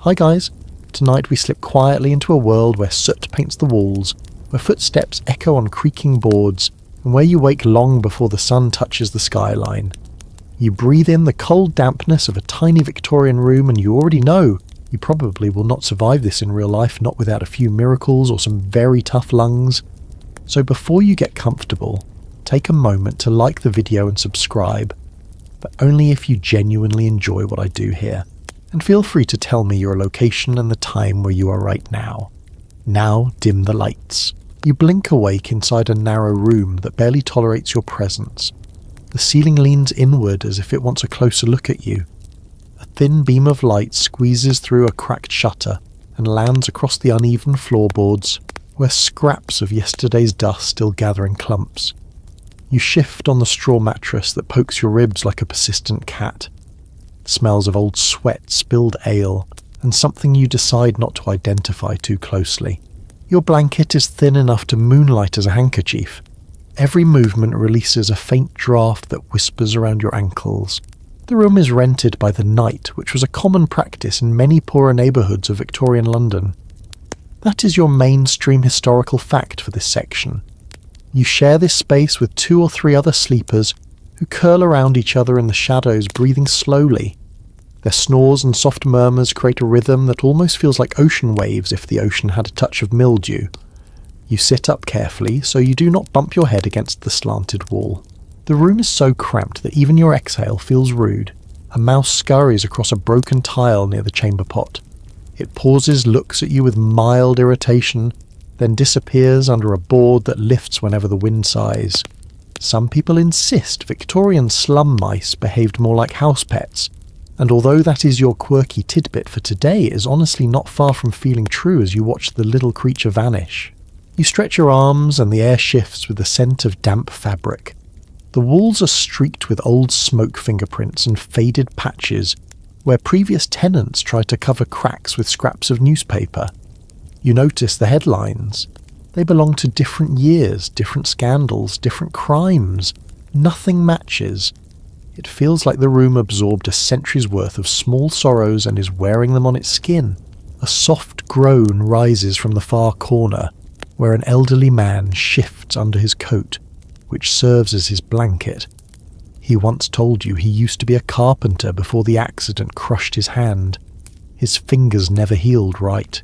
Hi guys! Tonight we slip quietly into a world where soot paints the walls, where footsteps echo on creaking boards, and where you wake long before the sun touches the skyline. You breathe in the cold dampness of a tiny Victorian room and you already know you probably will not survive this in real life, not without a few miracles or some very tough lungs. So before you get comfortable, take a moment to like the video and subscribe, but only if you genuinely enjoy what I do here. And feel free to tell me your location and the time where you are right now. Now dim the lights. You blink awake inside a narrow room that barely tolerates your presence. The ceiling leans inward as if it wants a closer look at you. A thin beam of light squeezes through a cracked shutter and lands across the uneven floorboards, where scraps of yesterday's dust still gather in clumps. You shift on the straw mattress that pokes your ribs like a persistent cat. Smells of old sweat, spilled ale, and something you decide not to identify too closely. Your blanket is thin enough to moonlight as a handkerchief. Every movement releases a faint draft that whispers around your ankles. The room is rented by the night, which was a common practice in many poorer neighbourhoods of Victorian London. That is your mainstream historical fact for this section. You share this space with 2 or 3 other sleepers who curl around each other in the shadows, breathing slowly. Their snores and soft murmurs create a rhythm that almost feels like ocean waves if the ocean had a touch of mildew. You sit up carefully so you do not bump your head against the slanted wall. The room is so cramped that even your exhale feels rude. A mouse scurries across a broken tile near the chamber pot. It pauses, looks at you with mild irritation, then disappears under a board that lifts whenever the wind sighs. Some people insist Victorian slum mice behaved more like house pets, and although that is your quirky tidbit for today, it is honestly not far from feeling true as you watch the little creature vanish. You stretch your arms and the air shifts with the scent of damp fabric. The walls are streaked with old smoke fingerprints and faded patches where previous tenants tried to cover cracks with scraps of newspaper. You notice the headlines. They belong to different years, different scandals, different crimes. Nothing matches. It feels like the room absorbed a century's worth of small sorrows and is wearing them on its skin. A soft groan rises from the far corner, where an elderly man shifts under his coat, which serves as his blanket. He once told you he used to be a carpenter before the accident crushed his hand. His fingers never healed right.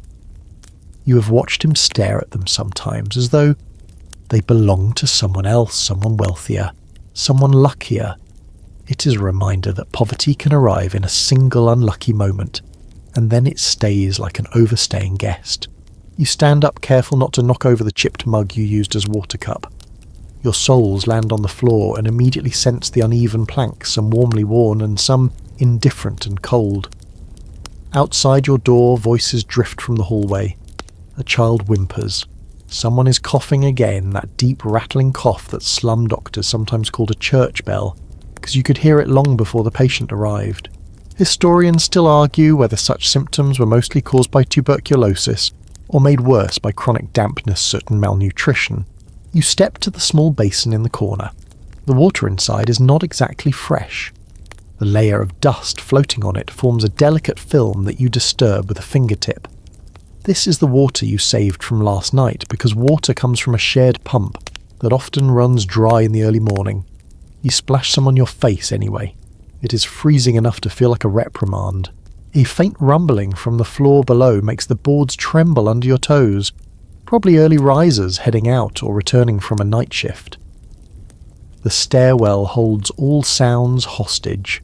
You have watched him stare at them sometimes as though they belong to someone else, someone wealthier, someone luckier. It is a reminder that poverty can arrive in a single unlucky moment, and then it stays like an overstaying guest. You stand up, careful not to knock over the chipped mug you used as water cup. Your soles land on the floor and immediately sense the uneven planks, some warmly worn and some indifferent and cold. Outside your door, voices drift from the hallway. A child whimpers. Someone is coughing again, that deep rattling cough that slum doctors sometimes called a church bell, because you could hear it long before the patient arrived. Historians still argue whether such symptoms were mostly caused by tuberculosis or made worse by chronic dampness, soot and malnutrition. You step to the small basin in the corner. The water inside is not exactly fresh. The layer of dust floating on it forms a delicate film that you disturb with a fingertip. This is the water you saved from last night, because water comes from a shared pump that often runs dry in the early morning. You splash some on your face anyway. It is freezing enough to feel like a reprimand. A faint rumbling from the floor below makes the boards tremble under your toes, probably early risers heading out or returning from a night shift. The stairwell holds all sounds hostage.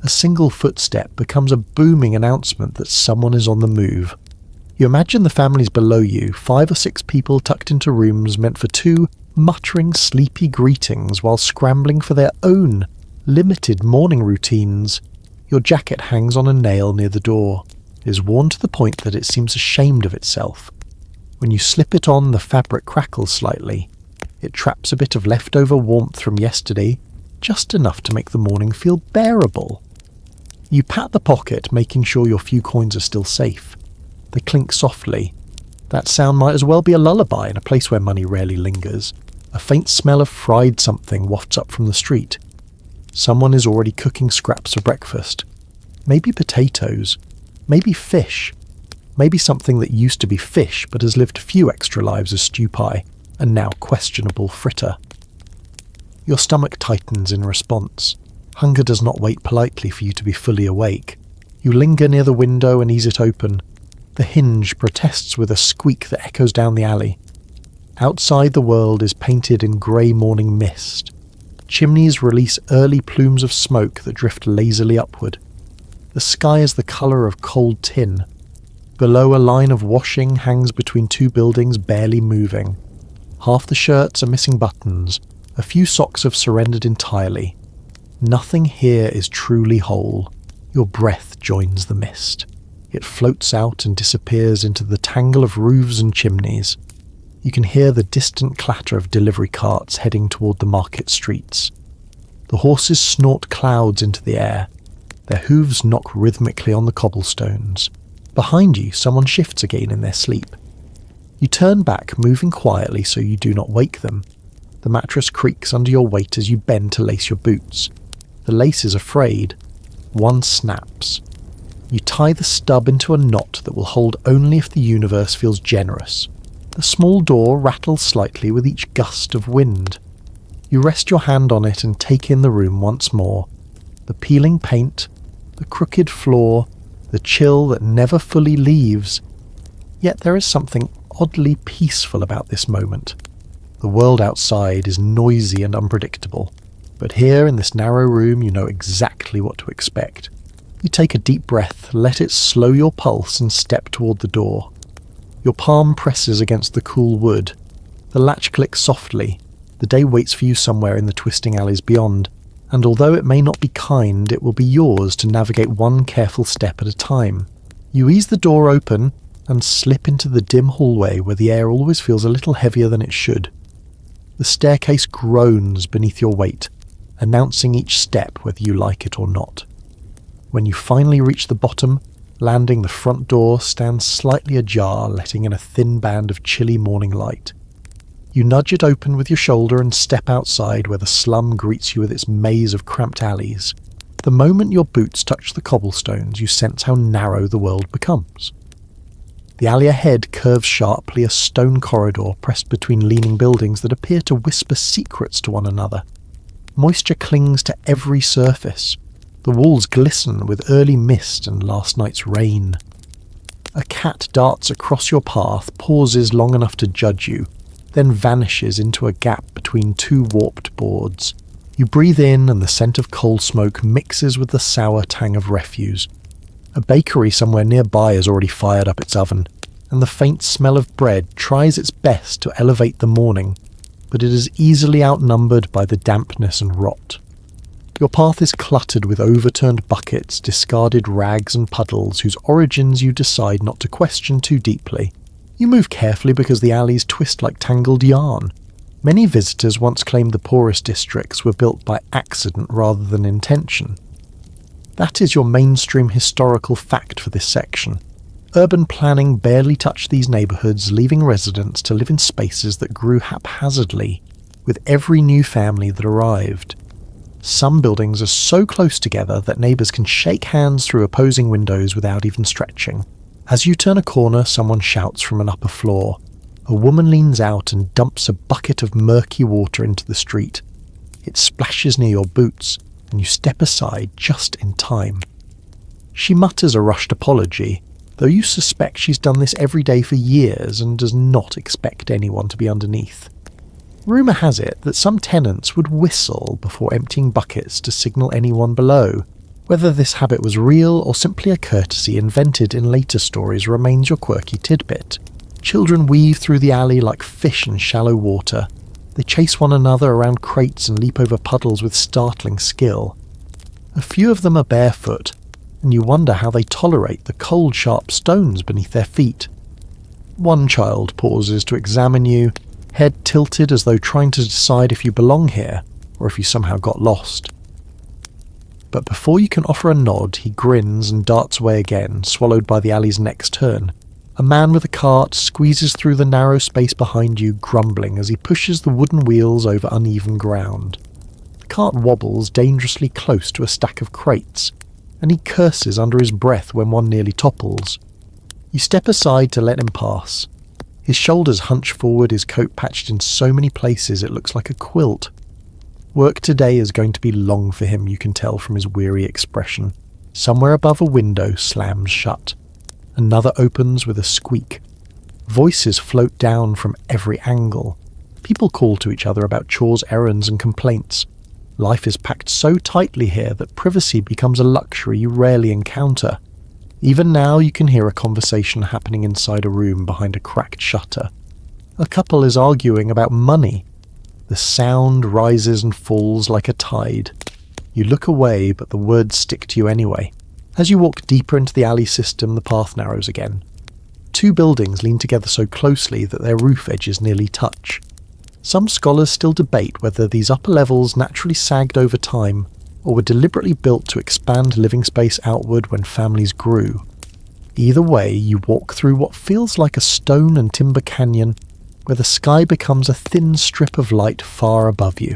A single footstep becomes a booming announcement that someone is on the move. You imagine the families below you, 5 or 6 people tucked into rooms meant for 2 muttering sleepy greetings while scrambling for their own limited morning routines. Your jacket hangs on a nail near the door. It is worn to the point that it seems ashamed of itself. When you slip it on, the fabric crackles slightly. It traps a bit of leftover warmth from yesterday, just enough to make the morning feel bearable. You pat the pocket, making sure your few coins are still safe. They clink softly. That sound might as well be a lullaby in a place where money rarely lingers. A faint smell of fried something wafts up from the street. Someone is already cooking scraps for breakfast. Maybe potatoes. Maybe fish. Maybe something that used to be fish but has lived a few extra lives as stew pie, and now questionable fritter. Your stomach tightens in response. Hunger does not wait politely for you to be fully awake. You linger near the window and ease it open. The hinge protests with a squeak that echoes down the alley. Outside, the world is painted in grey morning mist. Chimneys release early plumes of smoke that drift lazily upward. The sky is the colour of cold tin. Below, a line of washing hangs between two buildings barely moving. Half the shirts are missing buttons. A few socks have surrendered entirely. Nothing here is truly whole. Your breath joins the mist. It floats out and disappears into the tangle of roofs and chimneys. You can hear the distant clatter of delivery carts heading toward the market streets. The horses snort clouds into the air. Their hooves knock rhythmically on the cobblestones. Behind you, someone shifts again in their sleep. You turn back, moving quietly so you do not wake them. The mattress creaks under your weight as you bend to lace your boots. The lace is afraid. One snaps. You tie the stub into a knot that will hold only if the universe feels generous. The small door rattles slightly with each gust of wind. You rest your hand on it and take in the room once more. The peeling paint, the crooked floor, the chill that never fully leaves. Yet there is something oddly peaceful about this moment. The world outside is noisy and unpredictable, but here in this narrow room you know exactly what to expect. You take a deep breath, let it slow your pulse and step toward the door. Your palm presses against the cool wood. The latch clicks softly. The day waits for you somewhere in the twisting alleys beyond, and although it may not be kind, it will be yours to navigate one careful step at a time. You ease the door open and slip into the dim hallway where the air always feels a little heavier than it should. The staircase groans beneath your weight, announcing each step whether you like it or not. When you finally reach the bottom, landing, the front door stands slightly ajar, letting in a thin band of chilly morning light. You nudge it open with your shoulder and step outside where the slum greets you with its maze of cramped alleys. The moment your boots touch the cobblestones, you sense how narrow the world becomes. The alley ahead curves sharply, a stone corridor pressed between leaning buildings that appear to whisper secrets to one another. Moisture clings to every surface. The walls glisten with early mist and last night's rain. A cat darts across your path, pauses long enough to judge you, then vanishes into a gap between two warped boards. You breathe in and the scent of coal smoke mixes with the sour tang of refuse. A bakery somewhere nearby has already fired up its oven, and the faint smell of bread tries its best to elevate the morning, but it is easily outnumbered by the dampness and rot. Your path is cluttered with overturned buckets, discarded rags and puddles whose origins you decide not to question too deeply. You move carefully because the alleys twist like tangled yarn. Many visitors once claimed the poorest districts were built by accident rather than intention. That is your mainstream historical fact for this section. Urban planning barely touched these neighbourhoods, leaving residents to live in spaces that grew haphazardly with every new family that arrived. Some buildings are so close together that neighbours can shake hands through opposing windows without even stretching. As you turn a corner, someone shouts from an upper floor. A woman leans out and dumps a bucket of murky water into the street. It splashes near your boots, and you step aside just in time. She mutters a rushed apology, though you suspect she's done this every day for years and does not expect anyone to be underneath. Rumour has it that some tenants would whistle before emptying buckets to signal anyone below. Whether this habit was real or simply a courtesy invented in later stories remains your quirky tidbit. Children weave through the alley like fish in shallow water. They chase one another around crates and leap over puddles with startling skill. A few of them are barefoot, and you wonder how they tolerate the cold, sharp stones beneath their feet. One child pauses to examine you, head tilted as though trying to decide if you belong here or if you somehow got lost. But before you can offer a nod, he grins and darts away again, swallowed by the alley's next turn. A man with a cart squeezes through the narrow space behind you, grumbling as he pushes the wooden wheels over uneven ground. The cart wobbles dangerously close to a stack of crates, and he curses under his breath when one nearly topples. You step aside to let him pass. His shoulders hunch forward, his coat patched in so many places it looks like a quilt. Work today is going to be long for him, you can tell from his weary expression. Somewhere above a window slams shut. Another opens with a squeak. Voices float down from every angle. People call to each other about chores, errands and complaints. Life is packed so tightly here that privacy becomes a luxury you rarely encounter. Even now you can hear a conversation happening inside a room behind a cracked shutter. A couple is arguing about money. The sound rises and falls like a tide. You look away, but the words stick to you anyway. As you walk deeper into the alley system, the path narrows again. Two buildings lean together so closely that their roof edges nearly touch. Some scholars still debate whether these upper levels naturally sagged over time or were deliberately built to expand living space outward when families grew. Either way, you walk through what feels like a stone and timber canyon where the sky becomes a thin strip of light far above you.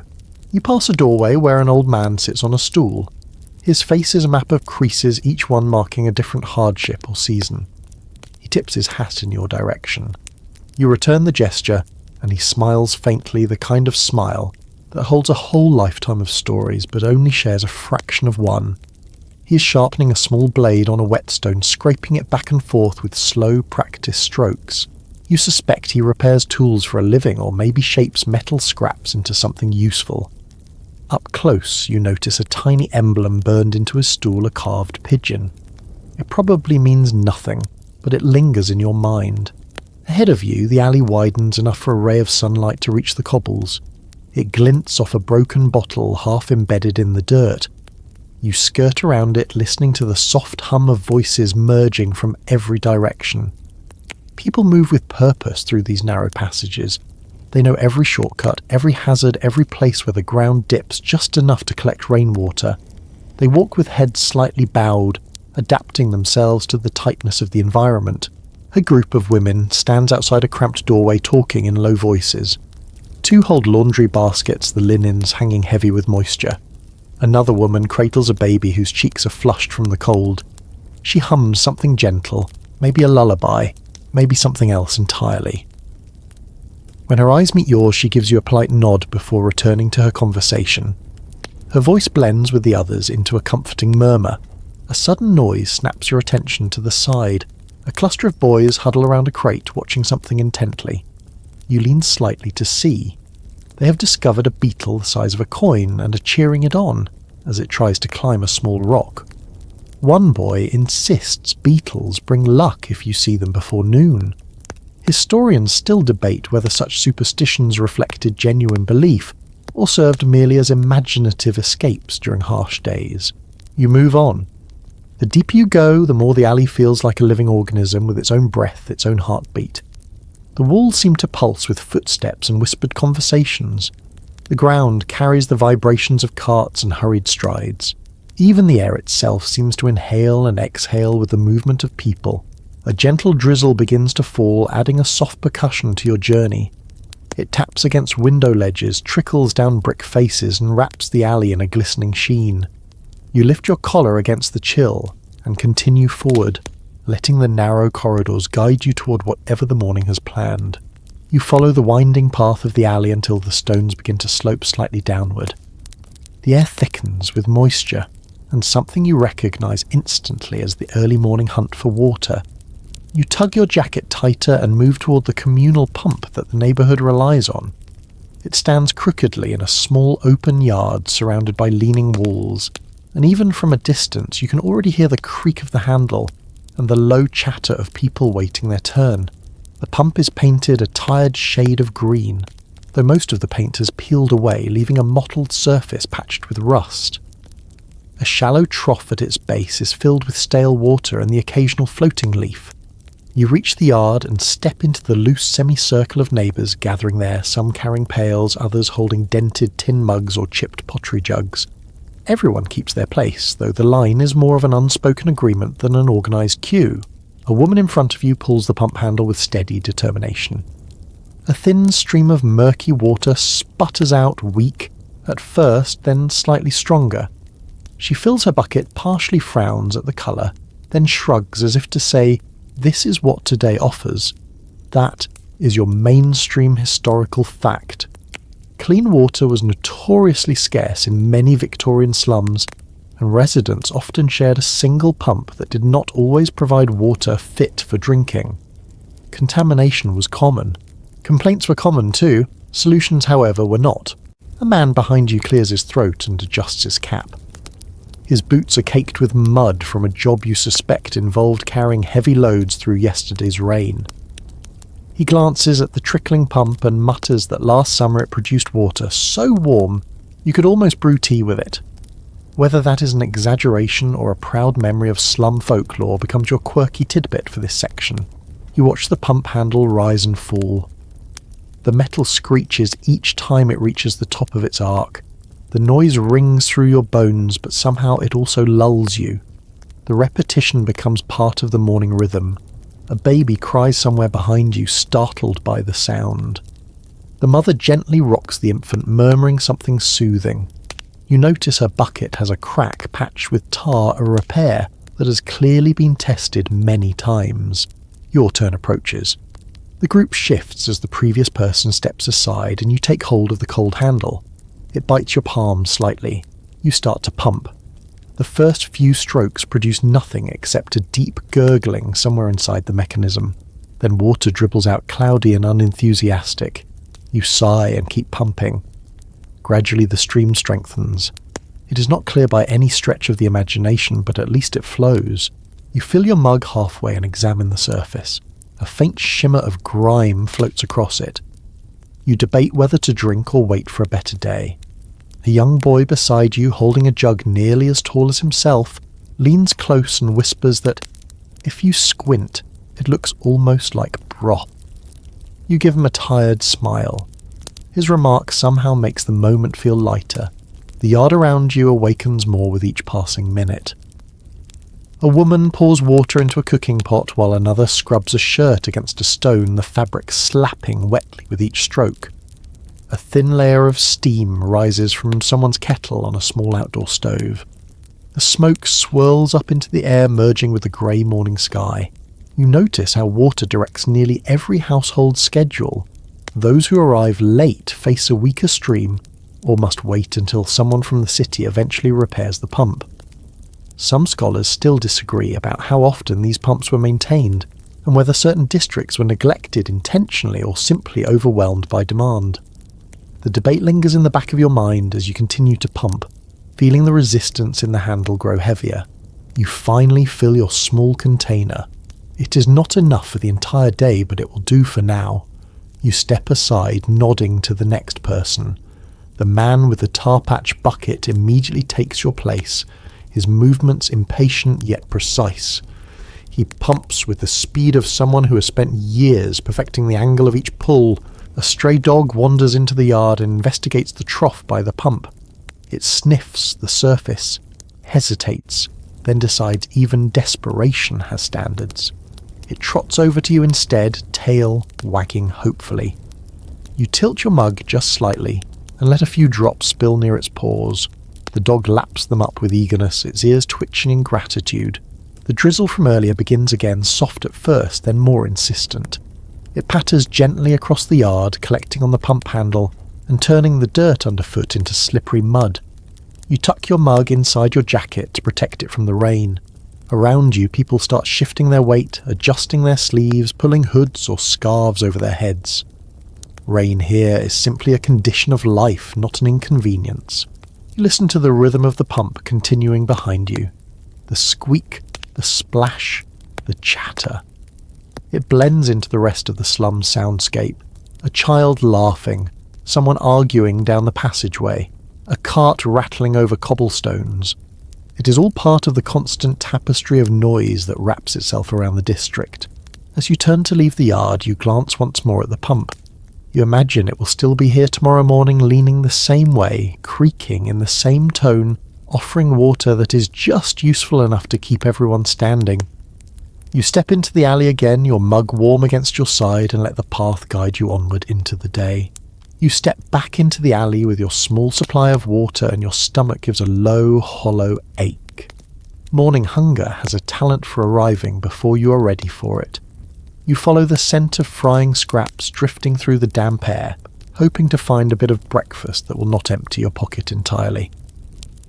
You pass a doorway where an old man sits on a stool. His face is a map of creases, each one marking a different hardship or season. He tips his hat in your direction. You return the gesture, and he smiles faintly, the kind of smile that holds a whole lifetime of stories but only shares a fraction of one. He is sharpening a small blade on a whetstone, scraping it back and forth with slow, practiced strokes. You suspect he repairs tools for a living or maybe shapes metal scraps into something useful. Up close, you notice a tiny emblem burned into his stool, a carved pigeon. It probably means nothing, but it lingers in your mind. Ahead of you, the alley widens enough for a ray of sunlight to reach the cobbles. It glints off a broken bottle half embedded in the dirt. You skirt around it, listening to the soft hum of voices merging from every direction. People move with purpose through these narrow passages. They know every shortcut, every hazard, every place where the ground dips just enough to collect rainwater. They walk with heads slightly bowed, adapting themselves to the tightness of the environment. A group of women stands outside a cramped doorway talking in low voices. Two hold laundry baskets, the linens hanging heavy with moisture. Another woman cradles a baby whose cheeks are flushed from the cold. She hums something gentle, maybe a lullaby, maybe something else entirely. When her eyes meet yours, she gives you a polite nod before returning to her conversation. Her voice blends with the others into a comforting murmur. A sudden noise snaps your attention to the side. A cluster of boys huddle around a crate, watching something intently. You lean slightly to see. They have discovered a beetle the size of a coin and are cheering it on as it tries to climb a small rock. One boy insists beetles bring luck if you see them before noon. Historians still debate whether such superstitions reflected genuine belief or served merely as imaginative escapes during harsh days. You move on. The deeper you go, the more the alley feels like a living organism with its own breath, its own heartbeat. The walls seem to pulse with footsteps and whispered conversations. The ground carries the vibrations of carts and hurried strides. Even the air itself seems to inhale and exhale with the movement of people. A gentle drizzle begins to fall, adding a soft percussion to your journey. It taps against window ledges, trickles down brick faces, and wraps the alley in a glistening sheen. You lift your collar against the chill and continue forward, letting the narrow corridors guide you toward whatever the morning has planned. You follow the winding path of the alley until the stones begin to slope slightly downward. The air thickens with moisture, and something you recognize instantly as the early morning hunt for water. You tug your jacket tighter and move toward the communal pump that the neighborhood relies on. It stands crookedly in a small open yard surrounded by leaning walls, and even from a distance you can already hear the creak of the handle and the low chatter of people waiting their turn. The pump is painted a tired shade of green, though most of the paint has peeled away, leaving a mottled surface patched with rust. A shallow trough at its base is filled with stale water and the occasional floating leaf. You reach the yard and step into the loose semicircle of neighbours gathering there, some carrying pails, others holding dented tin mugs or chipped pottery jugs. Everyone keeps their place, though the line is more of an unspoken agreement than an organised queue. A woman in front of you pulls the pump handle with steady determination. A thin stream of murky water sputters out weak, at first, then slightly stronger. She fills her bucket, partially frowns at the colour, then shrugs as if to say, "This is what today offers. That is your mainstream historical fact." Clean water was notoriously scarce in many Victorian slums, and residents often shared a single pump that did not always provide water fit for drinking. Contamination was common. Complaints were common too. Solutions, however, were not. A man behind you clears his throat and adjusts his cap. His boots are caked with mud from a job you suspect involved carrying heavy loads through yesterday's rain. He glances at the trickling pump and mutters that last summer it produced water so warm you could almost brew tea with it. Whether that is an exaggeration or a proud memory of slum folklore becomes your quirky tidbit for this section. You watch the pump handle rise and fall. The metal screeches each time it reaches the top of its arc. The noise rings through your bones, but somehow it also lulls you. The repetition becomes part of the morning rhythm. A baby cries somewhere behind you, startled by the sound. The mother gently rocks the infant, murmuring something soothing. You notice her bucket has a crack patched with tar, a repair that has clearly been tested many times. Your turn approaches. The group shifts as the previous person steps aside and you take hold of the cold handle. It bites your palm slightly. You start to pump. The first few strokes produce nothing except a deep gurgling somewhere inside the mechanism. Then water dribbles out cloudy and unenthusiastic. You sigh and keep pumping. Gradually the stream strengthens. It is not clear by any stretch of the imagination, but at least it flows. You fill your mug halfway and examine the surface. A faint shimmer of grime floats across it. You debate whether to drink or wait for a better day. A young boy beside you, holding a jug nearly as tall as himself, leans close and whispers that, if you squint, it looks almost like broth. You give him a tired smile. His remark somehow makes the moment feel lighter. The yard around you awakens more with each passing minute. A woman pours water into a cooking pot while another scrubs a shirt against a stone, the fabric slapping wetly with each stroke. A thin layer of steam rises from someone's kettle on a small outdoor stove. The smoke swirls up into the air, merging with the grey morning sky. You notice how water directs nearly every household's schedule. Those who arrive late face a weaker stream or must wait until someone from the city eventually repairs the pump. Some scholars still disagree about how often these pumps were maintained and whether certain districts were neglected intentionally or simply overwhelmed by demand. The debate lingers in the back of your mind as you continue to pump, feeling the resistance in the handle grow heavier. You finally fill your small container. It is not enough for the entire day, but it will do for now. You step aside, nodding to the next person. The man with the tar patch bucket immediately takes your place, his movements impatient yet precise. He pumps with the speed of someone who has spent years perfecting the angle of each pull. A stray dog wanders into the yard and investigates the trough by the pump. It sniffs the surface, hesitates, then decides even desperation has standards. It trots over to you instead, tail wagging hopefully. You tilt your mug just slightly and let a few drops spill near its paws. The dog laps them up with eagerness, its ears twitching in gratitude. The drizzle from earlier begins again, soft at first, then more insistent. It patters gently across the yard, collecting on the pump handle and turning the dirt underfoot into slippery mud. You tuck your mug inside your jacket to protect it from the rain. Around you, people start shifting their weight, adjusting their sleeves, pulling hoods or scarves over their heads. Rain here is simply a condition of life, not an inconvenience. You listen to the rhythm of the pump continuing behind you. The squeak, the splash, the chatter. It blends into the rest of the slum soundscape. A child laughing, someone arguing down the passageway, a cart rattling over cobblestones. It is all part of the constant tapestry of noise that wraps itself around the district. As you turn to leave the yard, you glance once more at the pump. You imagine it will still be here tomorrow morning, leaning the same way, creaking in the same tone, offering water that is just useful enough to keep everyone standing. You step into the alley again, your mug warm against your side, and let the path guide you onward into the day. You step back into the alley with your small supply of water and your stomach gives a low, hollow ache. Morning hunger has a talent for arriving before you are ready for it. You follow the scent of frying scraps drifting through the damp air, hoping to find a bit of breakfast that will not empty your pocket entirely.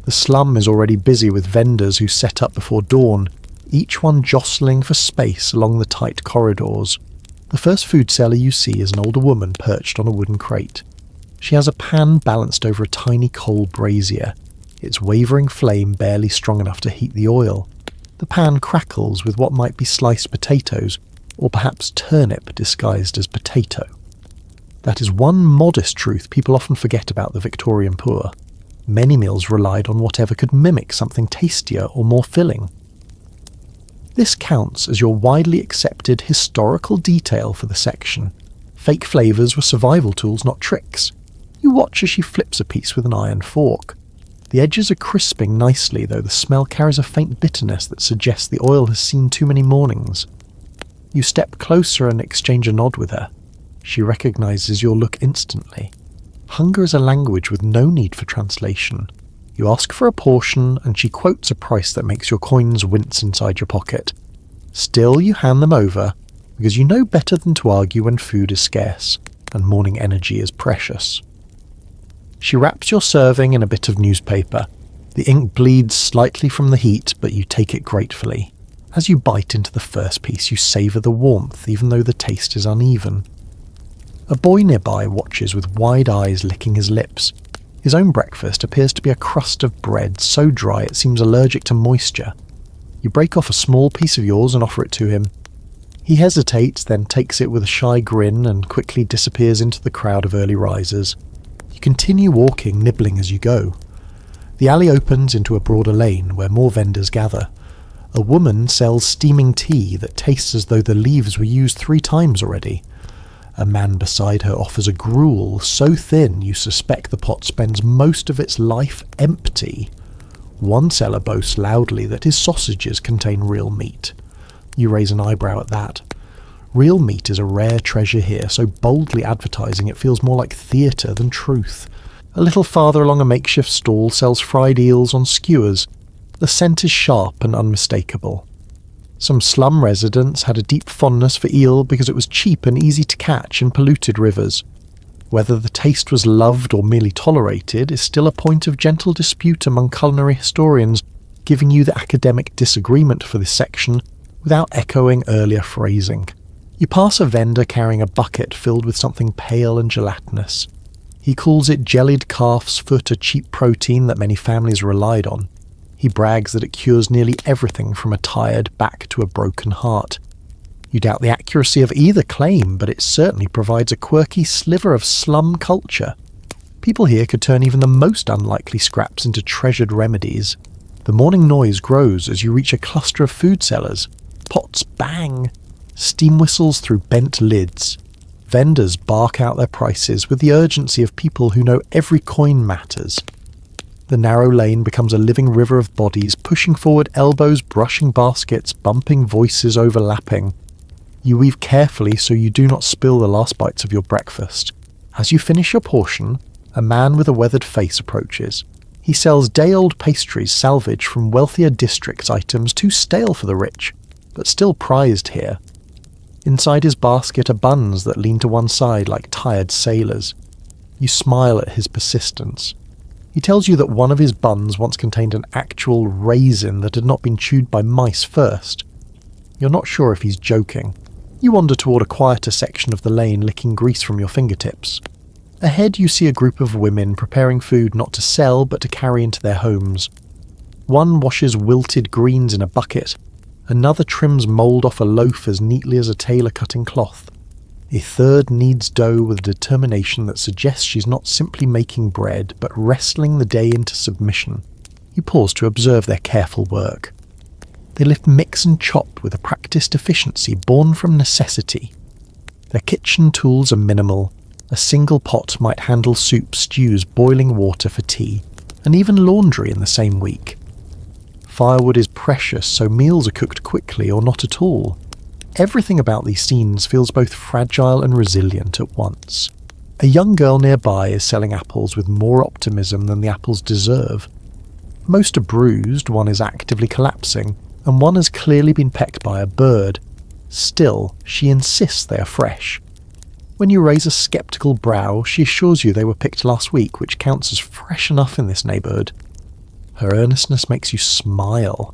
The slum is already busy with vendors who set up before dawn, each one jostling for space along the tight corridors. The first food seller you see is an older woman perched on a wooden crate. She has a pan balanced over a tiny coal brazier, its wavering flame barely strong enough to heat the oil. The pan crackles with what might be sliced potatoes, or perhaps turnip disguised as potato. That is one modest truth people often forget about the Victorian poor. Many meals relied on whatever could mimic something tastier or more filling. This counts as your widely accepted historical detail for the section. Fake flavours were survival tools, not tricks. You watch as she flips a piece with an iron fork. The edges are crisping nicely, though the smell carries a faint bitterness that suggests the oil has seen too many mornings. You step closer and exchange a nod with her. She recognises your look instantly. Hunger is a language with no need for translation. You ask for a portion and she quotes a price that makes your coins wince inside your pocket. Still, you hand them over, because you know better than to argue when food is scarce, and morning energy is precious. She wraps your serving in a bit of newspaper. The ink bleeds slightly from the heat, but you take it gratefully. As you bite into the first piece, you savour the warmth, even though the taste is uneven. A boy nearby watches with wide eyes, licking his lips. His own breakfast appears to be a crust of bread so dry it seems allergic to moisture. You break off a small piece of yours and offer it to him. He hesitates, then takes it with a shy grin and quickly disappears into the crowd of early risers. You continue walking, nibbling as you go. The alley opens into a broader lane where more vendors gather. A woman sells steaming tea that tastes as though the leaves were used 3 times already. A man beside her offers a gruel so thin you suspect the pot spends most of its life empty. One seller boasts loudly that his sausages contain real meat. You raise an eyebrow at that. Real meat is a rare treasure here, so boldly advertising it feels more like theatre than truth. A little farther along a makeshift stall sells fried eels on skewers. The scent is sharp and unmistakable. Some slum residents had a deep fondness for eel because it was cheap and easy to catch in polluted rivers. Whether the taste was loved or merely tolerated is still a point of gentle dispute among culinary historians, giving you the academic disagreement for this section without echoing earlier phrasing. You pass a vendor carrying a bucket filled with something pale and gelatinous. He calls it jellied calf's foot, a cheap protein that many families relied on. He brags that it cures nearly everything from a tired back to a broken heart. You doubt the accuracy of either claim, but it certainly provides a quirky sliver of slum culture. People here could turn even the most unlikely scraps into treasured remedies. The morning noise grows as you reach a cluster of food sellers. Pots bang. Steam whistles through bent lids. Vendors bark out their prices with the urgency of people who know every coin matters. The narrow lane becomes a living river of bodies, pushing forward elbows, brushing baskets, bumping voices overlapping. You weave carefully so you do not spill the last bites of your breakfast. As you finish your portion, a man with a weathered face approaches. He sells day-old pastries salvaged from wealthier districts, items too stale for the rich, but still prized here. Inside his basket are buns that lean to one side like tired sailors. You smile at his persistence. He tells you that one of his buns once contained an actual raisin that had not been chewed by mice first. You're not sure if he's joking. You wander toward a quieter section of the lane, licking grease from your fingertips. Ahead you see a group of women preparing food not to sell but to carry into their homes. One washes wilted greens in a bucket. Another trims mould off a loaf as neatly as a tailor cutting cloth. A third kneads dough with a determination that suggests she's not simply making bread, but wrestling the day into submission. You pause to observe their careful work. They lift mix and chop with a practiced efficiency born from necessity. Their kitchen tools are minimal. A single pot might handle soup, stews, boiling water for tea, and even laundry in the same week. Firewood is precious, so meals are cooked quickly or not at all. Everything about these scenes feels both fragile and resilient at once. A young girl nearby is selling apples with more optimism than the apples deserve. Most are bruised, one is actively collapsing, and one has clearly been pecked by a bird. Still, she insists they are fresh. When you raise a sceptical brow, she assures you they were picked last week, which counts as fresh enough in this neighbourhood. Her earnestness makes you smile.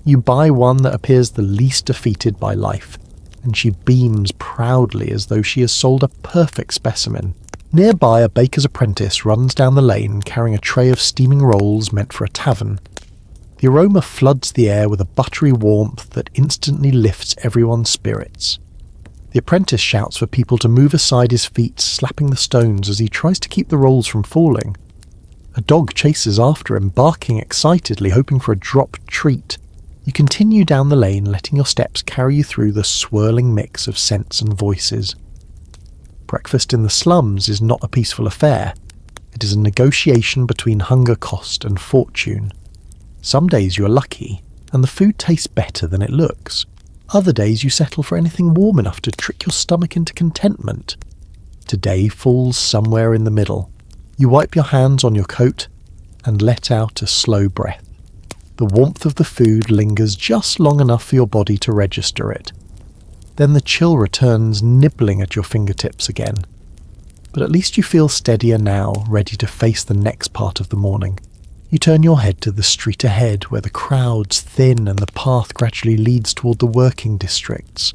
You buy one that appears the least defeated by life, and she beams proudly as though she has sold a perfect specimen. Nearby, a baker's apprentice runs down the lane carrying a tray of steaming rolls meant for a tavern. The aroma floods the air with a buttery warmth that instantly lifts everyone's spirits. The apprentice shouts for people to move aside his feet, slapping the stones as he tries to keep the rolls from falling. A dog chases after him, barking excitedly, hoping for a dropped treat. You continue down the lane, letting your steps carry you through the swirling mix of scents and voices. Breakfast in the slums is not a peaceful affair. It is a negotiation between hunger cost and fortune. Some days you are lucky, and the food tastes better than it looks. Other days you settle for anything warm enough to trick your stomach into contentment. Today falls somewhere in the middle. You wipe your hands on your coat and let out a slow breath. The warmth of the food lingers just long enough for your body to register it. Then the chill returns, nibbling at your fingertips again. But at least you feel steadier now, ready to face the next part of the morning. You turn your head to the street ahead, where the crowds thin and the path gradually leads toward the working districts.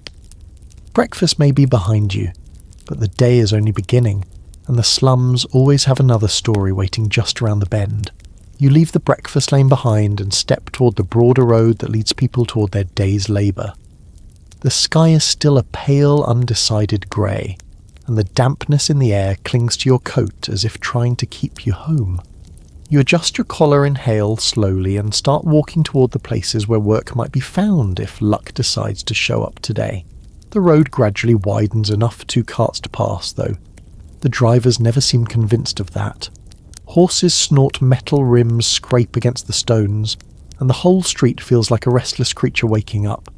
Breakfast may be behind you, but the day is only beginning, and the slums always have another story waiting just around the bend. You leave the breakfast lane behind and step toward the broader road that leads people toward their day's labour. The sky is still a pale, undecided grey, and the dampness in the air clings to your coat as if trying to keep you home. You adjust your collar, inhale slowly, and start walking toward the places where work might be found if luck decides to show up today. The road gradually widens enough for 2 carts to pass, though. The drivers never seem convinced of that. Horses snort, metal rims scrape against the stones, and the whole street feels like a restless creature waking up.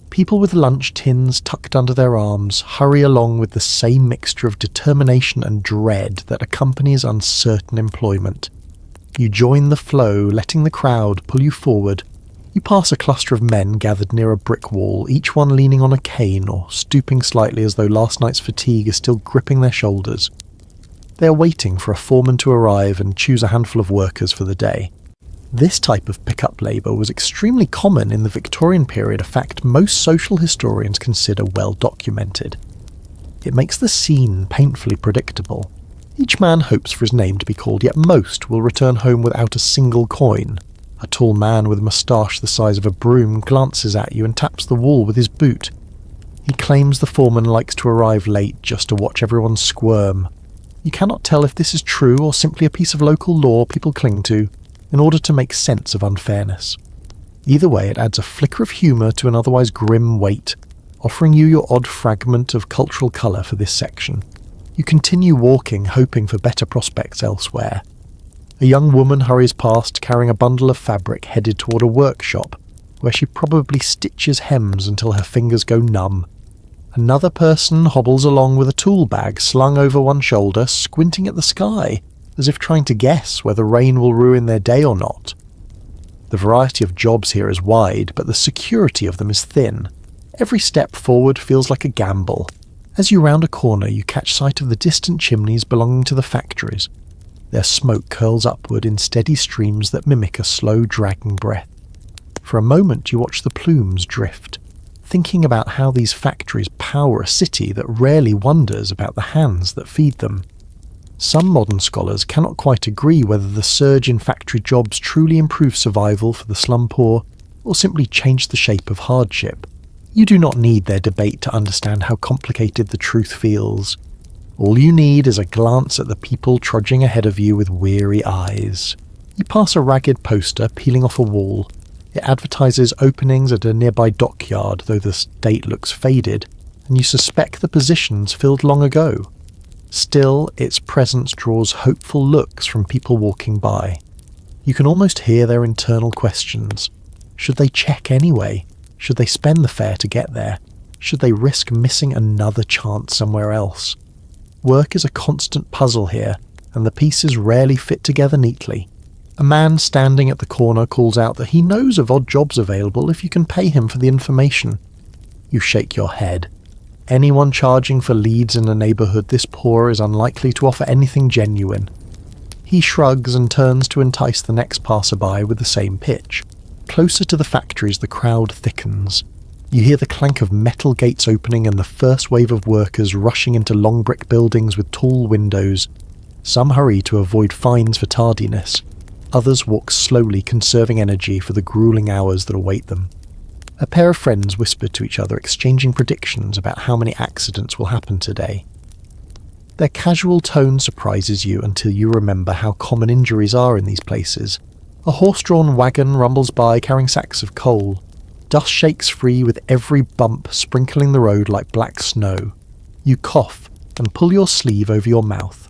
People with lunch tins tucked under their arms hurry along with the same mixture of determination and dread that accompanies uncertain employment. You join the flow, letting the crowd pull you forward. You pass a cluster of men gathered near a brick wall, each one leaning on a cane or stooping slightly as though last night's fatigue is still gripping their shoulders. They are waiting for a foreman to arrive and choose a handful of workers for the day. This type of pickup labour was extremely common in the Victorian period, a fact most social historians consider well documented. It makes the scene painfully predictable. Each man hopes for his name to be called, yet most will return home without a single coin. A tall man with a moustache the size of a broom glances at you and taps the wall with his boot. He claims the foreman likes to arrive late just to watch everyone squirm. You cannot tell if this is true or simply a piece of local law people cling to in order to make sense of unfairness. Either way, it adds a flicker of humour to an otherwise grim weight, offering you your odd fragment of cultural colour for this section. You continue walking, hoping for better prospects elsewhere. A young woman hurries past carrying a bundle of fabric headed toward a workshop, where she probably stitches hems until her fingers go numb. Another person hobbles along with a tool bag slung over one shoulder, squinting at the sky, as if trying to guess whether rain will ruin their day or not. The variety of jobs here is wide, but the security of them is thin. Every step forward feels like a gamble. As you round a corner, you catch sight of the distant chimneys belonging to the factories. Their smoke curls upward in steady streams that mimic a slow dragging breath. For a moment you watch the plumes drift, thinking about how these factories power a city that rarely wonders about the hands that feed them. Some modern scholars cannot quite agree whether the surge in factory jobs truly improved survival for the slum poor, or simply changed the shape of hardship. You do not need their debate to understand how complicated the truth feels. All you need is a glance at the people trudging ahead of you with weary eyes. You pass a ragged poster peeling off a wall. It advertises openings at a nearby dockyard, though the date looks faded, and you suspect the positions filled long ago. Still, its presence draws hopeful looks from people walking by. You can almost hear their internal questions. Should they check anyway? Should they spend the fare to get there? Should they risk missing another chance somewhere else? Work is a constant puzzle here, and the pieces rarely fit together neatly. A man standing at the corner calls out that he knows of odd jobs available if you can pay him for the information. You shake your head. Anyone charging for leads in a neighbourhood this poor is unlikely to offer anything genuine. He shrugs and turns to entice the next passerby with the same pitch. Closer to the factories, the crowd thickens. You hear the clank of metal gates opening and the first wave of workers rushing into long brick buildings with tall windows. Some hurry to avoid fines for tardiness. Others walk slowly, conserving energy for the grueling hours that await them. A pair of friends whisper to each other, exchanging predictions about how many accidents will happen today. Their casual tone surprises you until you remember how common injuries are in these places. A horse-drawn wagon rumbles by carrying sacks of coal. Dust shakes free with every bump sprinkling the road like black snow. You cough and pull your sleeve over your mouth.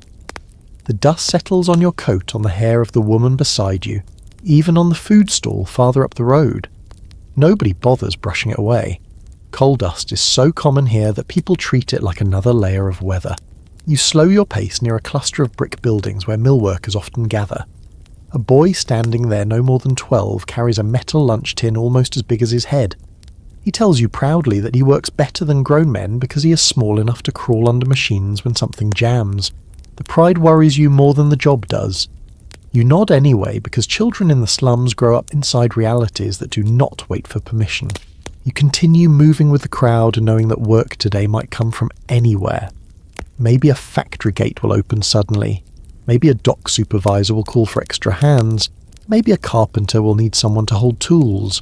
The dust settles on your coat, on the hair of the woman beside you, even on the food stall farther up the road. Nobody bothers brushing it away. Coal dust is so common here that people treat it like another layer of weather. You slow your pace near a cluster of brick buildings where mill workers often gather. A boy standing there no more than 12 carries a metal lunch tin almost as big as his head. He tells you proudly that he works better than grown men because he is small enough to crawl under machines when something jams. The pride worries you more than the job does. You nod anyway because children in the slums grow up inside realities that do not wait for permission. You continue moving with the crowd, knowing that work today might come from anywhere. Maybe a factory gate will open suddenly. Maybe a dock supervisor will call for extra hands. Maybe a carpenter will need someone to hold tools.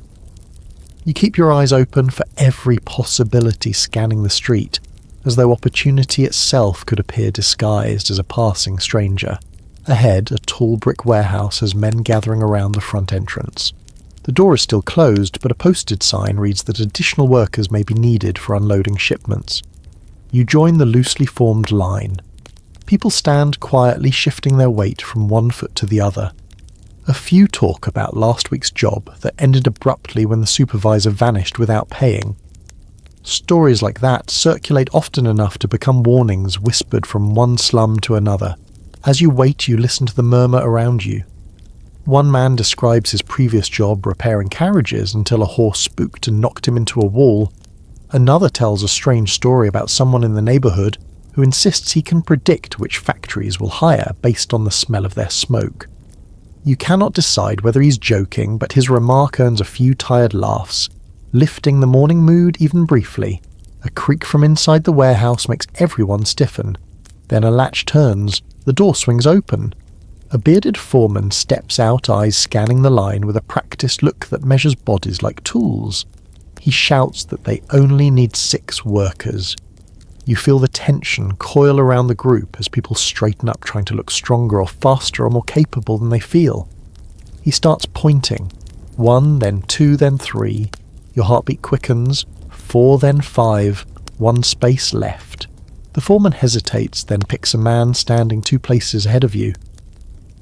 You keep your eyes open for every possibility, scanning the street, as though opportunity itself could appear disguised as a passing stranger. Ahead, a tall brick warehouse has men gathering around the front entrance. The door is still closed, but a posted sign reads that additional workers may be needed for unloading shipments. You join the loosely formed line. People stand quietly, shifting their weight from one foot to the other. A few talk about last week's job that ended abruptly when the supervisor vanished without paying. Stories like that circulate often enough to become warnings whispered from one slum to another. As you wait, you listen to the murmur around you. One man describes his previous job repairing carriages until a horse spooked and knocked him into a wall. Another tells a strange story about someone in the neighbourhood who insists he can predict which factories will hire based on the smell of their smoke. You cannot decide whether he's joking, but his remark earns a few tired laughs, lifting the morning mood even briefly. A creak from inside the warehouse makes everyone stiffen. Then a latch turns, the door swings open. A bearded foreman steps out, eyes scanning the line with a practiced look that measures bodies like tools. He shouts that they only need 6 workers. You feel the tension coil around the group as people straighten up, trying to look stronger or faster or more capable than they feel. He starts pointing. 1, then 2, then 3. Your heartbeat quickens. 4, then 5. 1 space left. The foreman hesitates, then picks a man standing 2 places ahead of you.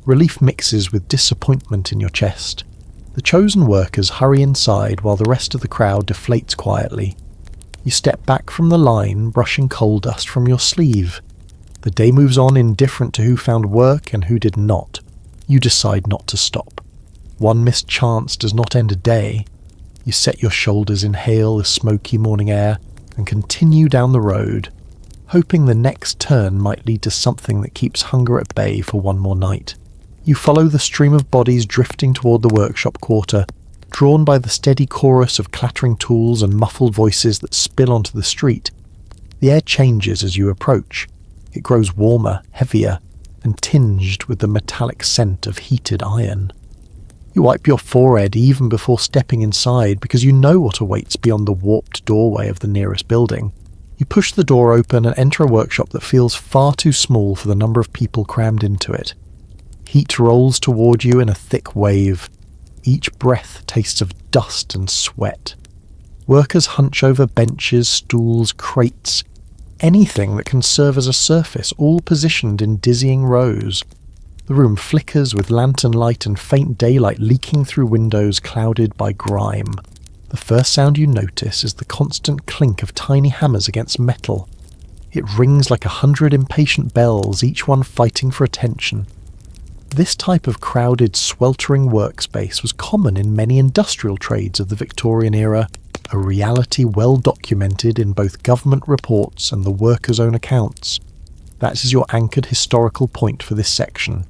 Relief mixes with disappointment in your chest. The chosen workers hurry inside while the rest of the crowd deflates quietly. You step back from the line, brushing coal dust from your sleeve. The day moves on, indifferent to who found work and who did not. You decide not to stop. One missed chance does not end a day. You set your shoulders, inhale the smoky morning air, and continue down the road, hoping the next turn might lead to something that keeps hunger at bay for one more night. You follow the stream of bodies drifting toward the workshop quarter, drawn by the steady chorus of clattering tools and muffled voices that spill onto the street. The air changes as you approach. It grows warmer, heavier, and tinged with the metallic scent of heated iron. You wipe your forehead even before stepping inside because you know what awaits beyond the warped doorway of the nearest building. You push the door open and enter a workshop that feels far too small for the number of people crammed into it. Heat rolls toward you in a thick wave. Each breath tastes of dust and sweat. Workers hunch over benches, stools, crates, anything that can serve as a surface, all positioned in dizzying rows. The room flickers with lantern light and faint daylight leaking through windows clouded by grime. The first sound you notice is the constant clink of tiny hammers against metal. It rings like 100 impatient bells, each one fighting for attention. This type of crowded, sweltering workspace was common in many industrial trades of the Victorian era, a reality well documented in both government reports and the workers' own accounts. That is your anchored historical point for this section.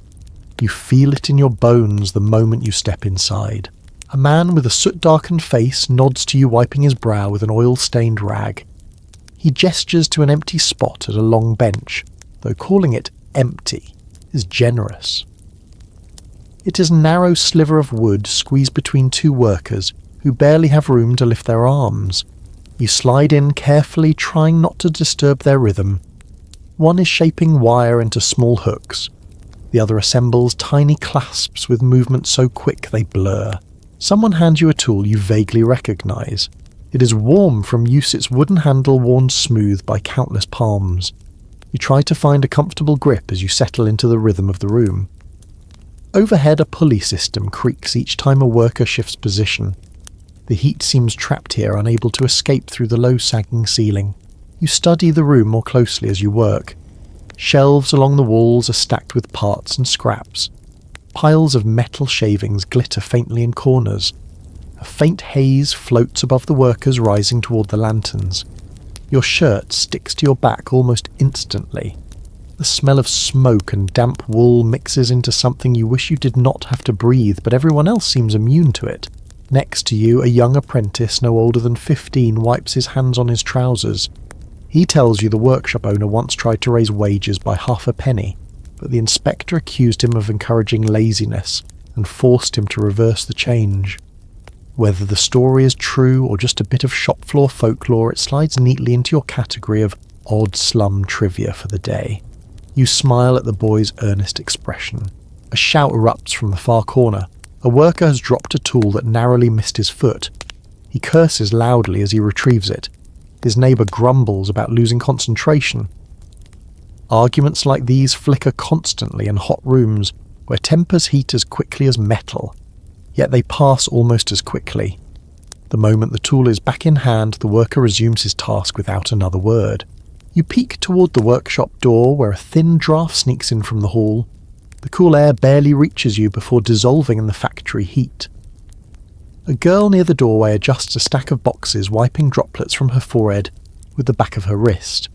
You feel it in your bones the moment you step inside. A man with a soot-darkened face nods to you, wiping his brow with an oil-stained rag. He gestures to an empty spot at a long bench, though calling it empty is generous. It is a narrow sliver of wood squeezed between two workers who barely have room to lift their arms. You slide in carefully, trying not to disturb their rhythm. One is shaping wire into small hooks. The other assembles tiny clasps with movements so quick they blur. Someone hands you a tool you vaguely recognise. It is warm from use, its wooden handle worn smooth by countless palms. You try to find a comfortable grip as you settle into the rhythm of the room. Overhead, a pulley system creaks each time a worker shifts position. The heat seems trapped here, unable to escape through the low sagging ceiling. You study the room more closely as you work. Shelves along the walls are stacked with parts and scraps. Piles of metal shavings glitter faintly in corners. A faint haze floats above the workers rising toward the lanterns. Your shirt sticks to your back almost instantly. The smell of smoke and damp wool mixes into something you wish you did not have to breathe, but everyone else seems immune to it. Next to you, a young apprentice no older than 15 wipes his hands on his trousers. He tells you the workshop owner once tried to raise wages by half a penny, but the inspector accused him of encouraging laziness and forced him to reverse the change. Whether the story is true or just a bit of shop floor folklore, it slides neatly into your category of odd slum trivia for the day. You smile at the boy's earnest expression. A shout erupts from the far corner. A worker has dropped a tool that narrowly missed his foot. He curses loudly as he retrieves it. His neighbour grumbles about losing concentration. Arguments like these flicker constantly in hot rooms where tempers heat as quickly as metal, yet they pass almost as quickly. The moment the tool is back in hand, the worker resumes his task without another word. You peek toward the workshop door where a thin draught sneaks in from the hall. The cool air barely reaches you before dissolving in the factory heat. A girl near the doorway adjusts a stack of boxes, wiping droplets from her forehead with the back of her wrist.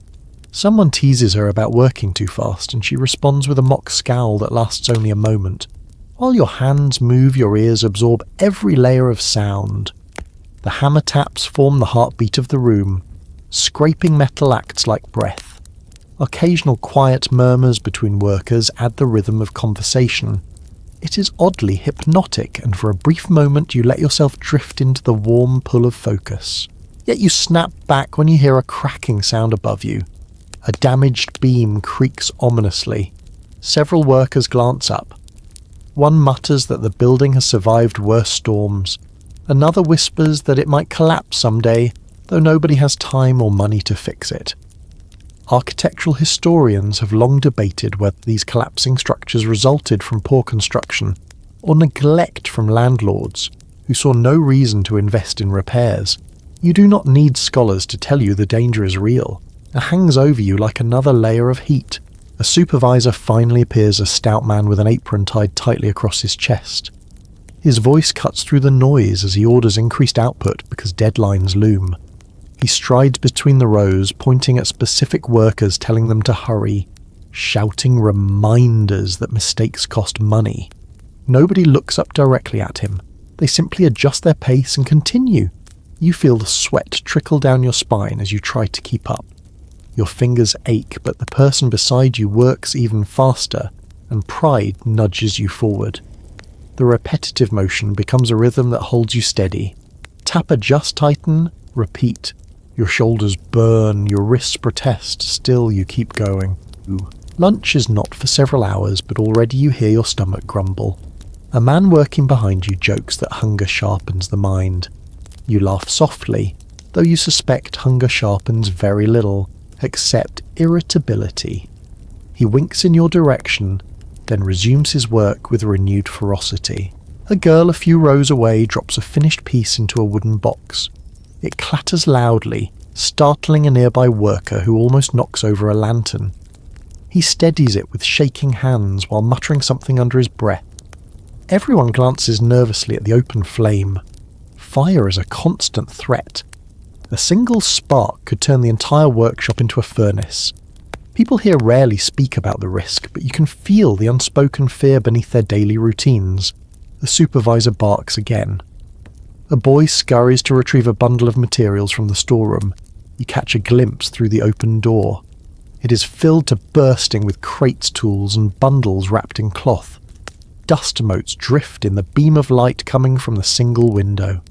Someone teases her about working too fast, and she responds with a mock scowl that lasts only a moment. While your hands move, your ears absorb every layer of sound. The hammer taps form the heartbeat of the room. Scraping metal acts like breath. Occasional quiet murmurs between workers add the rhythm of conversation. It is oddly hypnotic, and for a brief moment you let yourself drift into the warm pull of focus. Yet you snap back when you hear a cracking sound above you. A damaged beam creaks ominously. Several workers glance up. One mutters that the building has survived worse storms. Another whispers that it might collapse someday, though nobody has time or money to fix it. Architectural historians have long debated whether these collapsing structures resulted from poor construction or neglect from landlords who saw no reason to invest in repairs. You do not need scholars to tell you the danger is real. It hangs over you like another layer of heat. A supervisor finally appears, a stout man with an apron tied tightly across his chest. His voice cuts through the noise as he orders increased output because deadlines loom. He strides between the rows, pointing at specific workers, telling them to hurry, shouting reminders that mistakes cost money. Nobody looks up directly at him. They simply adjust their pace and continue. You feel the sweat trickle down your spine as you try to keep up. Your fingers ache, but the person beside you works even faster, and pride nudges you forward. The repetitive motion becomes a rhythm that holds you steady. Tap adjust tighten, repeat. Your shoulders burn, your wrists protest, still you keep going. Lunch is not for several hours, but already you hear your stomach grumble. A man working behind you jokes that hunger sharpens the mind. You laugh softly, though you suspect hunger sharpens very little, except irritability. He winks in your direction, then resumes his work with renewed ferocity. A girl a few rows away drops a finished piece into a wooden box. It clatters loudly, startling a nearby worker who almost knocks over a lantern. He steadies it with shaking hands while muttering something under his breath. Everyone glances nervously at the open flame. Fire is a constant threat. A single spark could turn the entire workshop into a furnace. People here rarely speak about the risk, but you can feel the unspoken fear beneath their daily routines. The supervisor barks again. A boy scurries to retrieve a bundle of materials from the storeroom. You catch a glimpse through the open door. It is filled to bursting with crates tools and bundles wrapped in cloth. Dust motes drift in the beam of light coming from the single window.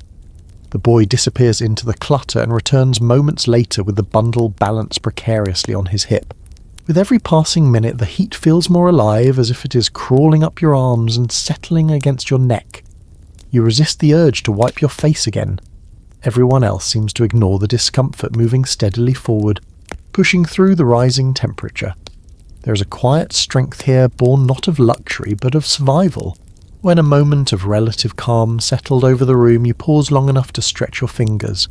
The boy disappears into the clutter and returns moments later with the bundle balanced precariously on his hip. With every passing minute, the heat feels more alive, as if it is crawling up your arms and settling against your neck. You resist the urge to wipe your face again. Everyone else seems to ignore the discomfort, moving steadily forward, pushing through the rising temperature. There is a quiet strength here, born not of luxury but of survival. When a moment of relative calm settled over the room, you pause long enough to stretch your fingers.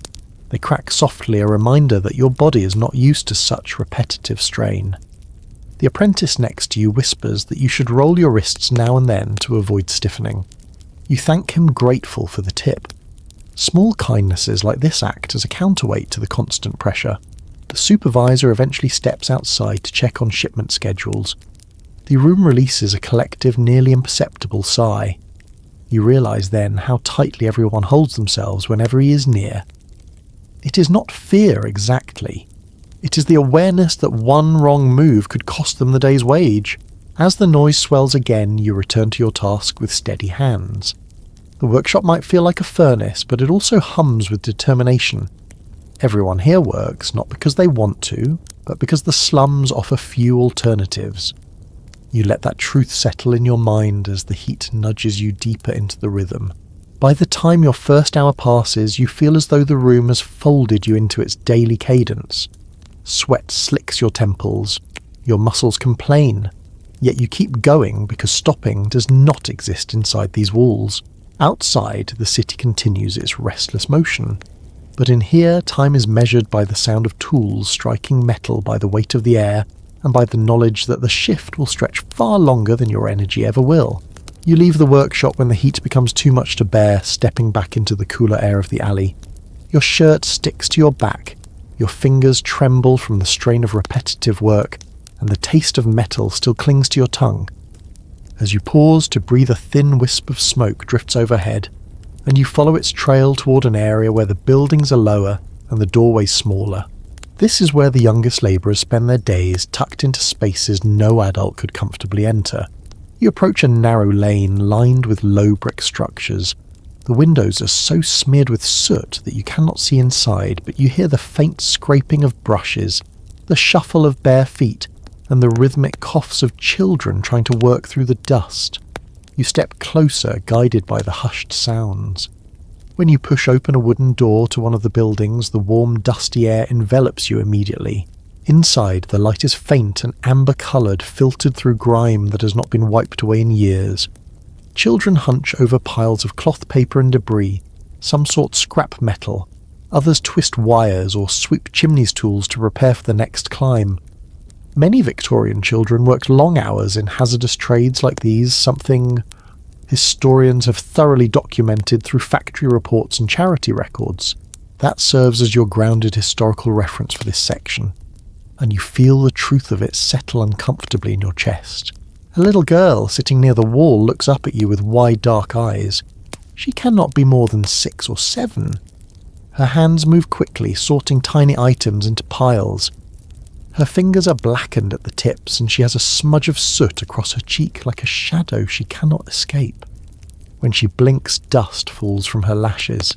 They crack softly, a reminder that your body is not used to such repetitive strain. The apprentice next to you whispers that you should roll your wrists now and then to avoid stiffening. You thank him, grateful for the tip. Small kindnesses like this act as a counterweight to the constant pressure. The supervisor eventually steps outside to check on shipment schedules. The room releases a collective, nearly imperceptible sigh. You realise then how tightly everyone holds themselves whenever he is near. It is not fear exactly. It is the awareness that one wrong move could cost them the day's wage. As the noise swells again, you return to your task with steady hands. The workshop might feel like a furnace, but it also hums with determination. Everyone here works not because they want to, but because the slums offer few alternatives. You let that truth settle in your mind as the heat nudges you deeper into the rhythm. By the time your first hour passes, you feel as though the room has folded you into its daily cadence. Sweat slicks your temples. Your muscles complain. Yet you keep going because stopping does not exist inside these walls. Outside, the city continues its restless motion. But in here, time is measured by the sound of tools striking metal, by the weight of the air, and by the knowledge that the shift will stretch far longer than your energy ever will. You leave the workshop when the heat becomes too much to bear, stepping back into the cooler air of the alley. Your shirt sticks to your back, your fingers tremble from the strain of repetitive work, and the taste of metal still clings to your tongue. As you pause to breathe, a thin wisp of smoke drifts overhead, and you follow its trail toward an area where the buildings are lower and the doorways smaller. This is where the youngest labourers spend their days, tucked into spaces no adult could comfortably enter. You approach a narrow lane lined with low brick structures. The windows are so smeared with soot that you cannot see inside, but you hear the faint scraping of brushes, the shuffle of bare feet, and the rhythmic coughs of children trying to work through the dust. You step closer, guided by the hushed sounds. When you push open a wooden door to one of the buildings, the warm, dusty air envelops you immediately. Inside, the light is faint and amber-coloured, filtered through grime that has not been wiped away in years. Children hunch over piles of cloth paper and debris. Some sort scrap metal. Others twist wires or sweep chimneys tools to prepare for the next climb. Many Victorian children worked long hours in hazardous trades like these, something historians have thoroughly documented through factory reports and charity records. That serves as your grounded historical reference for this section, and you feel the truth of it settle uncomfortably in your chest. A little girl sitting near the wall looks up at you with wide dark eyes. She cannot be more than 6 or 7. Her hands move quickly, sorting tiny items into piles. Her fingers are blackened at the tips, and she has a smudge of soot across her cheek like a shadow she cannot escape. When she blinks, dust falls from her lashes.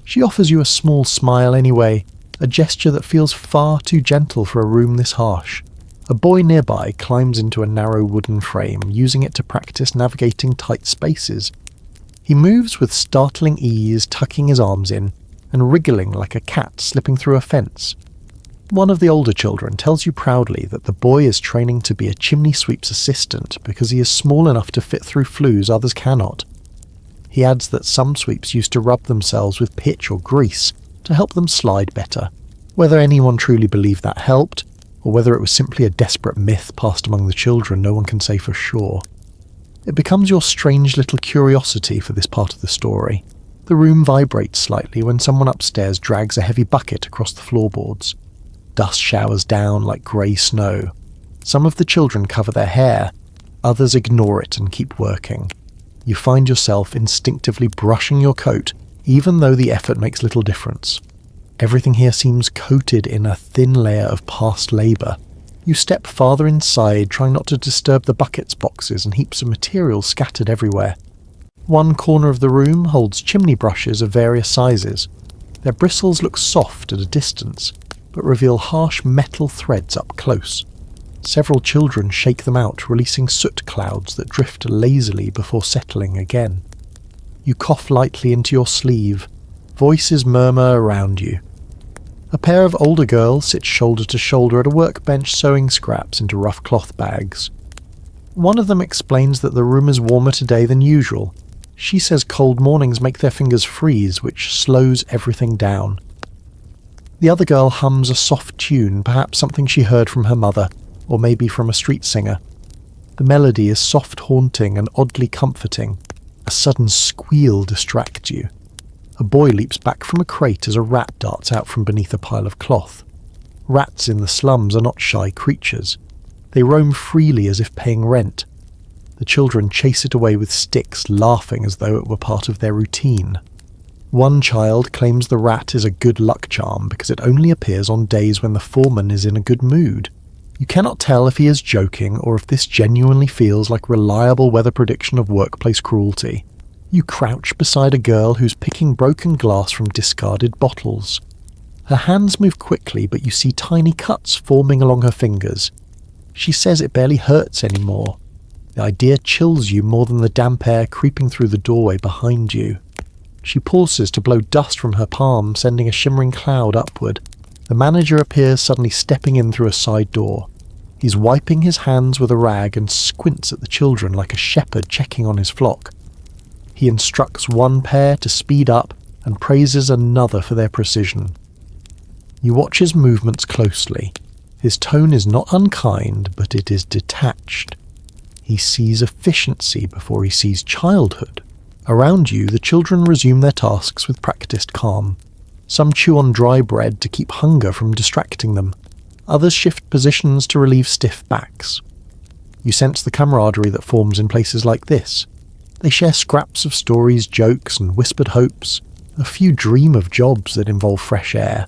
She offers you a small smile anyway, a gesture that feels far too gentle for a room this harsh. A boy nearby climbs into a narrow wooden frame, using it to practice navigating tight spaces. He moves with startling ease, tucking his arms in, and wriggling like a cat slipping through a fence. One of the older children tells you proudly that the boy is training to be a chimney sweep's assistant because he is small enough to fit through flues others cannot. He adds that some sweeps used to rub themselves with pitch or grease to help them slide better. Whether anyone truly believed that helped, or whether it was simply a desperate myth passed among the children, no one can say for sure. It becomes your strange little curiosity for this part of the story. The room vibrates slightly when someone upstairs drags a heavy bucket across the floorboards. Dust showers down like grey snow. Some of the children cover their hair, others ignore it and keep working. You find yourself instinctively brushing your coat, even though the effort makes little difference. Everything here seems coated in a thin layer of past labour. You step farther inside, trying not to disturb the buckets, boxes and heaps of material scattered everywhere. One corner of the room holds chimney brushes of various sizes. Their bristles look soft at a distance, but reveal harsh metal threads up close. Several children shake them out, releasing soot clouds that drift lazily before settling again. You cough lightly into your sleeve. Voices murmur around you. A pair of older girls sit shoulder to shoulder at a workbench sewing scraps into rough cloth bags. One of them explains that the room is warmer today than usual. She says cold mornings make their fingers freeze, which slows everything down. The other girl hums a soft tune, perhaps something she heard from her mother, or maybe from a street singer. The melody is soft, haunting, and oddly comforting. A sudden squeal distracts you. A boy leaps back from a crate as a rat darts out from beneath a pile of cloth. Rats in the slums are not shy creatures. They roam freely as if paying rent. The children chase it away with sticks, laughing as though it were part of their routine. One child claims the rat is a good luck charm because it only appears on days when the foreman is in a good mood. You cannot tell if he is joking or if this genuinely feels like reliable weather prediction of workplace cruelty. You crouch beside a girl who's picking broken glass from discarded bottles. Her hands move quickly, but you see tiny cuts forming along her fingers. She says it barely hurts anymore. The idea chills you more than the damp air creeping through the doorway behind you. She pauses to blow dust from her palm, sending a shimmering cloud upward. The manager appears, suddenly stepping in through a side door. He's wiping his hands with a rag and squints at the children like a shepherd checking on his flock. He instructs one pair to speed up and praises another for their precision. You watch his movements closely. His tone is not unkind, but it is detached. He sees efficiency before he sees childhood. Around you, the children resume their tasks with practiced calm. Some chew on dry bread to keep hunger from distracting them. Others shift positions to relieve stiff backs. You sense the camaraderie that forms in places like this. They share scraps of stories, jokes, and whispered hopes. A few dream of jobs that involve fresh air.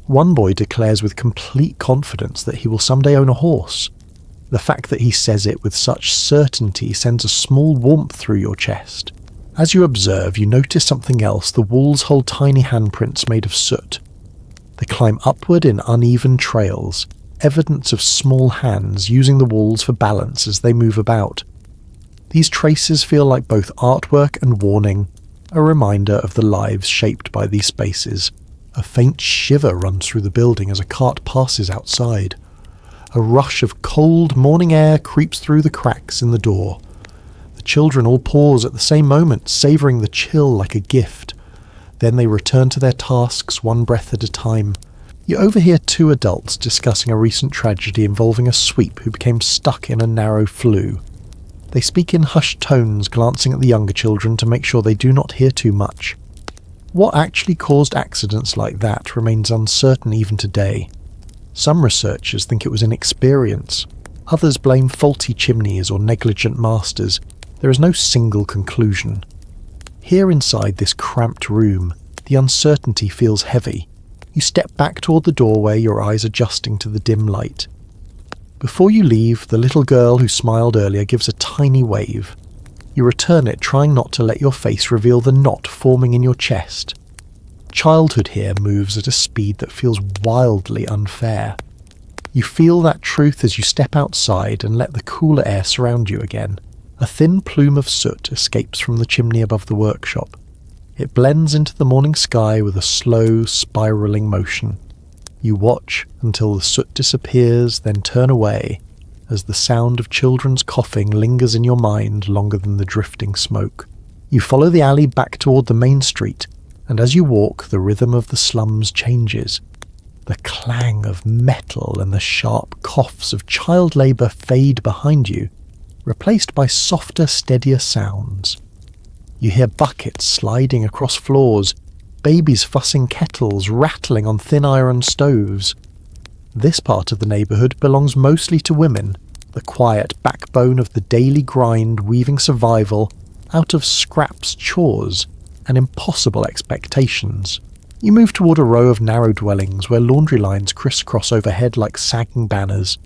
One boy declares with complete confidence that he will someday own a horse. The fact that he says it with such certainty sends a small warmth through your chest. As you observe, you notice something else. The walls hold tiny handprints made of soot. They climb upward in uneven trails, evidence of small hands using the walls for balance as they move about. These traces feel like both artwork and warning, a reminder of the lives shaped by these spaces. A faint shiver runs through the building as a cart passes outside. A rush of cold morning air creeps through the cracks in the door. The children all pause at the same moment, savouring the chill like a gift. Then they return to their tasks, one breath at a time. You overhear two adults discussing a recent tragedy involving a sweep who became stuck in a narrow flue. They speak in hushed tones, glancing at the younger children to make sure they do not hear too much. What actually caused accidents like that remains uncertain even today. Some researchers think it was inexperience. Others blame faulty chimneys or negligent masters. There is no single conclusion. Here inside this cramped room, the uncertainty feels heavy. You step back toward the doorway, your eyes adjusting to the dim light. Before you leave, the little girl who smiled earlier gives a tiny wave. You return it, trying not to let your face reveal the knot forming in your chest. Childhood here moves at a speed that feels wildly unfair. You feel that truth as you step outside and let the cooler air surround you again. A thin plume of soot escapes from the chimney above the workshop. It blends into the morning sky with a slow, spiralling motion. You watch until the soot disappears, then turn away, as the sound of children's coughing lingers in your mind longer than the drifting smoke. You follow the alley back toward the main street, and as you walk, the rhythm of the slums changes. The clang of metal and the sharp coughs of child labour fade behind you, replaced by softer, steadier sounds. You hear buckets sliding across floors, babies fussing kettles, rattling on thin iron stoves. This part of the neighbourhood belongs mostly to women, the quiet backbone of the daily grind weaving survival out of scraps, chores, and impossible expectations. You move toward a row of narrow dwellings where laundry lines crisscross overhead like sagging banners.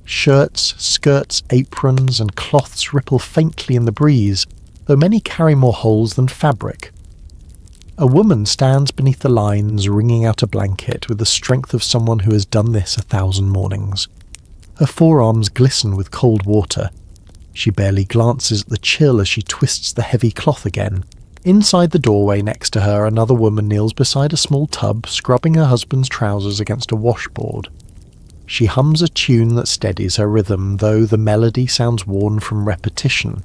Shirts, skirts, aprons, and cloths ripple faintly in the breeze, though many carry more holes than fabric. A woman stands beneath the lines, wringing out a blanket with the strength of someone who has done this 1,000 mornings. Her forearms glisten with cold water. She barely glances at the chill as she twists the heavy cloth again. Inside the doorway next to her, another woman kneels beside a small tub, scrubbing her husband's trousers against a washboard. She hums a tune that steadies her rhythm, though the melody sounds worn from repetition.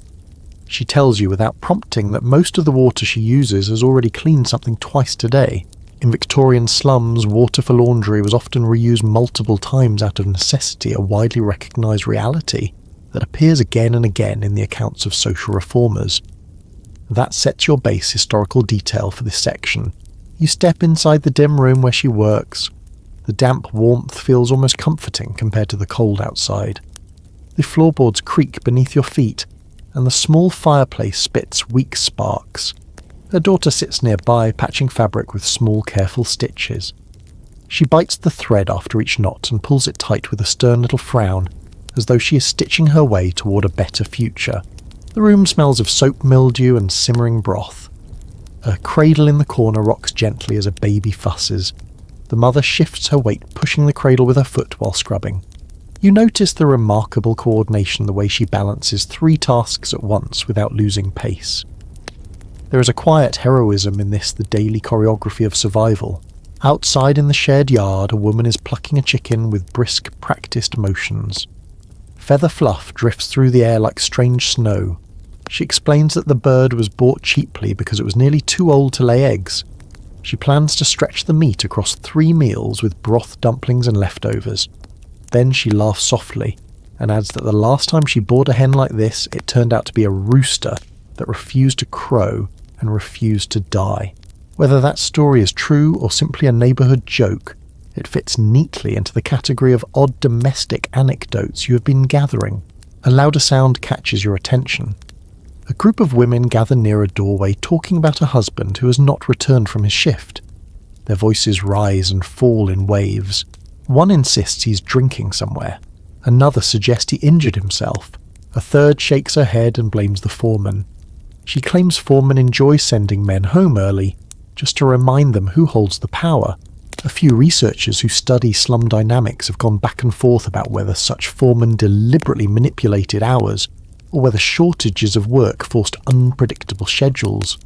She tells you without prompting that most of the water she uses has already cleaned something twice today. In Victorian slums, water for laundry was often reused multiple times out of necessity, a widely recognised reality that appears again and again in the accounts of social reformers. That sets your base historical detail for this section. You step inside the dim room where she works. The damp warmth feels almost comforting compared to the cold outside. The floorboards creak beneath your feet, and the small fireplace spits weak sparks. Her daughter sits nearby, patching fabric with small, careful stitches. She bites the thread after each knot and pulls it tight with a stern little frown, as though she is stitching her way toward a better future. The room smells of soap mildew and simmering broth. A cradle in the corner rocks gently as a baby fusses. The mother shifts her weight, pushing the cradle with her foot while scrubbing. You notice the remarkable coordination the way she balances 3 tasks at once without losing pace. There is a quiet heroism in this, the daily choreography of survival. Outside in the shared yard, a woman is plucking a chicken with brisk, practiced motions. Feather fluff drifts through the air like strange snow. She explains that the bird was bought cheaply because it was nearly too old to lay eggs. She plans to stretch the meat across 3 meals with broth, dumplings and leftovers. Then she laughs softly and adds that the last time she bought a hen like this, it turned out to be a rooster that refused to crow and refused to die. Whether that story is true or simply a neighbourhood joke, it fits neatly into the category of odd domestic anecdotes you have been gathering. A louder sound catches your attention. A group of women gather near a doorway talking about a husband who has not returned from his shift. Their voices rise and fall in waves. One insists he's drinking somewhere. Another suggests he injured himself. A third shakes her head and blames the foreman. She claims foremen enjoy sending men home early, just to remind them who holds the power. A few researchers who study slum dynamics have gone back and forth about whether such foremen deliberately manipulated hours, or whether shortages of work forced unpredictable schedules.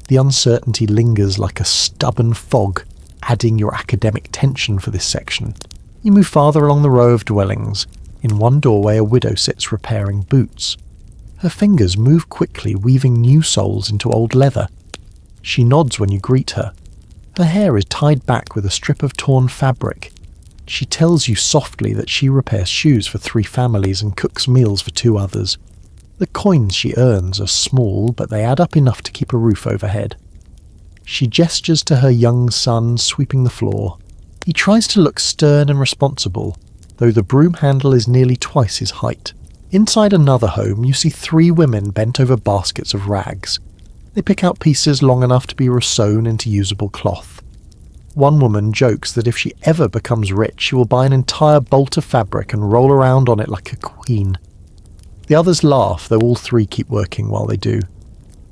The uncertainty lingers like a stubborn fog, adding your academic tension for this section. You move farther along the row of dwellings. In one doorway, a widow sits repairing boots. Her fingers move quickly, weaving new soles into old leather. She nods when you greet her. Her hair is tied back with a strip of torn fabric. She tells you softly that she repairs shoes for 3 families and cooks meals for 2 others. The coins she earns are small, but they add up enough to keep a roof overhead. She gestures to her young son sweeping the floor. He tries to look stern and responsible, though the broom handle is nearly twice his height. Inside another home, you see 3 women bent over baskets of rags. They pick out pieces long enough to be resewn into usable cloth. One woman jokes that if she ever becomes rich, she will buy an entire bolt of fabric and roll around on it like a queen. The others laugh, though all 3 keep working while they do.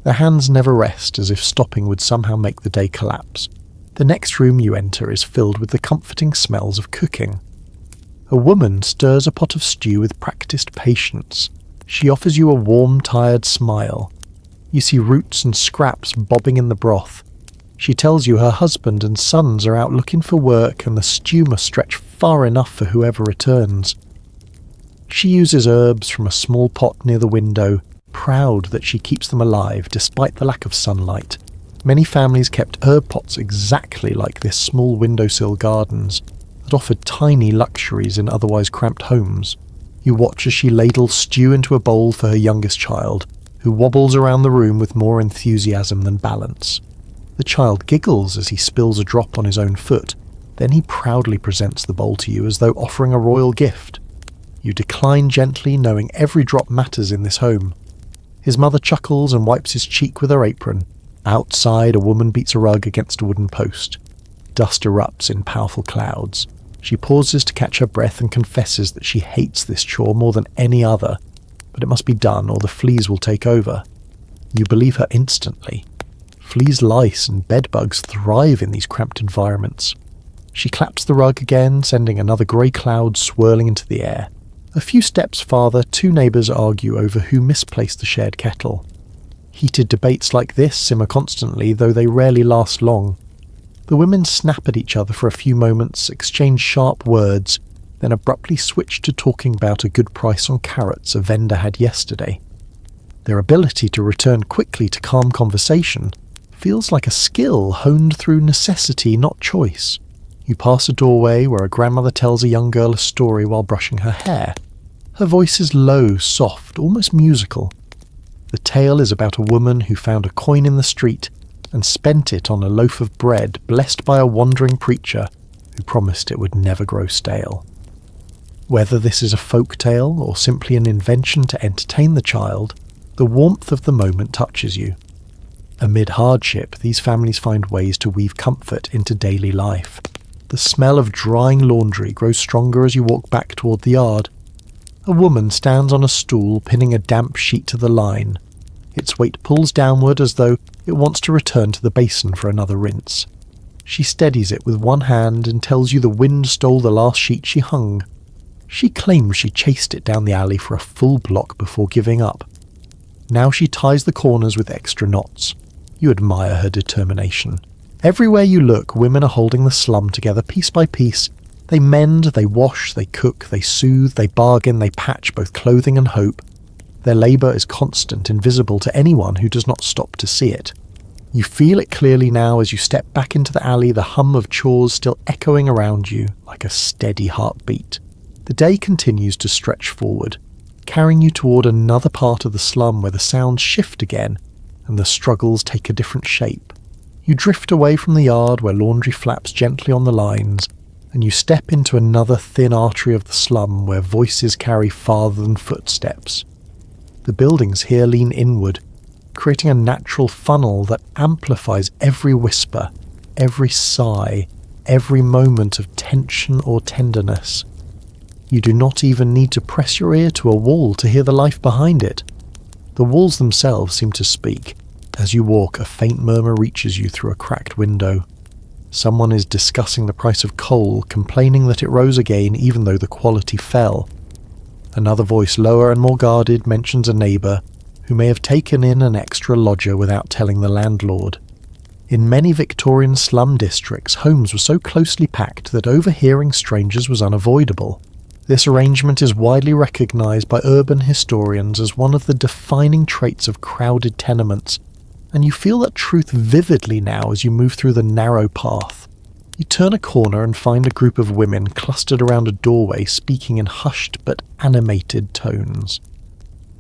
Their hands never rest, as if stopping would somehow make the day collapse. The next room you enter is filled with the comforting smells of cooking. A woman stirs a pot of stew with practiced patience. She offers you a warm, tired smile. You see roots and scraps bobbing in the broth. She tells you her husband and sons are out looking for work and the stew must stretch far enough for whoever returns. She uses herbs from a small pot near the window, proud that she keeps them alive despite the lack of sunlight. Many families kept herb pots exactly like this small windowsill gardens that offered tiny luxuries in otherwise cramped homes. You watch as she ladles stew into a bowl for her youngest child, who wobbles around the room with more enthusiasm than balance. The child giggles as he spills a drop on his own foot, then he proudly presents the bowl to you as though offering a royal gift. You decline gently, knowing every drop matters in this home. His mother chuckles and wipes his cheek with her apron. Outside, a woman beats a rug against a wooden post. Dust erupts in powerful clouds. She pauses to catch her breath and confesses that she hates this chore more than any other, but it must be done or the fleas will take over. You believe her instantly. Fleas, lice, and bedbugs thrive in these cramped environments. She claps the rug again, sending another grey cloud swirling into the air. A few steps farther, two neighbours argue over who misplaced the shared kettle. Heated debates like this simmer constantly, though they rarely last long. The women snap at each other for a few moments, exchange sharp words, then abruptly switch to talking about a good price on carrots a vendor had yesterday. Their ability to return quickly to calm conversation feels like a skill honed through necessity, not choice. You pass a doorway where a grandmother tells a young girl a story while brushing her hair. Her voice is low, soft, almost musical. The tale is about a woman who found a coin in the street and spent it on a loaf of bread blessed by a wandering preacher who promised it would never grow stale. Whether this is a folk tale or simply an invention to entertain the child, the warmth of the moment touches you. Amid hardship, these families find ways to weave comfort into daily life. The smell of drying laundry grows stronger as you walk back toward the yard. A woman stands on a stool pinning a damp sheet to the line. Its weight pulls downward as though it wants to return to the basin for another rinse. She steadies it with one hand and tells you the wind stole the last sheet she hung. She claims she chased it down the alley for a full block before giving up. Now she ties the corners with extra knots. You admire her determination. Everywhere you look, women are holding the slum together piece by piece. They mend, they wash, they cook, they soothe, they bargain, they patch both clothing and hope. Their labour is constant and visible to anyone who does not stop to see it. You feel it clearly now as you step back into the alley, the hum of chores still echoing around you like a steady heartbeat. The day continues to stretch forward, carrying you toward another part of the slum where the sounds shift again and the struggles take a different shape. You drift away from the yard where laundry flaps gently on the lines, and you step into another thin artery of the slum where voices carry farther than footsteps. The buildings here lean inward, creating a natural funnel that amplifies every whisper, every sigh, every moment of tension or tenderness. You do not even need to press your ear to a wall to hear the life behind it. The walls themselves seem to speak. As you walk, a faint murmur reaches you through a cracked window. Someone is discussing the price of coal, complaining that it rose again even though the quality fell. Another voice, lower and more guarded, mentions a neighbour who may have taken in an extra lodger without telling the landlord. In many Victorian slum districts, homes were so closely packed that overhearing strangers was unavoidable. This arrangement is widely recognised by urban historians as one of the defining traits of crowded tenements, and you feel that truth vividly now as you move through the narrow path. You turn a corner and find a group of women clustered around a doorway speaking in hushed but animated tones.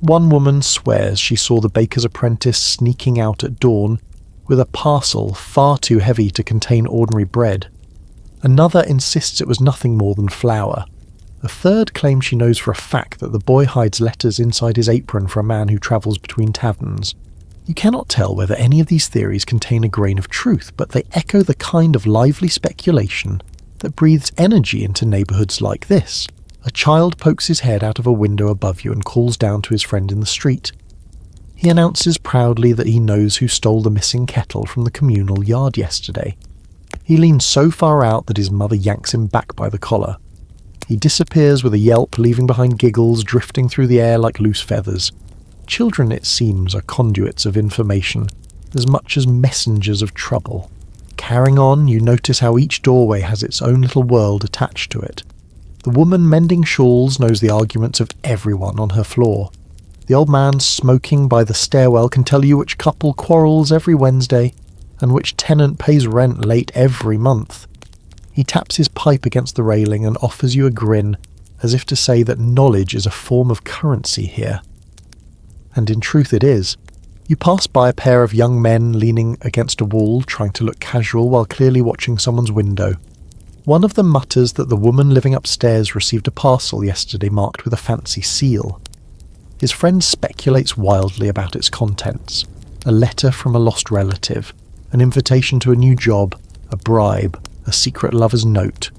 One woman swears she saw the baker's apprentice sneaking out at dawn with a parcel far too heavy to contain ordinary bread. Another insists it was nothing more than flour. A third claims she knows for a fact that the boy hides letters inside his apron for a man who travels between taverns. You cannot tell whether any of these theories contain a grain of truth, but they echo the kind of lively speculation that breathes energy into neighbourhoods like this. A child pokes his head out of a window above you and calls down to his friend in the street. He announces proudly that he knows who stole the missing kettle from the communal yard yesterday. He leans so far out that his mother yanks him back by the collar. He disappears with a yelp, leaving behind giggles drifting through the air like loose feathers. Children, it seems, are conduits of information, as much as messengers of trouble. Carrying on, you notice how each doorway has its own little world attached to it. The woman mending shawls knows the arguments of everyone on her floor. The old man smoking by the stairwell can tell you which couple quarrels every Wednesday. and which tenant pays rent late every month. He taps his pipe against the railing and offers you a grin, as if to say that knowledge is a form of currency here. And in truth it is. You pass by a pair of young men leaning against a wall, trying to look casual while clearly watching someone's window. One of them mutters that the woman living upstairs received a parcel yesterday marked with a fancy seal. His friend speculates wildly about its contents. A letter from a lost relative, an invitation to a new job, a bribe, a secret lover's note.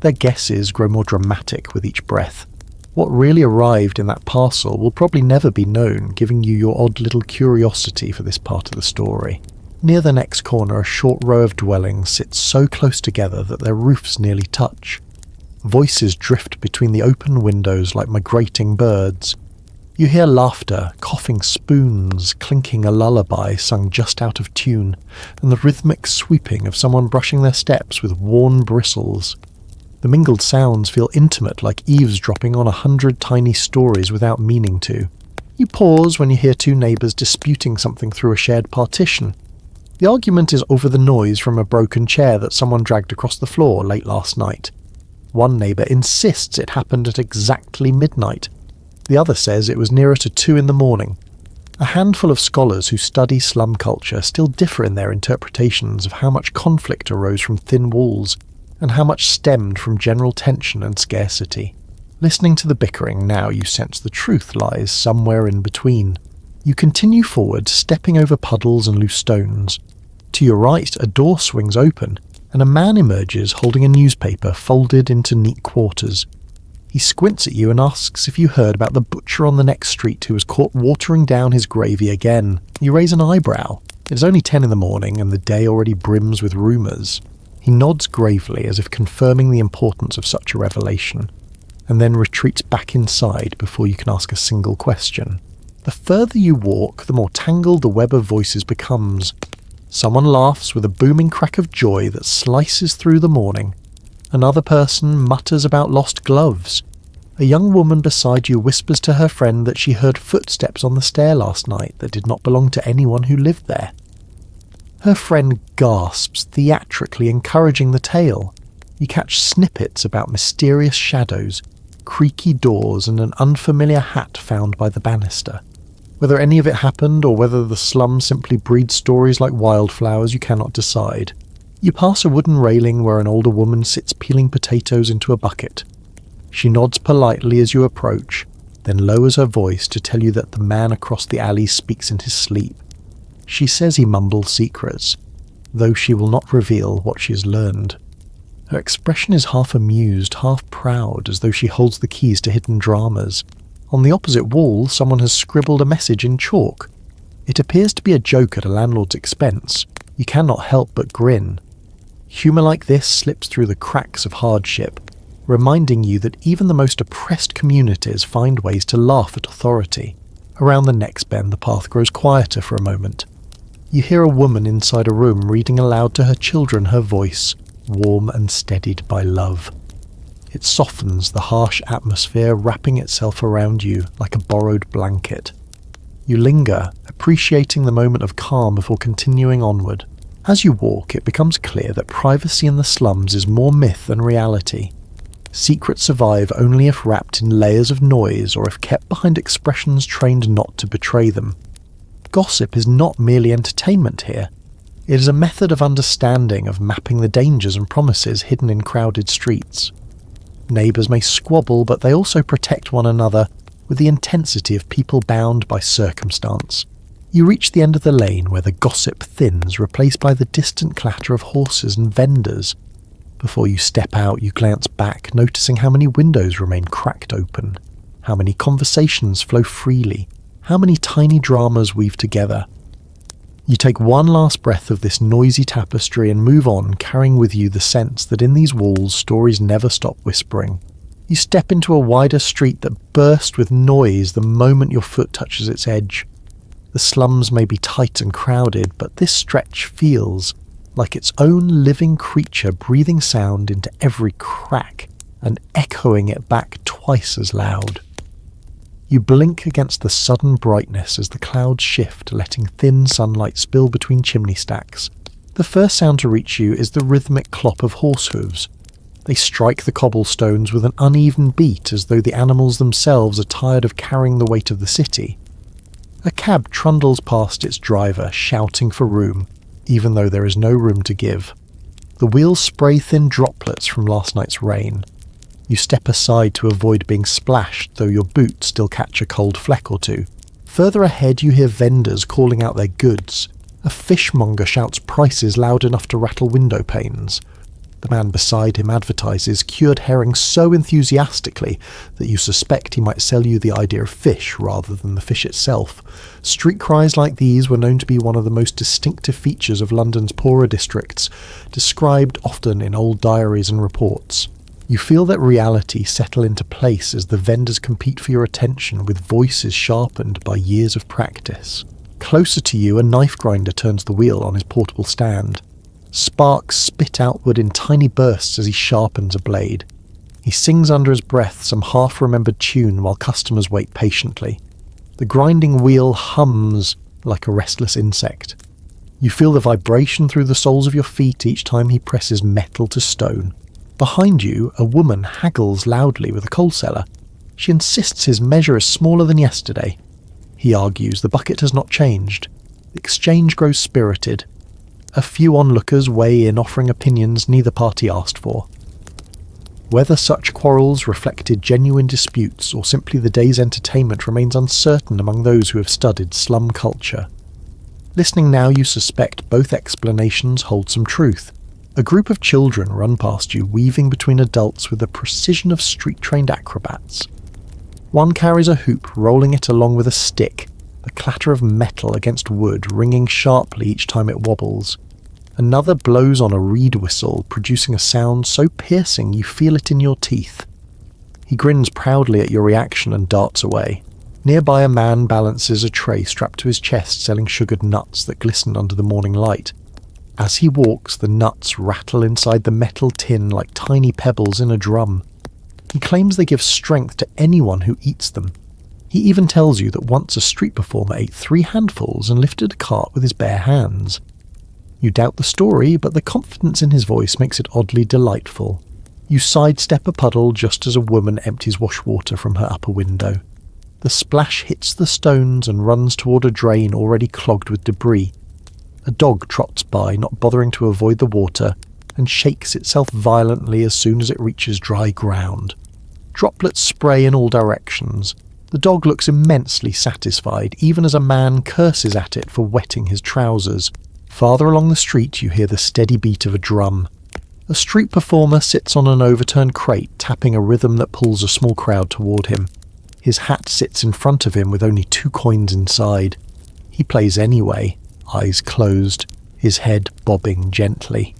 Their guesses grow more dramatic with each breath. What really arrived in that parcel will probably never be known, giving you your odd little curiosity for this part of the story. Near the next corner, a short row of dwellings sits so close together that their roofs nearly touch. Voices drift between the open windows like migrating birds. You hear laughter, coughing spoons, clinking a lullaby sung just out of tune, and the rhythmic sweeping of someone brushing their steps with worn bristles. The mingled sounds feel intimate, like eavesdropping on 100 tiny stories without meaning to. You pause when you hear two neighbours disputing something through a shared partition. The argument is over the noise from a broken chair that someone dragged across the floor late last night. One neighbour insists it happened at exactly midnight. The other says it was nearer to 2 in the morning. A handful of scholars who study slum culture still differ in their interpretations of how much conflict arose from thin walls, and how much stemmed from general tension and scarcity. Listening to the bickering now, you sense the truth lies somewhere in between. You continue forward, stepping over puddles and loose stones. To your right, a door swings open, and a man emerges holding a newspaper folded into neat quarters. He squints at you and asks if you heard about the butcher on the next street who was caught watering down his gravy again. You raise an eyebrow. It's only 10 in the morning, and the day already brims with rumours. He nods gravely as if confirming the importance of such a revelation, and then retreats back inside before you can ask a single question. The further you walk, the more tangled the web of voices becomes. Someone laughs with a booming crack of joy that slices through the morning. Another person mutters about lost gloves. A young woman beside you whispers to her friend that she heard footsteps on the stair last night that did not belong to anyone who lived there. Her friend gasps, theatrically encouraging the tale. You catch snippets about mysterious shadows, creaky doors, and an unfamiliar hat found by the banister. Whether any of it happened or whether the slum simply breeds stories like wildflowers, you cannot decide. You pass a wooden railing where an older woman sits peeling potatoes into a bucket. She nods politely as you approach, then lowers her voice to tell you that the man across the alley speaks in his sleep. She says he mumbles secrets, though she will not reveal what she has learned. Her expression is half amused, half proud, as though she holds the keys to hidden dramas. On the opposite wall, someone has scribbled a message in chalk. It appears to be a joke at a landlord's expense. You cannot help but grin. Humour like this slips through the cracks of hardship, reminding you that even the most oppressed communities find ways to laugh at authority. Around the next bend, the path grows quieter for a moment. You hear a woman inside a room reading aloud to her children, her voice, warm and steadied by love. It softens the harsh atmosphere, wrapping itself around you like a borrowed blanket. You linger, appreciating the moment of calm before continuing onward. As you walk, it becomes clear that privacy in the slums is more myth than reality. Secrets survive only if wrapped in layers of noise or if kept behind expressions trained not to betray them. Gossip is not merely entertainment here. It is a method of understanding, of mapping the dangers and promises hidden in crowded streets. Neighbours may squabble, but they also protect one another with the intensity of people bound by circumstance. You reach the end of the lane where the gossip thins, replaced by the distant clatter of horses and vendors. Before you step out, you glance back, noticing how many windows remain cracked open, how many conversations flow freely, how many tiny dramas weave together. You take one last breath of this noisy tapestry and move on, carrying with you the sense that in these walls stories never stop whispering. You step into a wider street that bursts with noise the moment your foot touches its edge. The slums may be tight and crowded, but this stretch feels like its own living creature, breathing sound into every crack and echoing it back twice as loud. You blink against the sudden brightness as the clouds shift, letting thin sunlight spill between chimney stacks. The first sound to reach you is the rhythmic clop of horse hooves. They strike the cobblestones with an uneven beat as though the animals themselves are tired of carrying the weight of the city. A cab trundles past its driver, shouting for room, even though there is no room to give. The wheels spray thin droplets from last night's rain. You step aside to avoid being splashed, though your boots still catch a cold fleck or two. Further ahead you hear vendors calling out their goods. A fishmonger shouts prices loud enough to rattle window panes. The man beside him advertises cured herring so enthusiastically that you suspect he might sell you the idea of fish rather than the fish itself. Street cries like these were known to be one of the most distinctive features of London's poorer districts, described often in old diaries and reports. You feel that reality settle into place as the vendors compete for your attention with voices sharpened by years of practice. Closer to you, a knife grinder turns the wheel on his portable stand. Sparks spit outward in tiny bursts as he sharpens a blade. He sings under his breath some half-remembered tune while customers wait patiently. The grinding wheel hums like a restless insect. You feel the vibration through the soles of your feet each time he presses metal to stone. Behind you, a woman haggles loudly with a coal seller. She insists his measure is smaller than yesterday. He argues the bucket has not changed. The exchange grows spirited. A few onlookers weigh in, offering opinions neither party asked for. Whether such quarrels reflected genuine disputes or simply the day's entertainment remains uncertain among those who have studied slum culture. Listening now, you suspect both explanations hold some truth. A group of children run past you, weaving between adults with the precision of street-trained acrobats. One carries a hoop, rolling it along with a stick, the clatter of metal against wood ringing sharply each time it wobbles. Another blows on a reed whistle, producing a sound so piercing you feel it in your teeth. He grins proudly at your reaction and darts away. Nearby, a man balances a tray strapped to his chest, selling sugared nuts that glisten under the morning light. As he walks, the nuts rattle inside the metal tin like tiny pebbles in a drum. He claims they give strength to anyone who eats them. He even tells you that once a street performer ate 3 handfuls and lifted a cart with his bare hands. You doubt the story, but the confidence in his voice makes it oddly delightful. You sidestep a puddle just as a woman empties wash water from her upper window. The splash hits the stones and runs toward a drain already clogged with debris. A dog trots by, not bothering to avoid the water, and shakes itself violently as soon as it reaches dry ground. Droplets spray in all directions. The dog looks immensely satisfied, even as a man curses at it for wetting his trousers. Farther along the street you hear the steady beat of a drum. A street performer sits on an overturned crate, tapping a rhythm that pulls a small crowd toward him. His hat sits in front of him with only 2 coins inside. He plays anyway, eyes closed, his head bobbing gently.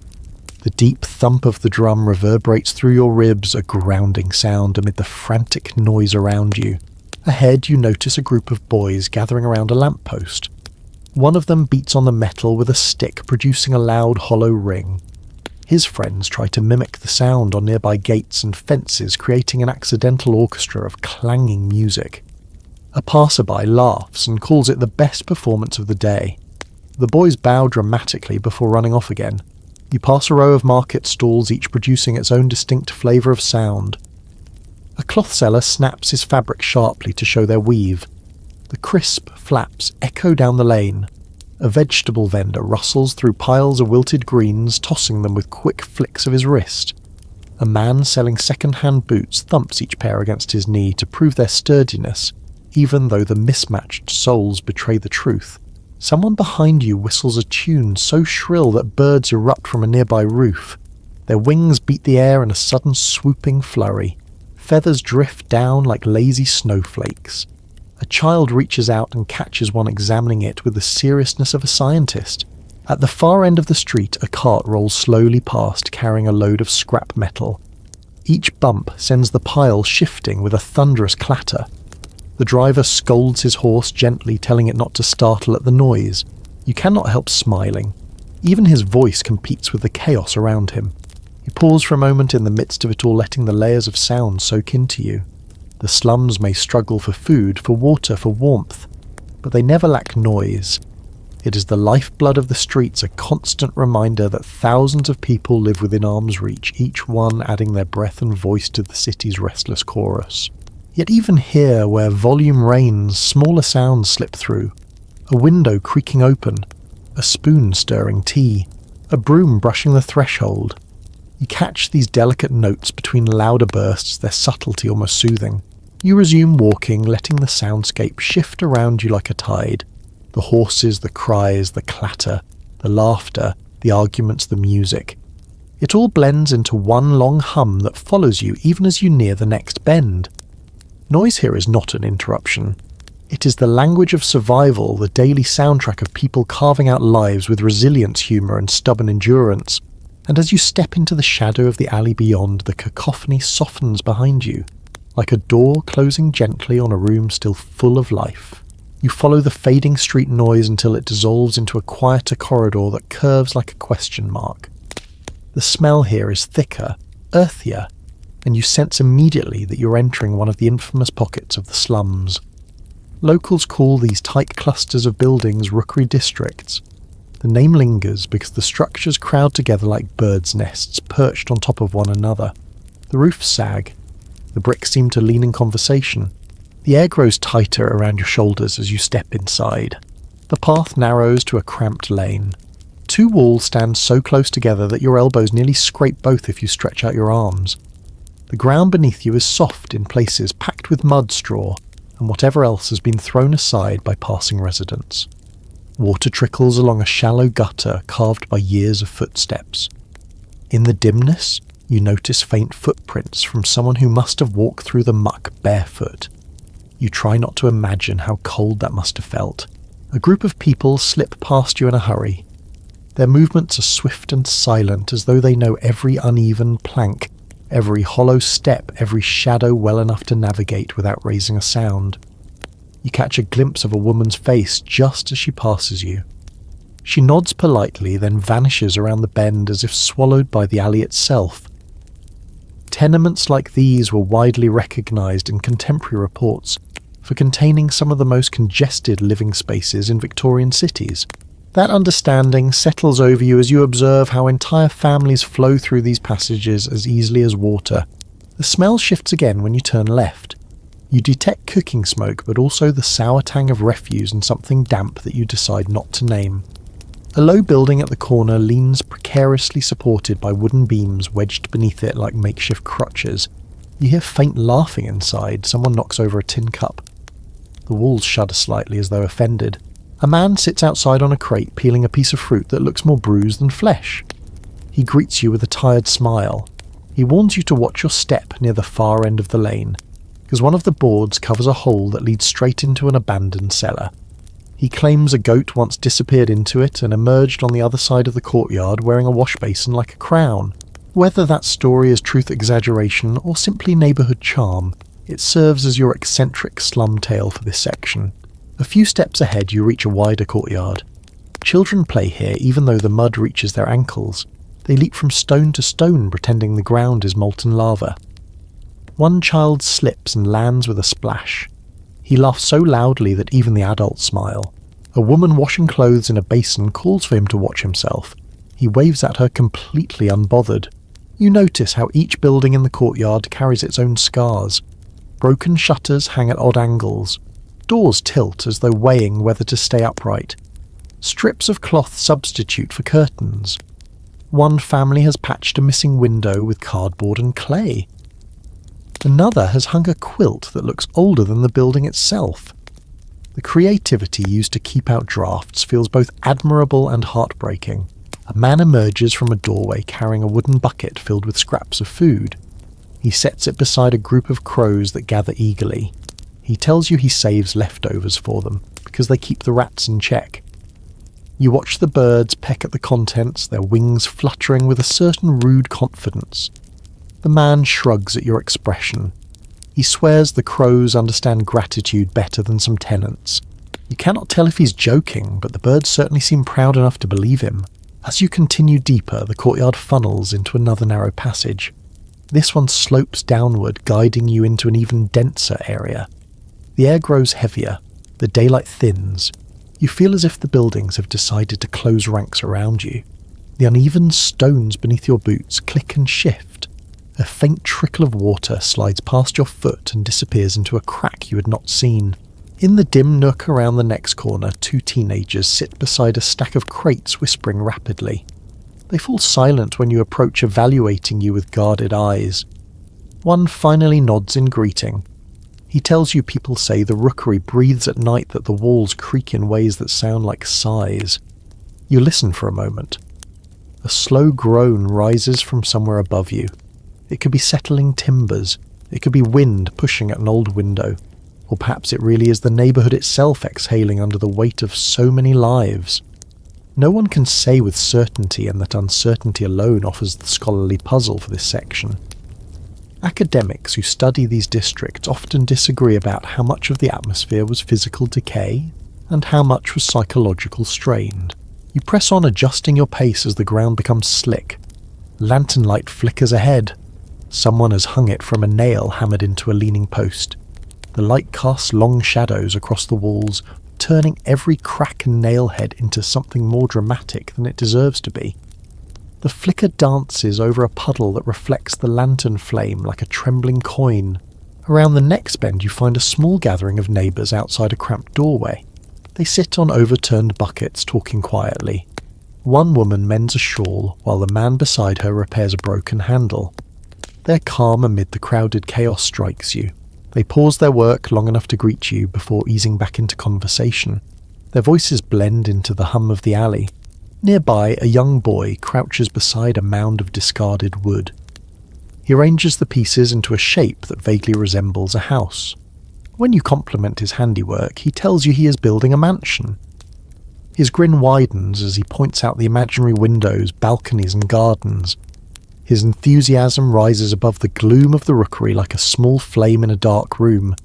The deep thump of the drum reverberates through your ribs, a grounding sound amid the frantic noise around you. Ahead you notice a group of boys gathering around a lamppost. One of them beats on the metal with a stick, producing a loud hollow ring. His friends try to mimic the sound on nearby gates and fences, creating an accidental orchestra of clanging music. A passerby laughs and calls it the best performance of the day. The boys bow dramatically before running off again. You pass a row of market stalls, each producing its own distinct flavour of sound. A cloth seller snaps his fabric sharply to show their weave. The crisp flaps echo down the lane. A vegetable vendor rustles through piles of wilted greens, tossing them with quick flicks of his wrist. A man selling second-hand boots thumps each pair against his knee to prove their sturdiness, even though the mismatched soles betray the truth. Someone behind you whistles a tune so shrill that birds erupt from a nearby roof. Their wings beat the air in a sudden swooping flurry. Feathers drift down like lazy snowflakes. A child reaches out and catches one, examining it with the seriousness of a scientist. At the far end of the street, a cart rolls slowly past, carrying a load of scrap metal. Each bump sends the pile shifting with a thunderous clatter. The driver scolds his horse gently, telling it not to startle at the noise. You cannot help smiling. Even his voice competes with the chaos around him. You pause for a moment in the midst of it all, letting the layers of sound soak into you. The slums may struggle for food, for water, for warmth, but they never lack noise. It is the lifeblood of the streets, a constant reminder that thousands of people live within arm's reach, each one adding their breath and voice to the city's restless chorus. Yet even here, where volume reigns, smaller sounds slip through. A window creaking open, a spoon stirring tea, a broom brushing the threshold. You catch these delicate notes between louder bursts, their subtlety almost soothing. You resume walking, letting the soundscape shift around you like a tide. The horses, the cries, the clatter, the laughter, the arguments, the music. It all blends into one long hum that follows you even as you near the next bend. Noise here is not an interruption. It is the language of survival, the daily soundtrack of people carving out lives with resilience, humour and stubborn endurance. And as you step into the shadow of the alley beyond, the cacophony softens behind you, like a door closing gently on a room still full of life. You follow the fading street noise until it dissolves into a quieter corridor that curves like a question mark. The smell here is thicker, earthier, and you sense immediately that you're entering one of the infamous pockets of the slums. Locals call these tight clusters of buildings rookery districts. The name lingers because the structures crowd together like birds' nests perched on top of one another. The roofs sag. The bricks seem to lean in conversation. The air grows tighter around your shoulders as you step inside. The path narrows to a cramped lane. Two walls stand so close together that your elbows nearly scrape both if you stretch out your arms. The ground beneath you is soft in places, packed with mud, straw, and whatever else has been thrown aside by passing residents. Water trickles along a shallow gutter carved by years of footsteps. In the dimness, you notice faint footprints from someone who must have walked through the muck barefoot. You try not to imagine how cold that must have felt. A group of people slip past you in a hurry. Their movements are swift and silent, as though they know every uneven plank, every hollow step, every shadow well enough to navigate without raising a sound. You catch a glimpse of a woman's face just as she passes you. She nods politely, then vanishes around the bend as if swallowed by the alley itself. Tenements like these were widely recognised in contemporary reports for containing some of the most congested living spaces in Victorian cities. That understanding settles over you as you observe how entire families flow through these passages as easily as water. The smell shifts again when you turn left. You detect cooking smoke, but also the sour tang of refuse and something damp that you decide not to name. A low building at the corner leans precariously supported by wooden beams wedged beneath it like makeshift crutches. You hear faint laughing inside. Someone knocks over a tin cup. The walls shudder slightly as though offended. A man sits outside on a crate peeling a piece of fruit that looks more bruised than flesh. He greets you with a tired smile. He warns you to watch your step near the far end of the lane, because one of the boards covers a hole that leads straight into an abandoned cellar. He claims a goat once disappeared into it and emerged on the other side of the courtyard wearing a wash basin like a crown. Whether that story is truth exaggeration or simply neighbourhood charm, it serves as your eccentric slum tale for this section. A few steps ahead you reach a wider courtyard. Children play here even though the mud reaches their ankles. They leap from stone to stone pretending the ground is molten lava. One child slips and lands with a splash. He laughs so loudly that even the adults smile. A woman washing clothes in a basin calls for him to watch himself. He waves at her completely unbothered. You notice how each building in the courtyard carries its own scars. Broken shutters hang at odd angles. Doors tilt as though weighing whether to stay upright. Strips of cloth substitute for curtains. One family has patched a missing window with cardboard and clay. Another has hung a quilt that looks older than the building itself. The creativity used to keep out drafts feels both admirable and heartbreaking. A man emerges from a doorway carrying a wooden bucket filled with scraps of food. He sets it beside a group of crows that gather eagerly. He tells you he saves leftovers for them, because they keep the rats in check. You watch the birds peck at the contents, their wings fluttering with a certain rude confidence. The man shrugs at your expression. He swears the crows understand gratitude better than some tenants. You cannot tell if he's joking, but the birds certainly seem proud enough to believe him. As you continue deeper, the courtyard funnels into another narrow passage. This one slopes downward, guiding you into an even denser area. The air grows heavier, the daylight thins. You feel as if the buildings have decided to close ranks around you. The uneven stones beneath your boots click and shift. A faint trickle of water slides past your foot and disappears into a crack you had not seen. In the dim nook around the next corner, two teenagers sit beside a stack of crates whispering rapidly. They fall silent when you approach, evaluating you with guarded eyes. One finally nods in greeting. He tells you people say the rookery breathes at night, that the walls creak in ways that sound like sighs. You listen for a moment. A slow groan rises from somewhere above you. It could be settling timbers, it could be wind pushing at an old window, or perhaps it really is the neighbourhood itself exhaling under the weight of so many lives. No one can say with certainty, and that uncertainty alone offers the scholarly puzzle for this section. Academics who study these districts often disagree about how much of the atmosphere was physical decay and how much was psychological strain. You press on, adjusting your pace as the ground becomes slick. Lantern light flickers ahead. Someone has hung it from a nail hammered into a leaning post. The light casts long shadows across the walls, turning every crack and nail head into something more dramatic than it deserves to be. The flicker dances over a puddle that reflects the lantern flame like a trembling coin. Around the next bend you find a small gathering of neighbours outside a cramped doorway. They sit on overturned buckets, talking quietly. One woman mends a shawl while the man beside her repairs a broken handle. Their calm amid the crowded chaos strikes you. They pause their work long enough to greet you before easing back into conversation. Their voices blend into the hum of the alley. Nearby, a young boy crouches beside a mound of discarded wood. He arranges the pieces into a shape that vaguely resembles a house. When you compliment his handiwork, he tells you he is building a mansion. His grin widens as he points out the imaginary windows, balconies and gardens. His enthusiasm rises above the gloom of the rookery like a small flame in a dark room.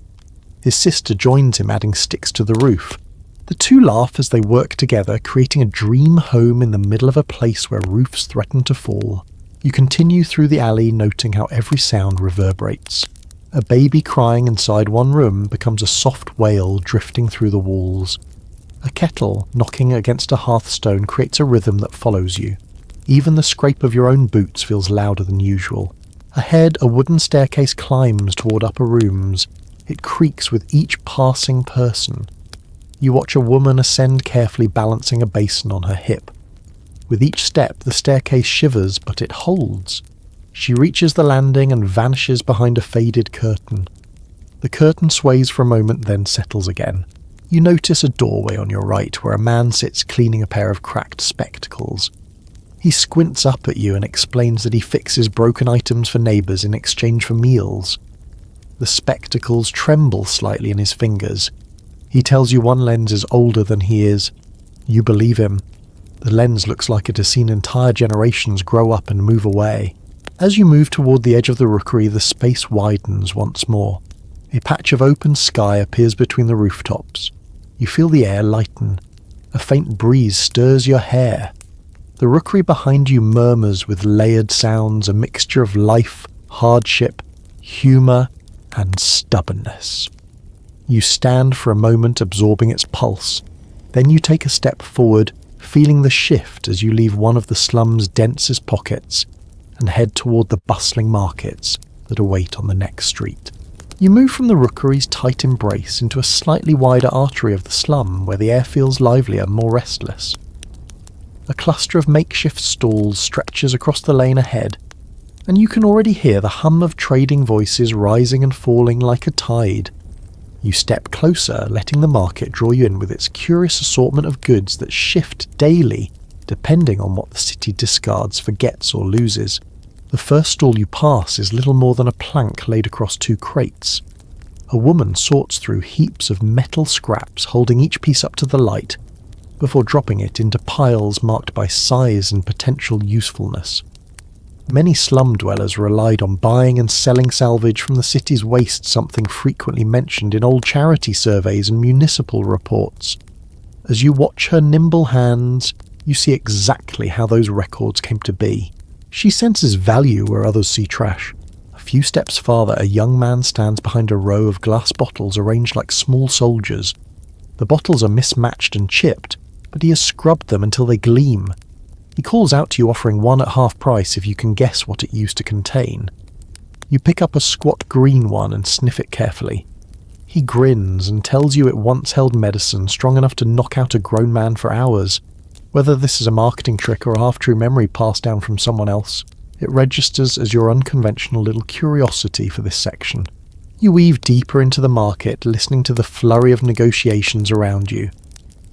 His sister joins him, adding sticks to the roof. The two laugh as they work together, creating a dream home in the middle of a place where roofs threaten to fall. You continue through the alley, noting how every sound reverberates. A baby crying inside one room becomes a soft wail drifting through the walls. A kettle knocking against a hearthstone creates a rhythm that follows you. Even the scrape of your own boots feels louder than usual. Ahead, a wooden staircase climbs toward upper rooms. It creaks with each passing person. You watch a woman ascend carefully, balancing a basin on her hip. With each step, the staircase shivers, but it holds. She reaches the landing and vanishes behind a faded curtain. The curtain sways for a moment, then settles again. You notice a doorway on your right where a man sits cleaning a pair of cracked spectacles. He squints up at you and explains that he fixes broken items for neighbours in exchange for meals. The spectacles tremble slightly in his fingers. He tells you one lens is older than he is. You believe him. The lens looks like it has seen entire generations grow up and move away. As you move toward the edge of the rookery, the space widens once more. A patch of open sky appears between the rooftops. You feel the air lighten. A faint breeze stirs your hair. The rookery behind you murmurs with layered sounds, a mixture of life, hardship, humour, and stubbornness. You stand for a moment, absorbing its pulse. Then you take a step forward, feeling the shift as you leave one of the slum's densest pockets and head toward the bustling markets that await on the next street. You move from the rookery's tight embrace into a slightly wider artery of the slum where the air feels livelier, more restless. A cluster of makeshift stalls stretches across the lane ahead, and you can already hear the hum of trading voices rising and falling like a tide. You step closer, letting the market draw you in with its curious assortment of goods that shift daily, depending on what the city discards, forgets or loses. The first stall you pass is little more than a plank laid across two crates. A woman sorts through heaps of metal scraps, holding each piece up to the light, before dropping it into piles marked by size and potential usefulness. Many slum dwellers relied on buying and selling salvage from the city's waste, something frequently mentioned in old charity surveys and municipal reports. As you watch her nimble hands, you see exactly how those records came to be. She senses value where others see trash. few steps farther, a young man stands behind a row of glass bottles arranged like small soldiers. The bottles are mismatched and chipped, but he has scrubbed them until they gleam. He calls out to you, offering one at half price if you can guess what it used to contain. You pick up a squat green one and sniff it carefully. He grins and tells you it once held medicine strong enough to knock out a grown man for hours. Whether this is a marketing trick or a half-true memory passed down from someone else, it registers as your unconventional little curiosity for this section. You weave deeper into the market, listening to the flurry of negotiations around you.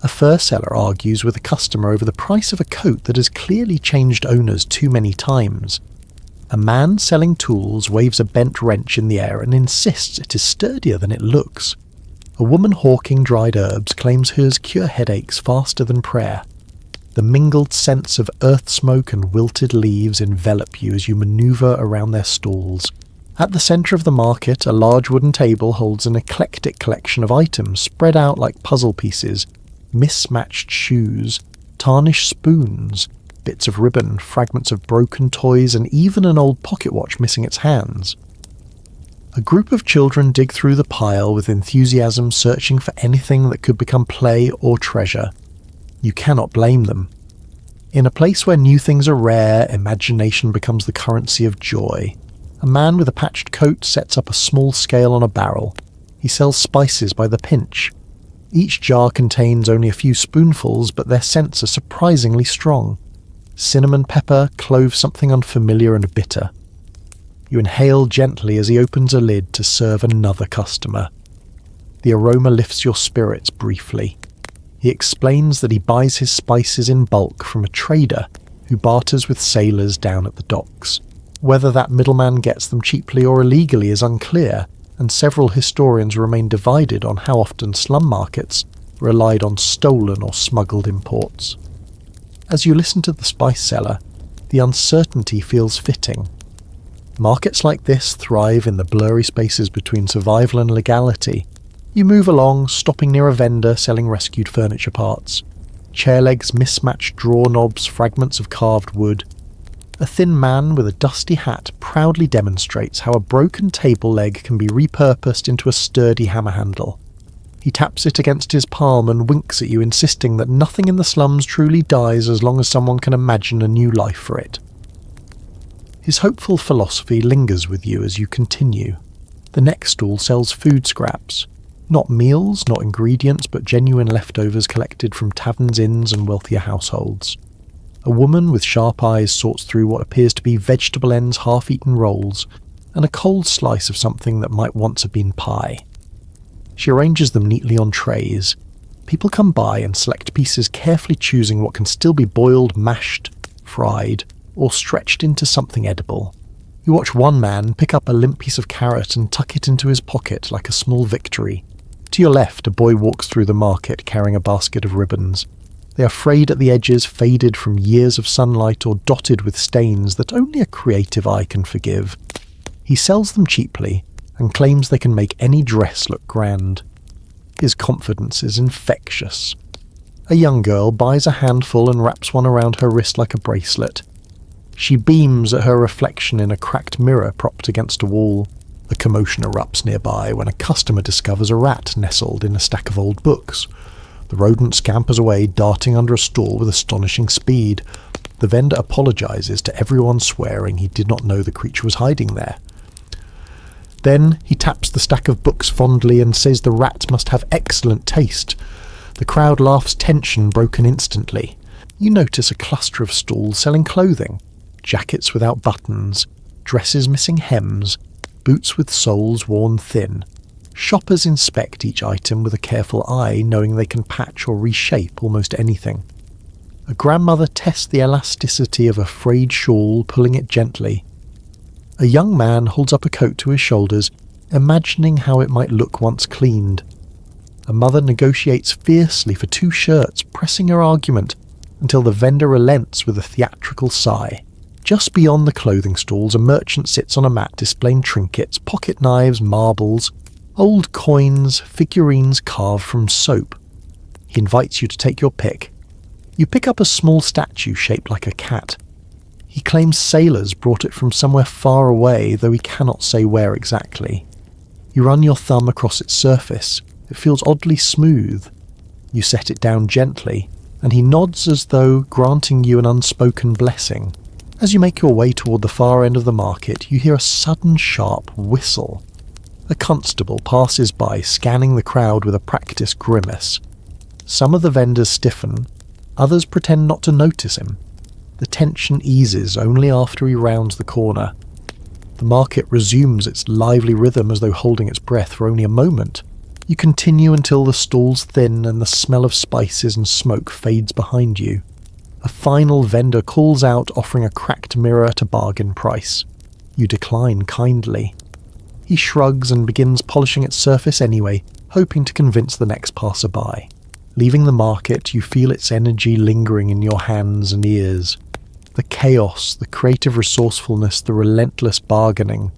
A fur seller argues with a customer over the price of a coat that has clearly changed owners too many times. A man selling tools waves a bent wrench in the air and insists it is sturdier than it looks. A woman hawking dried herbs claims hers cure headaches faster than prayer. The mingled scents of earth smoke and wilted leaves envelop you as you maneuver around their stalls. At the centre of the market, a large wooden table holds an eclectic collection of items spread out like puzzle pieces: mismatched shoes, tarnished spoons, bits of ribbon, fragments of broken toys, and even an old pocket watch missing its hands. A group of children dig through the pile with enthusiasm, searching for anything that could become play or treasure. You cannot blame them. In a place where new things are rare, imagination becomes the currency of joy. A man with a patched coat sets up a small scale on a barrel. He sells spices by the pinch. Each jar contains only a few spoonfuls, but their scents are surprisingly strong. Cinnamon pepper, clove something unfamiliar and bitter. You inhale gently as he opens a lid to serve another customer. The aroma lifts your spirits briefly. He explains that he buys his spices in bulk from a trader who barters with sailors down at the docks. Whether that middleman gets them cheaply or illegally is unclear, and several historians remain divided on how often slum markets relied on stolen or smuggled imports. As you listen to the spice seller, the uncertainty feels fitting. Markets like this thrive in the blurry spaces between survival and legality. You move along, stopping near a vendor selling rescued furniture parts. Chair legs, mismatched drawer knobs, fragments of carved wood. A thin man with a dusty hat proudly demonstrates how a broken table leg can be repurposed into a sturdy hammer handle. He taps it against his palm and winks at you, insisting that nothing in the slums truly dies as long as someone can imagine a new life for it. His hopeful philosophy lingers with you as you continue. The next stall sells food scraps. Not meals, not ingredients, but genuine leftovers collected from taverns, inns, and wealthier households. A woman with sharp eyes sorts through what appears to be vegetable ends, half-eaten rolls, and a cold slice of something that might once have been pie. She arranges them neatly on trays. People come by and select pieces, carefully choosing what can still be boiled, mashed, fried, or stretched into something edible. You watch one man pick up a limp piece of carrot and tuck it into his pocket like a small victory. To your left, a boy walks through the market carrying a basket of ribbons. They are frayed at the edges, faded from years of sunlight, or dotted with stains that only a creative eye can forgive. He sells them cheaply and claims they can make any dress look grand. His confidence is infectious. A young girl buys a handful and wraps one around her wrist like a bracelet. She beams at her reflection in a cracked mirror propped against a wall. A commotion erupts nearby when a customer discovers a rat nestled in a stack of old books. The rodent scampers away, darting under a stall with astonishing speed. The vendor apologizes to everyone, swearing he did not know the creature was hiding there. Then he taps the stack of books fondly and says the rat must have excellent taste. The crowd laughs, tension broken instantly. You notice a cluster of stalls selling clothing. Jackets without buttons, dresses missing hems, boots with soles worn thin. Shoppers inspect each item with a careful eye, knowing they can patch or reshape almost anything. A grandmother tests the elasticity of a frayed shawl, pulling it gently. A young man holds up a coat to his shoulders, imagining how it might look once cleaned. A mother negotiates fiercely for 2 shirts, pressing her argument until the vendor relents with a theatrical sigh. Just beyond the clothing stalls, a merchant sits on a mat displaying trinkets, pocket knives, marbles, old coins, figurines carved from soap. He invites you to take your pick. You pick up a small statue shaped like a cat. He claims sailors brought it from somewhere far away, though he cannot say where exactly. You run your thumb across its surface. It feels oddly smooth. You set it down gently, and he nods as though granting you an unspoken blessing. As you make your way toward the far end of the market, you hear a sudden sharp whistle. A constable passes by, scanning the crowd with a practiced grimace. Some of the vendors stiffen, others pretend not to notice him. The tension eases only after he rounds the corner. The market resumes its lively rhythm as though holding its breath for only a moment. You continue until the stalls thin and the smell of spices and smoke fades behind you. A final vendor calls out, offering a cracked mirror at a bargain price. You decline kindly. He shrugs and begins polishing its surface anyway, hoping to convince the next passerby. Leaving the market, you feel its energy lingering in your hands and ears. The chaos, the creative resourcefulness, the relentless bargaining.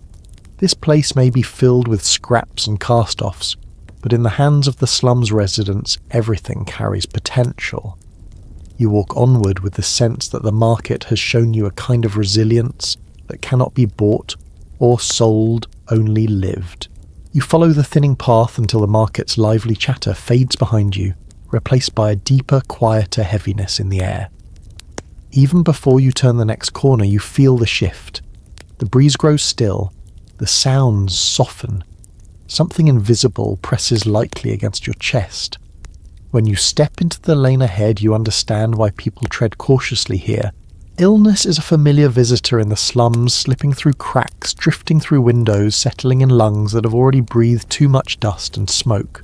This place may be filled with scraps and cast-offs, but in the hands of the slums residents, everything carries potential. You walk onward with the sense that the market has shown you a kind of resilience that cannot be bought or sold, only lived. You follow the thinning path until the market's lively chatter fades behind you, replaced by a deeper, quieter heaviness in the air. Even before you turn the next corner, you feel the shift. The breeze grows still, the sounds soften. Something invisible presses lightly against your chest. When you step into the lane ahead, you understand why people tread cautiously here. Illness is a familiar visitor in the slums, slipping through cracks, drifting through windows, settling in lungs that have already breathed too much dust and smoke.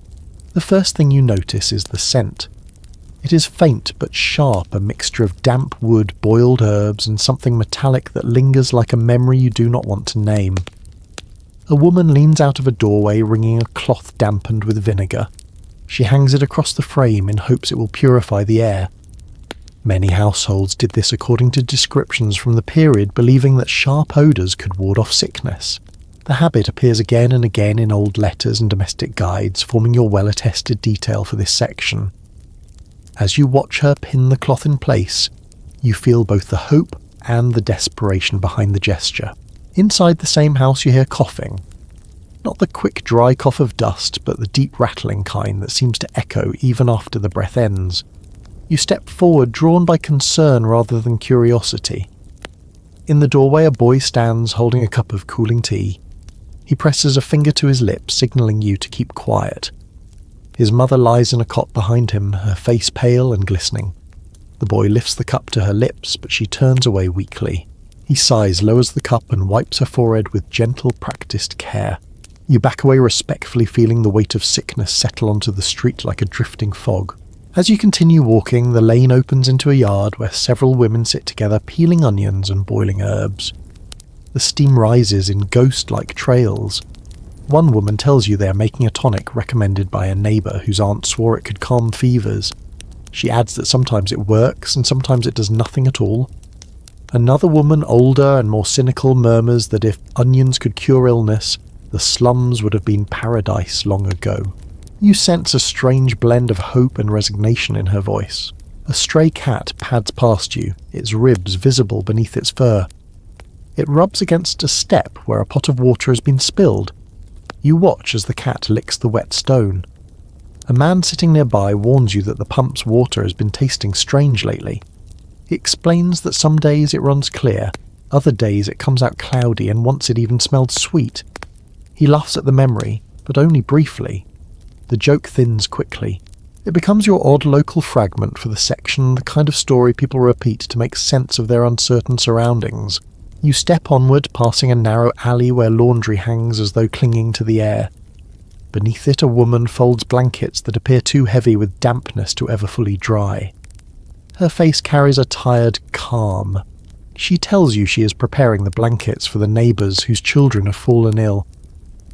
The first thing you notice is the scent. It is faint but sharp, a mixture of damp wood, boiled herbs, and something metallic that lingers like a memory you do not want to name. A woman leans out of a doorway, wringing a cloth dampened with vinegar. She hangs it across the frame in hopes it will purify the air. Many households did this according to descriptions from the period, believing that sharp odours could ward off sickness. The habit appears again and again in old letters and domestic guides, forming your well-attested detail for this section. As you watch her pin the cloth in place, you feel both the hope and the desperation behind the gesture. Inside the same house you hear coughing. Not the quick dry cough of dust, but the deep rattling kind that seems to echo even after the breath ends. You step forward, drawn by concern rather than curiosity. In the doorway a boy stands holding a cup of cooling tea. He presses a finger to his lips, signalling you to keep quiet. His mother lies in a cot behind him, her face pale and glistening. The boy lifts the cup to her lips, but she turns away weakly. He sighs, lowers the cup and wipes her forehead with gentle, practiced care. You back away respectfully, feeling the weight of sickness settle onto the street like a drifting fog. As you continue walking, the lane opens into a yard where several women sit together peeling onions and boiling herbs. The steam rises in ghost-like trails. One woman tells you they are making a tonic recommended by a neighbour whose aunt swore it could calm fevers. She adds that sometimes it works and sometimes it does nothing at all. Another woman, older and more cynical, murmurs that if onions could cure illness, the slums would have been paradise long ago. You sense a strange blend of hope and resignation in her voice. A stray cat pads past you, its ribs visible beneath its fur. It rubs against a step where a pot of water has been spilled. You watch as the cat licks the wet stone. A man sitting nearby warns you that the pump's water has been tasting strange lately. He explains that some days it runs clear, other days it comes out cloudy, and once it even smelled sweet. He laughs at the memory, but only briefly. The joke thins quickly. It becomes your odd local fragment for the section, the kind of story people repeat to make sense of their uncertain surroundings. You step onward, passing a narrow alley where laundry hangs as though clinging to the air. Beneath it a woman folds blankets that appear too heavy with dampness to ever fully dry. Her face carries a tired calm. She tells you she is preparing the blankets for the neighbours whose children have fallen ill.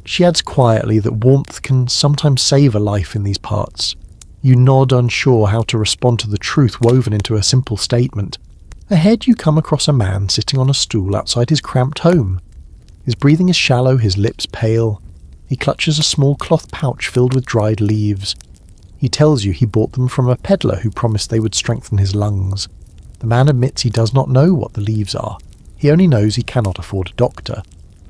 She adds quietly that warmth can sometimes save a life in these parts. You nod, unsure how to respond to the truth woven into a simple statement. Ahead you come across a man sitting on a stool outside his cramped home. His breathing is shallow, his lips pale. He clutches a small cloth pouch filled with dried leaves. He tells you he bought them from a peddler who promised they would strengthen his lungs. The man admits he does not know what the leaves are. He only knows he cannot afford a doctor.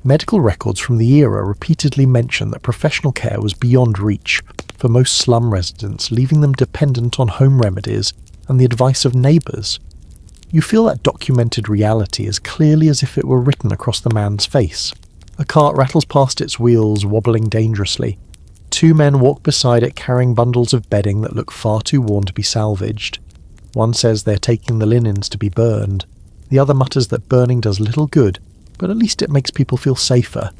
Medical records from the era repeatedly mention that professional care was beyond reach for most slum residents, leaving them dependent on home remedies and the advice of neighbours. You feel that documented reality as clearly as if it were written across the man's face. A cart rattles past its wheels, wobbling dangerously. 2 men walk beside it carrying bundles of bedding that look far too worn to be salvaged. One says they're taking the linens to be burned. The other mutters that burning does little good, but at least it makes people feel safer.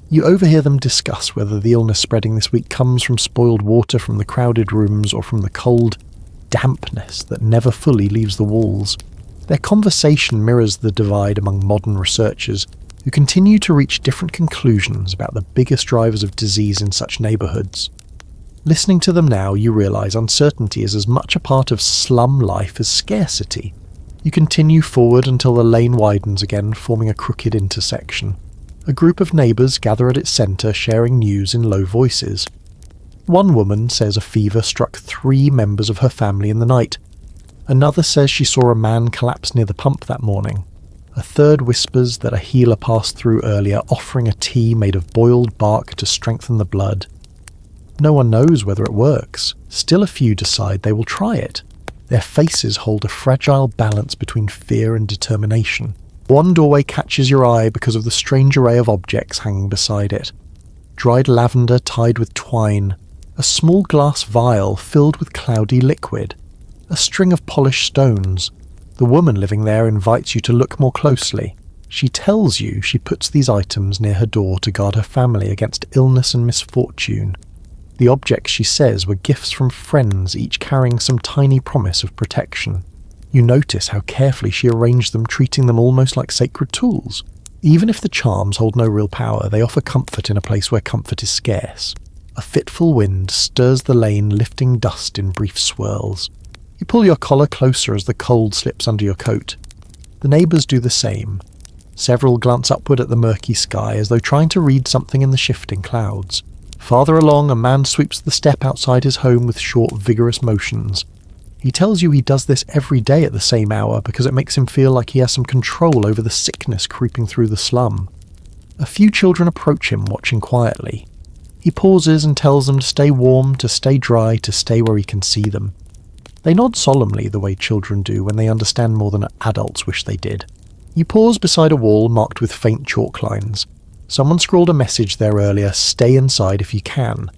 You overhear them discuss whether the illness spreading this week comes from spoiled water from the crowded rooms or from the cold dampness that never fully leaves the walls. Their conversation mirrors the divide among modern researchers, who continue to reach different conclusions about the biggest drivers of disease in such neighbourhoods. Listening to them now, you realise uncertainty is as much a part of slum life as scarcity. You continue forward until the lane widens again, forming a crooked intersection. A group of neighbours gather at its centre, sharing news in low voices. One woman says a fever struck 3 members of her family in the night. Another says she saw a man collapse near the pump that morning. A third whispers that a healer passed through earlier, offering a tea made of boiled bark to strengthen the blood. No one knows whether it works. Still a few decide they will try it. Their faces hold a fragile balance between fear and determination. One doorway catches your eye because of the strange array of objects hanging beside it. Dried lavender tied with twine, a small glass vial filled with cloudy liquid, a string of polished stones. The woman living there invites you to look more closely. She tells you she puts these items near her door to guard her family against illness and misfortune. The objects, she says, were gifts from friends, each carrying some tiny promise of protection. You notice how carefully she arranged them, treating them almost like sacred tools. Even if the charms hold no real power, they offer comfort in a place where comfort is scarce. A fitful wind stirs the lane, lifting dust in brief swirls. You pull your collar closer as the cold slips under your coat. The neighbours do the same. Several glance upward at the murky sky as though trying to read something in the shifting clouds. Farther along, a man sweeps the step outside his home with short, vigorous motions. He tells you he does this every day at the same hour because it makes him feel like he has some control over the sickness creeping through the slum. A few children approach him, watching quietly. He pauses and tells them to stay warm, to stay dry, to stay where he can see them. They nod solemnly the way children do when they understand more than adults wish they did. You pause beside a wall marked with faint chalk lines. Someone scrawled a message there earlier, "Stay inside if you can."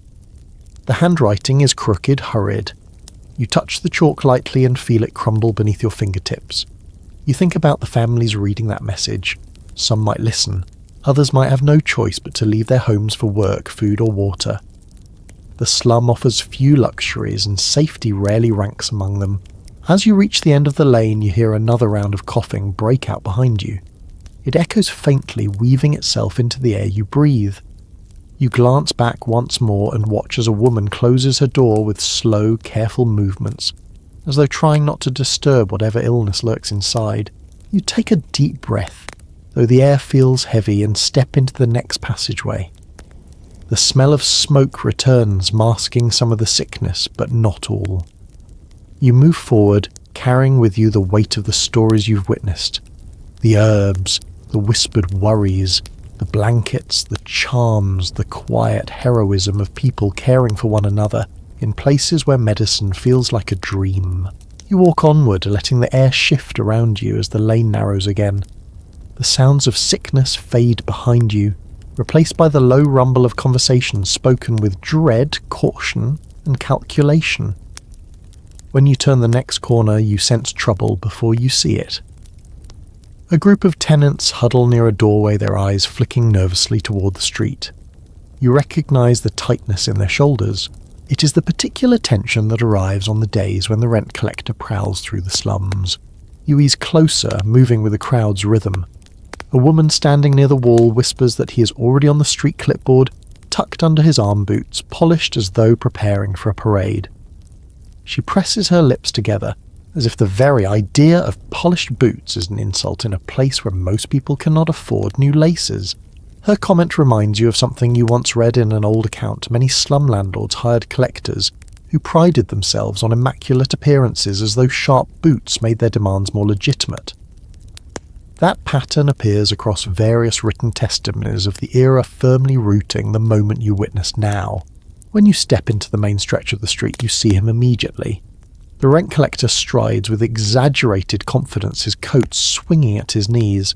The handwriting is crooked, hurried. You touch the chalk lightly and feel it crumble beneath your fingertips. You think about the families reading that message. Some might listen. Others might have no choice but to leave their homes for work, food or water. The slum offers few luxuries and safety rarely ranks among them. As you reach the end of the lane, you hear another round of coughing break out behind you. It echoes faintly, weaving itself into the air you breathe. You glance back once more and watch as a woman closes her door with slow, careful movements, as though trying not to disturb whatever illness lurks inside. You take a deep breath, though the air feels heavy, and step into the next passageway. The smell of smoke returns, masking some of the sickness, but not all. You move forward, carrying with you the weight of the stories you've witnessed. The herbs, the whispered worries, the blankets, the charms, the quiet heroism of people caring for one another in places where medicine feels like a dream. You walk onward, letting the air shift around you as the lane narrows again. The sounds of sickness fade behind you, replaced by the low rumble of conversations spoken with dread, caution, and calculation. When you turn the next corner, you sense trouble before you see it. A group of tenants huddle near a doorway, their eyes flicking nervously toward the street. You recognize the tightness in their shoulders. It is the particular tension that arrives on the days when the rent collector prowls through the slums. You ease closer, moving with the crowd's rhythm. A woman standing near the wall whispers that he is already on the street clipboard, tucked under his arm boots, polished as though preparing for a parade. She presses her lips together, as if the very idea of polished boots is an insult in a place where most people cannot afford new laces. Her comment reminds you of something you once read in an old account. Many slum landlords hired collectors, who who prided themselves on immaculate appearances as though sharp boots made their demands more legitimate. That pattern appears across various written testimonies of the era firmly rooting the moment you witness now. When you step into the main stretch of the street, you see him immediately. The rent collector strides with exaggerated confidence, his coat swinging at his knees.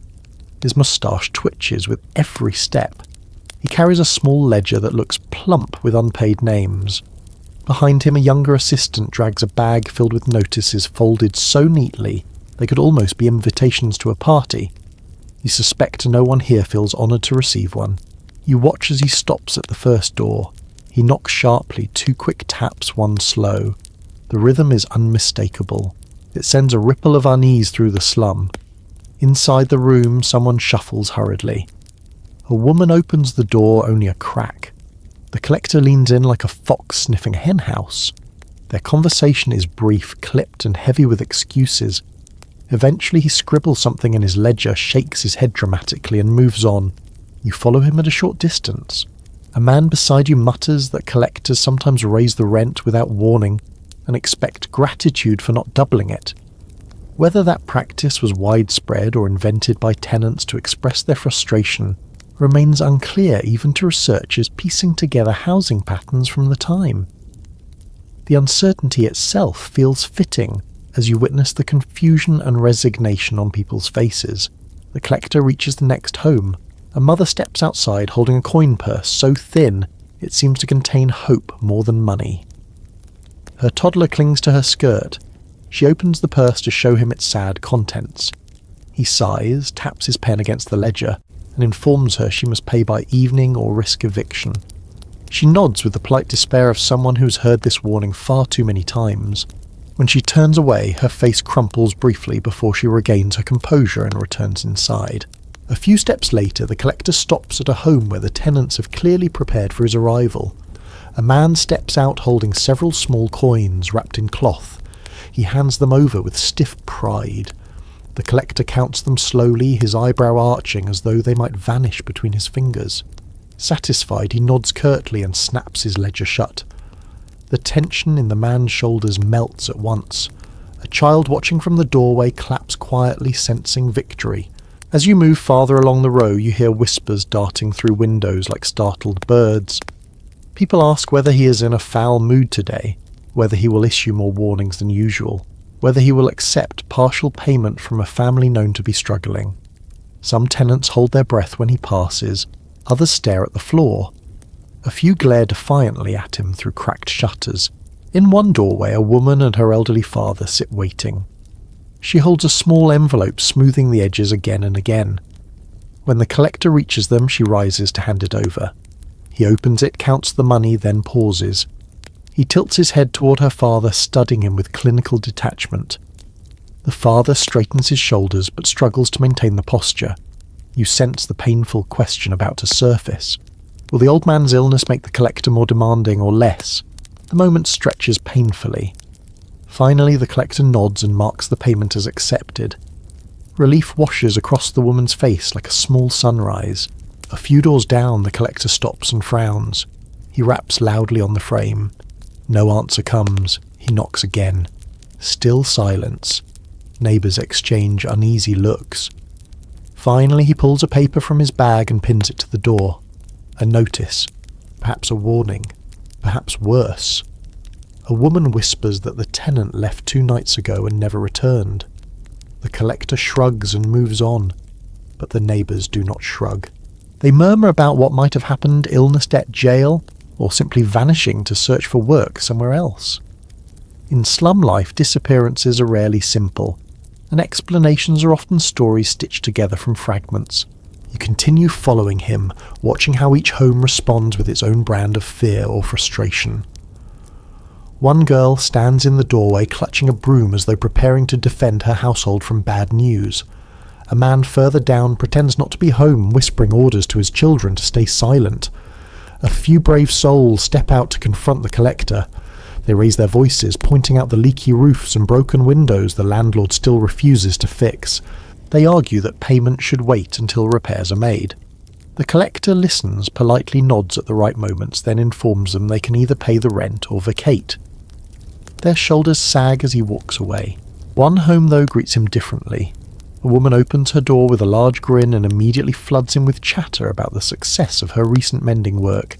His moustache twitches with every step. He carries a small ledger that looks plump with unpaid names. Behind him, a younger assistant drags a bag filled with notices folded so neatly they could almost be invitations to a party. You suspect no one here feels honoured to receive one. You watch as he stops at the first door. He knocks sharply, 2 quick taps, 1 slow. The rhythm is unmistakable. It sends a ripple of unease through the slum. Inside the room, someone shuffles hurriedly. A woman opens the door only a crack. The collector leans in like a fox sniffing a henhouse. Their conversation is brief, clipped and heavy with excuses. Eventually he scribbles something in his ledger, shakes his head dramatically and moves on. You follow him at a short distance. A man beside you mutters that collectors sometimes raise the rent without warning and expect gratitude for not doubling it. Whether that practice was widespread or invented by tenants to express their frustration remains unclear even to researchers piecing together housing patterns from the time. The uncertainty itself feels fitting as you witness the confusion and resignation on people's faces. The collector reaches the next home. A mother steps outside holding a coin purse so thin it seems to contain hope more than money. Her toddler clings to her skirt. She opens the purse to show him its sad contents. He sighs, taps his pen against the ledger, and informs her she must pay by evening or risk eviction. She nods with the polite despair of someone who's heard this warning far too many times. When she turns away, her face crumples briefly before she regains her composure and returns inside. A few steps later, the collector stops at a home where the tenants have clearly prepared for his arrival. A man steps out holding several small coins wrapped in cloth. He hands them over with stiff pride. The collector counts them slowly, his eyebrow arching as though they might vanish between his fingers. Satisfied, he nods curtly and snaps his ledger shut. The tension in the man's shoulders melts at once. A child watching from the doorway claps quietly, sensing victory. As you move farther along the row, you hear whispers darting through windows like startled birds. People ask whether he is in a foul mood today, whether he will issue more warnings than usual, whether he will accept partial payment from a family known to be struggling. Some tenants hold their breath when he passes, others stare at the floor. A few glare defiantly at him through cracked shutters. In one doorway, a woman and her elderly father sit waiting. She holds a small envelope, smoothing the edges again and again. When the collector reaches them, she rises to hand it over. He opens it, counts the money, then pauses. He tilts his head toward her father, studying him with clinical detachment. The father straightens his shoulders, but struggles to maintain the posture. You sense the painful question about to surface. Will the old man's illness make the collector more demanding or less? The moment stretches painfully. Finally, the collector nods and marks the payment as accepted. Relief washes across the woman's face like a small sunrise. A few doors down, the collector stops and frowns. He raps loudly on the frame. No answer comes. He knocks again. Still silence. Neighbours exchange uneasy looks. Finally, he pulls a paper from his bag and pins it to the door. A notice. Perhaps a warning. Perhaps worse. A woman whispers that the tenant left 2 nights ago and never returned. The collector shrugs and moves on, but the neighbours do not shrug. They murmur about what might have happened: illness, debt, jail, or simply vanishing to search for work somewhere else. In slum life, disappearances are rarely simple, and explanations are often stories stitched together from fragments. You continue following him, watching how each home responds with its own brand of fear or frustration. One girl stands in the doorway clutching a broom as though preparing to defend her household from bad news. A man further down pretends not to be home, whispering orders to his children to stay silent. A few brave souls step out to confront the collector. They raise their voices, pointing out the leaky roofs and broken windows the landlord still refuses to fix. They argue that payment should wait until repairs are made. The collector listens, politely nods at the right moments, then informs them they can either pay the rent or vacate. Their shoulders sag as he walks away. One home, though, greets him differently. A woman opens her door with a large grin and immediately floods him with chatter about the success of her recent mending work.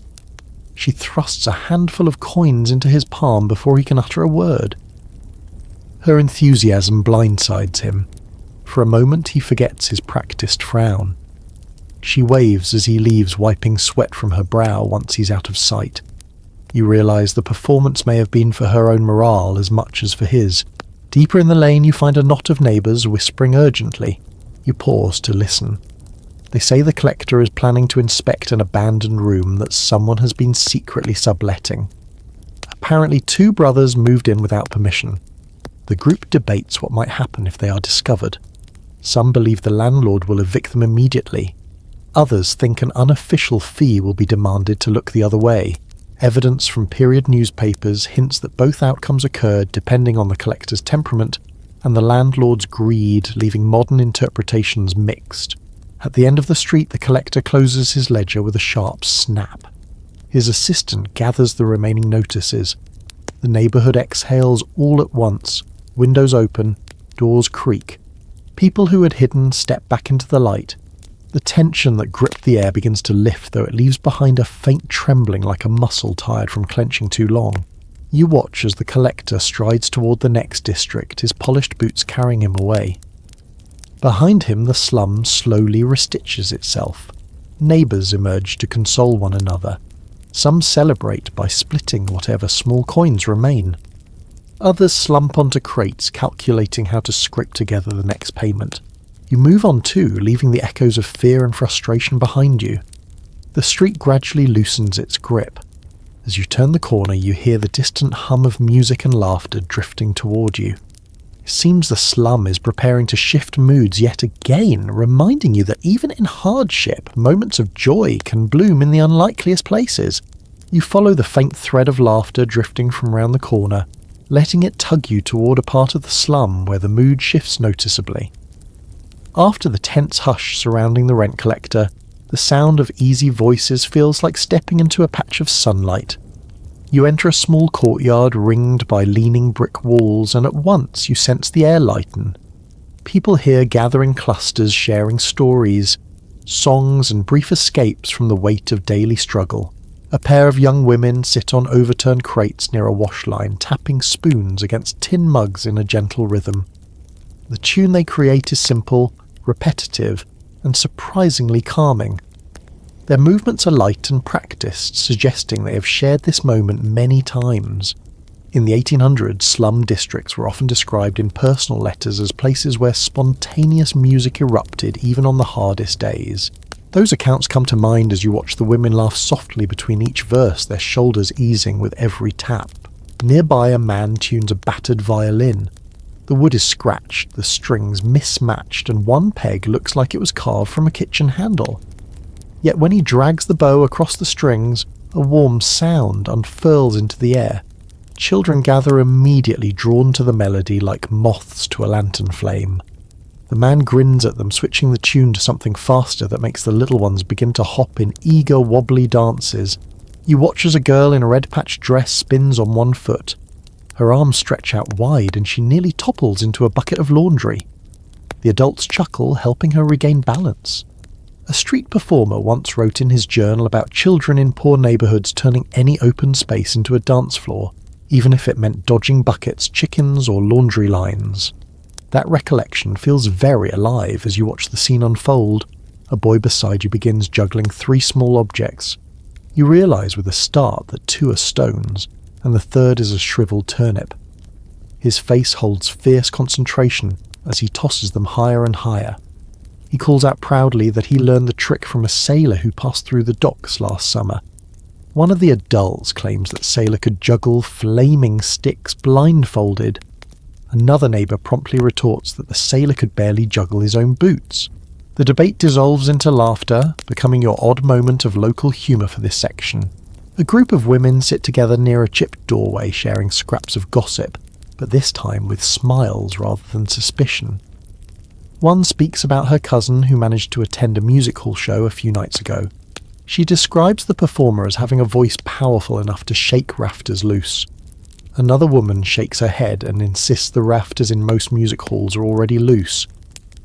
She thrusts a handful of coins into his palm before he can utter a word. Her enthusiasm blindsides him. For a moment he forgets his practiced frown. She waves as he leaves, wiping sweat from her brow once he's out of sight. You realise the performance may have been for her own morale as much as for his. Deeper in the lane you find a knot of neighbours whispering urgently. You pause to listen. They say the collector is planning to inspect an abandoned room that someone has been secretly subletting. Apparently 2 brothers moved in without permission. The group debates what might happen if they are discovered. Some believe the landlord will evict them immediately. Others think an unofficial fee will be demanded to look the other way. Evidence from period newspapers hints that both outcomes occurred depending on the collector's temperament and the landlord's greed, leaving modern interpretations mixed. At the end of the street, the collector closes his ledger with a sharp snap. His assistant gathers the remaining notices. The neighbourhood exhales all at once. Windows open, doors creak. People who had hidden step back into the light. The tension that gripped the air begins to lift, though it leaves behind a faint trembling like a muscle tired from clenching too long. You watch as the collector strides toward the next district, his polished boots carrying him away. Behind him, the slum slowly restitches itself. Neighbours emerge to console one another. Some celebrate by splitting whatever small coins remain. Others slump onto crates, calculating how to scrape together the next payment. You move on too, leaving the echoes of fear and frustration behind you. The street gradually loosens its grip. As you turn the corner, you hear the distant hum of music and laughter drifting toward you. It seems the slum is preparing to shift moods yet again, reminding you that even in hardship, moments of joy can bloom in the unlikeliest places. You follow the faint thread of laughter drifting from round the corner, letting it tug you toward a part of the slum where the mood shifts noticeably. After the tense hush surrounding the rent collector, the sound of easy voices feels like stepping into a patch of sunlight. You enter a small courtyard ringed by leaning brick walls, and at once you sense the air lighten. People here gather in clusters, sharing stories, songs and brief escapes from the weight of daily struggle. A pair of young women sit on overturned crates near a wash line, tapping spoons against tin mugs in a gentle rhythm. The tune they create is simple, repetitive, and surprisingly calming. Their movements are light and practiced, suggesting they have shared this moment many times. In the 1800s, slum districts were often described in personal letters as places where spontaneous music erupted even on the hardest days. Those accounts come to mind as you watch the women laugh softly between each verse, their shoulders easing with every tap. Nearby, a man tunes a battered violin. The wood is scratched, the strings mismatched, and one peg looks like it was carved from a kitchen handle. Yet when he drags the bow across the strings, a warm sound unfurls into the air. Children gather immediately, drawn to the melody like moths to a lantern flame. The man grins at them, switching the tune to something faster that makes the little ones begin to hop in eager, wobbly dances. You watch as a girl in a red-patched dress spins on one foot. Her arms stretch out wide and she nearly topples into a bucket of laundry. The adults chuckle, helping her regain balance. A street performer once wrote in his journal about children in poor neighbourhoods turning any open space into a dance floor, even if it meant dodging buckets, chickens or laundry lines. That recollection feels very alive as you watch the scene unfold. A boy beside you begins juggling 3 small objects. You realise with a start that 2 are stones, and the third is a shriveled turnip. His face holds fierce concentration as he tosses them higher and higher. He calls out proudly that he learned the trick from a sailor who passed through the docks last summer. One of the adults claims that sailor could juggle flaming sticks blindfolded. Another neighbour promptly retorts that the sailor could barely juggle his own boots. The debate dissolves into laughter, becoming your odd moment of local humour for this section. A group of women sit together near a chipped doorway, sharing scraps of gossip, but this time with smiles rather than suspicion. One speaks about her cousin who managed to attend a music hall show a few nights ago. She describes the performer as having a voice powerful enough to shake rafters loose. Another woman shakes her head and insists the rafters in most music halls are already loose.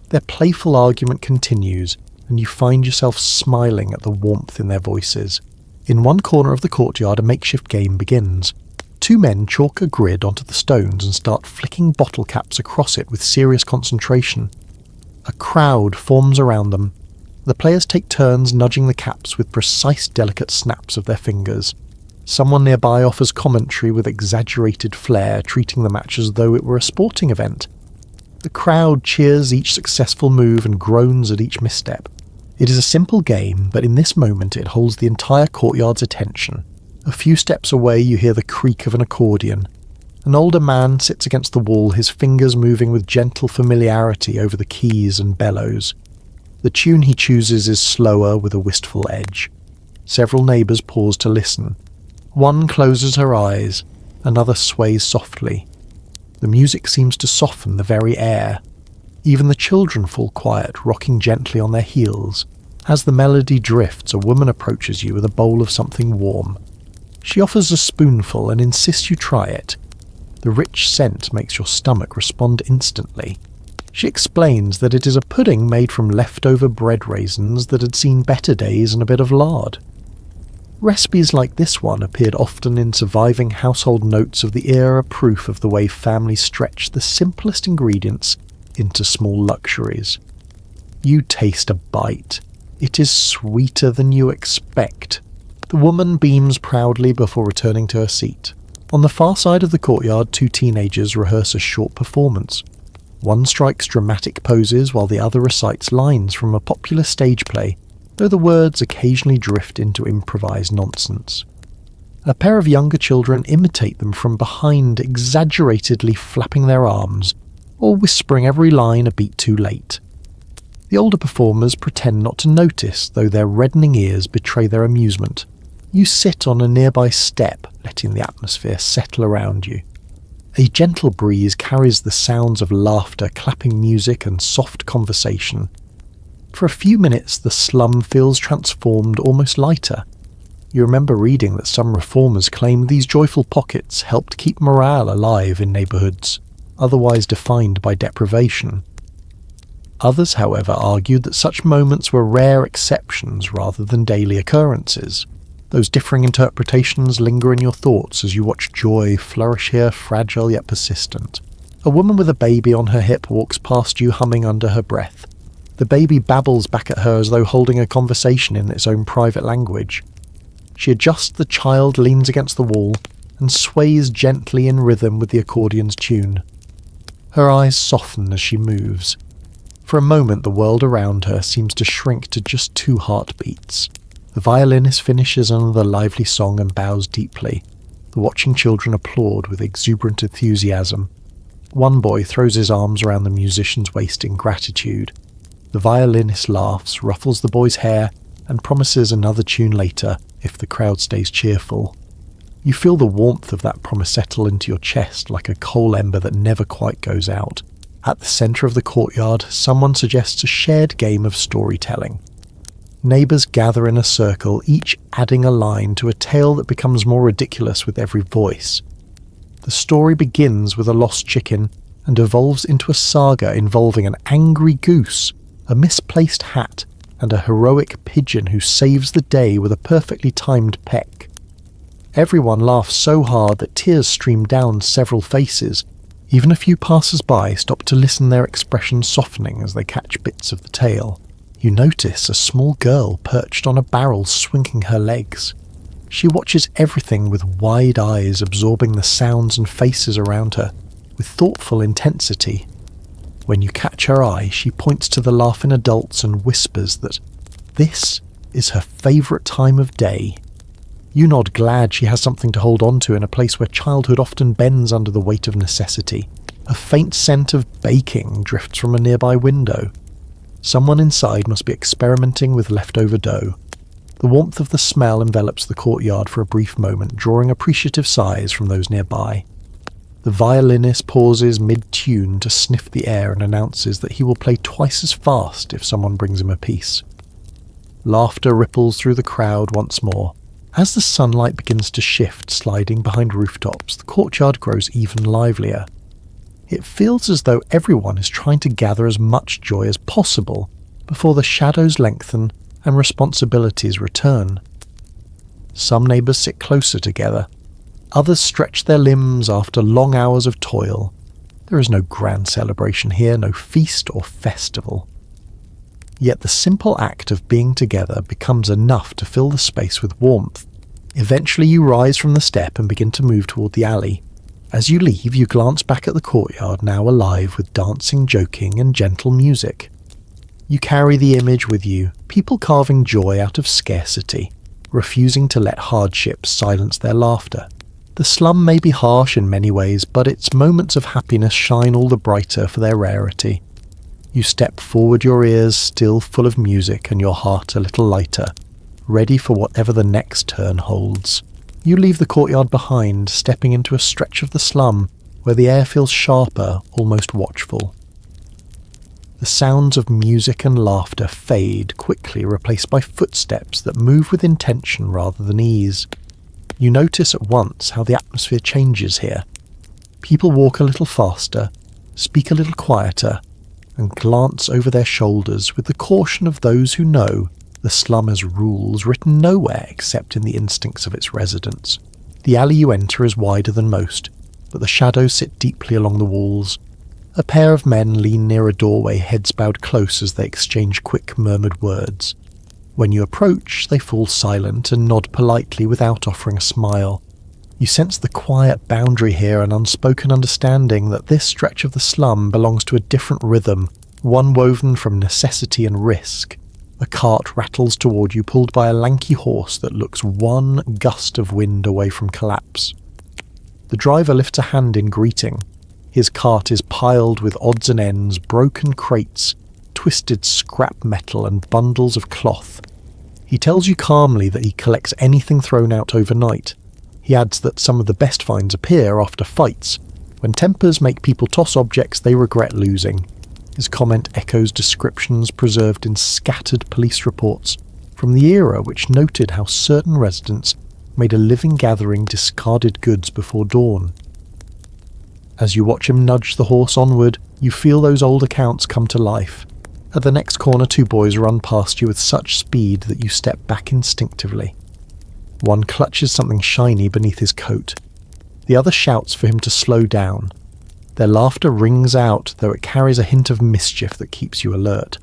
Their playful argument continues, and you find yourself smiling at the warmth in their voices. In one corner of the courtyard, a makeshift game begins. Two men chalk a grid onto the stones and start flicking bottle caps across it with serious concentration. A crowd forms around them. The players take turns nudging the caps with precise, delicate snaps of their fingers. Someone nearby offers commentary with exaggerated flair, treating the match as though it were a sporting event. The crowd cheers each successful move and groans at each misstep. It is a simple game, but in this moment it holds the entire courtyard's attention. A few steps away you hear the creak of an accordion. An older man sits against the wall, his fingers moving with gentle familiarity over the keys and bellows. The tune he chooses is slower with a wistful edge. Several neighbours pause to listen. One closes her eyes, another sways softly. The music seems to soften the very air. Even the children fall quiet, rocking gently on their heels. As the melody drifts, a woman approaches you with a bowl of something warm. She offers a spoonful and insists you try it. The rich scent makes your stomach respond instantly. She explains that it is a pudding made from leftover bread raisins that had seen better days and a bit of lard. Recipes like this one appeared often in surviving household notes of the era, proof of the way families stretched the simplest ingredients into small luxuries. You taste a bite. It is sweeter than you expect. The woman beams proudly before returning to her seat. On the far side of the courtyard, two teenagers rehearse a short performance. One strikes dramatic poses while the other recites lines from a popular stage play, though the words occasionally drift into improvised nonsense. A pair of younger children imitate them from behind, exaggeratedly flapping their arms, or whispering every line a beat too late. The older performers pretend not to notice, though their reddening ears betray their amusement. You sit on a nearby step, letting the atmosphere settle around you. A gentle breeze carries the sounds of laughter, clapping music, and soft conversation. For a few minutes, the slum feels transformed, almost lighter. You remember reading that some reformers claimed these joyful pockets helped keep morale alive in neighbourhoods, otherwise defined by deprivation. Others, however, argued that such moments were rare exceptions rather than daily occurrences. Those differing interpretations linger in your thoughts as you watch joy flourish here, fragile yet persistent. A woman with a baby on her hip walks past you, humming under her breath. The baby babbles back at her as though holding a conversation in its own private language. She adjusts the child, leans against the wall, and sways gently in rhythm with the accordion's tune. Her eyes soften as she moves. For a moment the world around her seems to shrink to just 2 heartbeats. The violinist finishes another lively song and bows deeply. The watching children applaud with exuberant enthusiasm. One boy throws his arms around the musician's waist in gratitude. The violinist laughs, ruffles the boy's hair, and promises another tune later if the crowd stays cheerful. You feel the warmth of that promise settle into your chest like a coal ember that never quite goes out. At the centre of the courtyard, someone suggests a shared game of storytelling. Neighbours gather in a circle, each adding a line to a tale that becomes more ridiculous with every voice. The story begins with a lost chicken and evolves into a saga involving an angry goose, a misplaced hat, and a heroic pigeon who saves the day with a perfectly timed peck. Everyone laughs so hard that tears stream down several faces. Even a few passers-by stop to listen, their expressions softening as they catch bits of the tale. You notice a small girl perched on a barrel swinging her legs. She watches everything with wide eyes, absorbing the sounds and faces around her with thoughtful intensity. When you catch her eye, she points to the laughing adults and whispers that this is her favourite time of day. You nod, glad she has something to hold on to in a place where childhood often bends under the weight of necessity. A faint scent of baking drifts from a nearby window. Someone inside must be experimenting with leftover dough. The warmth of the smell envelops the courtyard for a brief moment, drawing appreciative sighs from those nearby. The violinist pauses mid-tune to sniff the air and announces that he will play twice as fast if someone brings him a piece. Laughter ripples through the crowd once more. As the sunlight begins to shift, sliding behind rooftops, the courtyard grows even livelier. It feels as though everyone is trying to gather as much joy as possible before the shadows lengthen and responsibilities return. Some neighbours sit closer together. Others stretch their limbs after long hours of toil. There is no grand celebration here, no feast or festival. Yet the simple act of being together becomes enough to fill the space with warmth. Eventually you rise from the step and begin to move toward the alley. As you leave, you glance back at the courtyard, now alive with dancing, joking and gentle music. You carry the image with you, people carving joy out of scarcity, refusing to let hardships silence their laughter. The slum may be harsh in many ways, but its moments of happiness shine all the brighter for their rarity. You step forward, your ears still full of music and your heart a little lighter, ready for whatever the next turn holds. You leave the courtyard behind, stepping into a stretch of the slum where the air feels sharper, almost watchful. The sounds of music and laughter fade quickly, replaced by footsteps that move with intention rather than ease. You notice at once how the atmosphere changes here. People walk a little faster, speak a little quieter, and glance over their shoulders with the caution of those who know the slum has rules written nowhere except in the instincts of its residents. The alley you enter is wider than most, but the shadows sit deeply along the walls. A pair of men lean near a doorway, heads bowed close as they exchange quick murmured words. When you approach, they fall silent and nod politely without offering a smile. You sense the quiet boundary here, an unspoken understanding that this stretch of the slum belongs to a different rhythm, one woven from necessity and risk. A cart rattles toward you, pulled by a lanky horse that looks one gust of wind away from collapse. The driver lifts a hand in greeting. His cart is piled with odds and ends, broken crates, twisted scrap metal and bundles of cloth. He tells you calmly that he collects anything thrown out overnight. He adds that some of the best finds appear after fights. When tempers make people toss objects they regret losing. His comment echoes descriptions preserved in scattered police reports from the era which noted how certain residents made a living gathering discarded goods before dawn. As you watch him nudge the horse onward, you feel those old accounts come to life. At the next corner, two boys run past you with such speed that you step back instinctively. One clutches something shiny beneath his coat. The other shouts for him to slow down. Their laughter rings out, though it carries a hint of mischief that keeps you alert.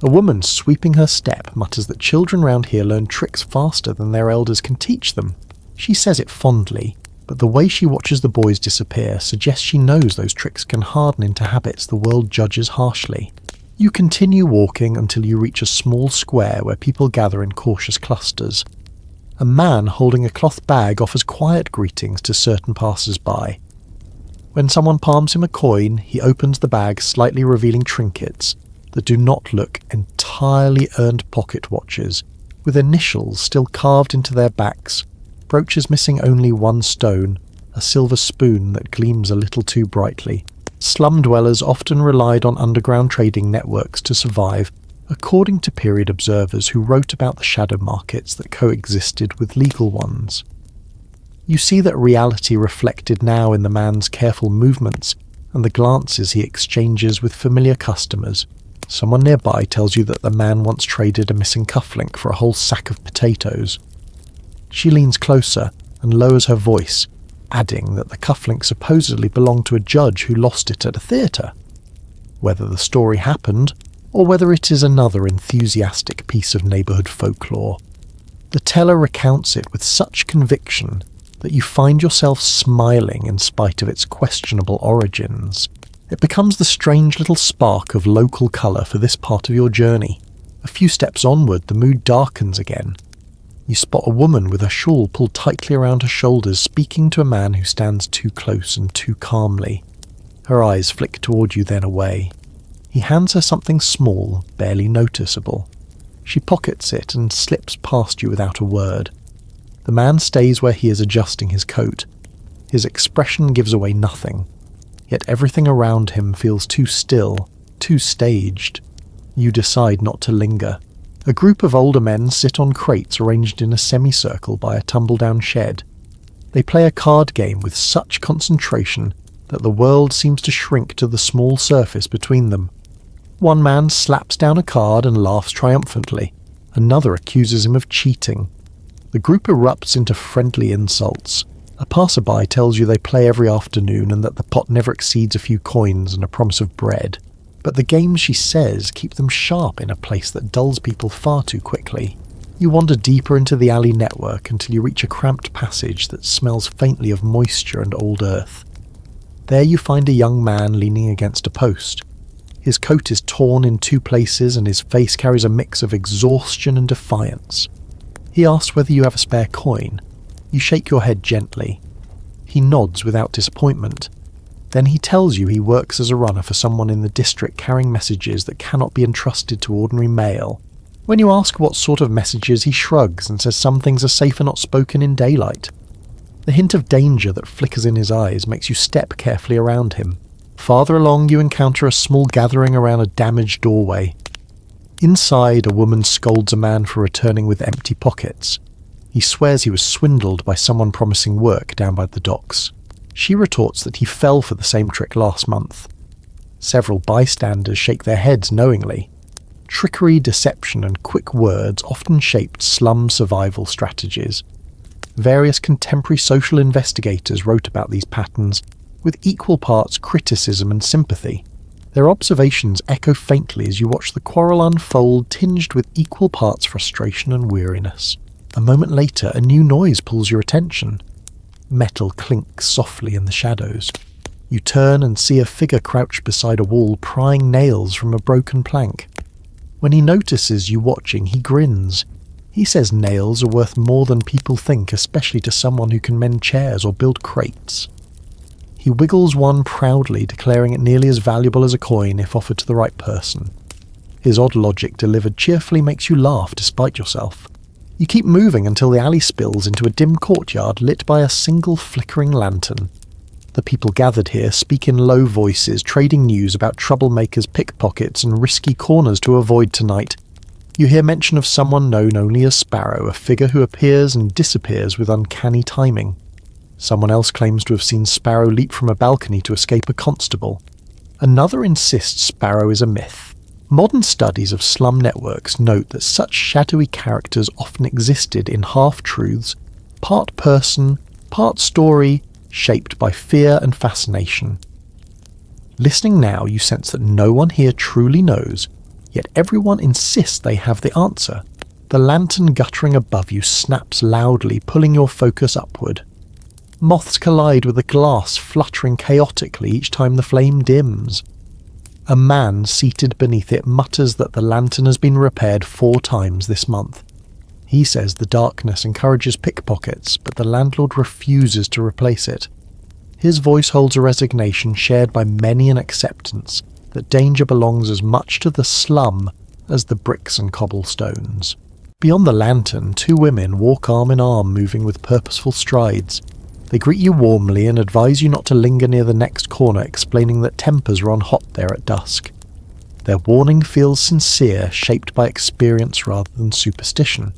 A woman sweeping her step mutters that children round here learn tricks faster than their elders can teach them. She says it fondly, but the way she watches the boys disappear suggests she knows those tricks can harden into habits the world judges harshly. You continue walking until you reach a small square where people gather in cautious clusters. A man holding a cloth bag offers quiet greetings to certain passers-by. When someone palms him a coin, he opens the bag, slightly revealing trinkets that do not look entirely earned pocket watches, with initials still carved into their backs, brooches missing only one stone, a silver spoon that gleams a little too brightly. Slum dwellers often relied on underground trading networks to survive, according to period observers who wrote about the shadow markets that coexisted with legal ones. You see that reality reflected now in the man's careful movements and the glances he exchanges with familiar customers. Someone nearby tells you that the man once traded a missing cufflink for a whole sack of potatoes. She leans closer and lowers her voice, adding that the cufflink supposedly belonged to a judge who lost it at a theatre. Whether the story happened, or whether it is another enthusiastic piece of neighbourhood folklore, the teller recounts it with such conviction that you find yourself smiling in spite of its questionable origins. It becomes the strange little spark of local colour for this part of your journey. A few steps onward, the mood darkens again. You spot a woman with her shawl pulled tightly around her shoulders, speaking to a man who stands too close and too calmly. Her eyes flick toward you, then away. He hands her something small, barely noticeable. She pockets it and slips past you without a word. The man stays where he is adjusting his coat. His expression gives away nothing, yet everything around him feels too still, too staged. You decide not to linger. A group of older men sit on crates arranged in a semicircle by a tumble-down shed. They play a card game with such concentration that the world seems to shrink to the small surface between them. One man slaps down a card and laughs triumphantly. Another accuses him of cheating. The group erupts into friendly insults. A passerby tells you they play every afternoon and that the pot never exceeds a few coins and a promise of bread. But the games, she says, keep them sharp in a place that dulls people far too quickly. You wander deeper into the alley network until you reach a cramped passage that smells faintly of moisture and old earth. There you find a young man leaning against a post. His coat is torn in two places and his face carries a mix of exhaustion and defiance. He asks whether you have a spare coin. You shake your head gently. He nods without disappointment. Then he tells you he works as a runner for someone in the district carrying messages that cannot be entrusted to ordinary mail. When you ask what sort of messages, he shrugs and says some things are safer not spoken in daylight. The hint of danger that flickers in his eyes makes you step carefully around him. Farther along you encounter a small gathering around a damaged doorway. Inside, a woman scolds a man for returning with empty pockets. He swears he was swindled by someone promising work down by the docks. She retorts that he fell for the same trick last month. Several bystanders shake their heads knowingly. Trickery, deception, and quick words often shaped slum survival strategies. Various contemporary social investigators wrote about these patterns, with equal parts criticism and sympathy. Their observations echo faintly as you watch the quarrel unfold, tinged with equal parts frustration and weariness. A moment later, a new noise pulls your attention. Metal clinks softly in the shadows. You turn and see a figure crouched beside a wall, prying nails from a broken plank. When he notices you watching, he grins. He says nails are worth more than people think, especially to someone who can mend chairs or build crates. He wiggles one proudly, declaring it nearly as valuable as a coin if offered to the right person. His odd logic delivered cheerfully makes you laugh despite yourself. You keep moving until the alley spills into a dim courtyard lit by a single flickering lantern. The people gathered here speak in low voices, trading news about troublemakers, pickpockets, and risky corners to avoid tonight. You hear mention of someone known only as Sparrow, a figure who appears and disappears with uncanny timing. Someone else claims to have seen Sparrow leap from a balcony to escape a constable. Another insists Sparrow is a myth. Modern studies of slum networks note that such shadowy characters often existed in half-truths, part person, part story, shaped by fear and fascination. Listening now, you sense that no one here truly knows, yet everyone insists they have the answer. The lantern guttering above you snaps loudly, pulling your focus upward. Moths collide with the glass, fluttering chaotically each time the flame dims. A man seated beneath it mutters that the lantern has been repaired 4 times this month. He says the darkness encourages pickpockets, but the landlord refuses to replace it. His voice holds a resignation shared by many, an acceptance that danger belongs as much to the slum as the bricks and cobblestones. Beyond the lantern, 2 women walk arm in arm, moving with purposeful strides. They greet you warmly and advise you not to linger near the next corner, explaining that tempers run hot there at dusk. Their warning feels sincere, shaped by experience rather than superstition.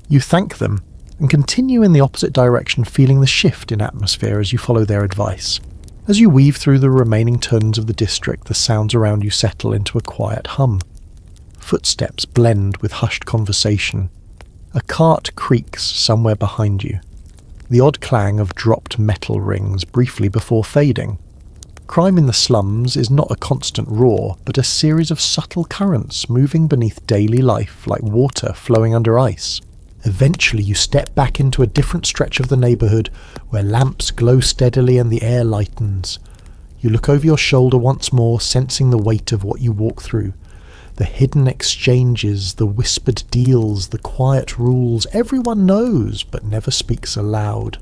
You thank them, and continue in the opposite direction, feeling the shift in atmosphere as you follow their advice. As you weave through the remaining turns of the district, the sounds around you settle into a quiet hum. Footsteps blend with hushed conversation. A cart creaks somewhere behind you. The odd clang of dropped metal rings briefly before fading. Crime in the slums is not a constant roar, but a series of subtle currents moving beneath daily life like water flowing under ice. Eventually you step back into a different stretch of the neighbourhood where lamps glow steadily and the air lightens. You look over your shoulder once more, sensing the weight of what you walk through. The hidden exchanges, the whispered deals, the quiet rules, everyone knows but never speaks aloud.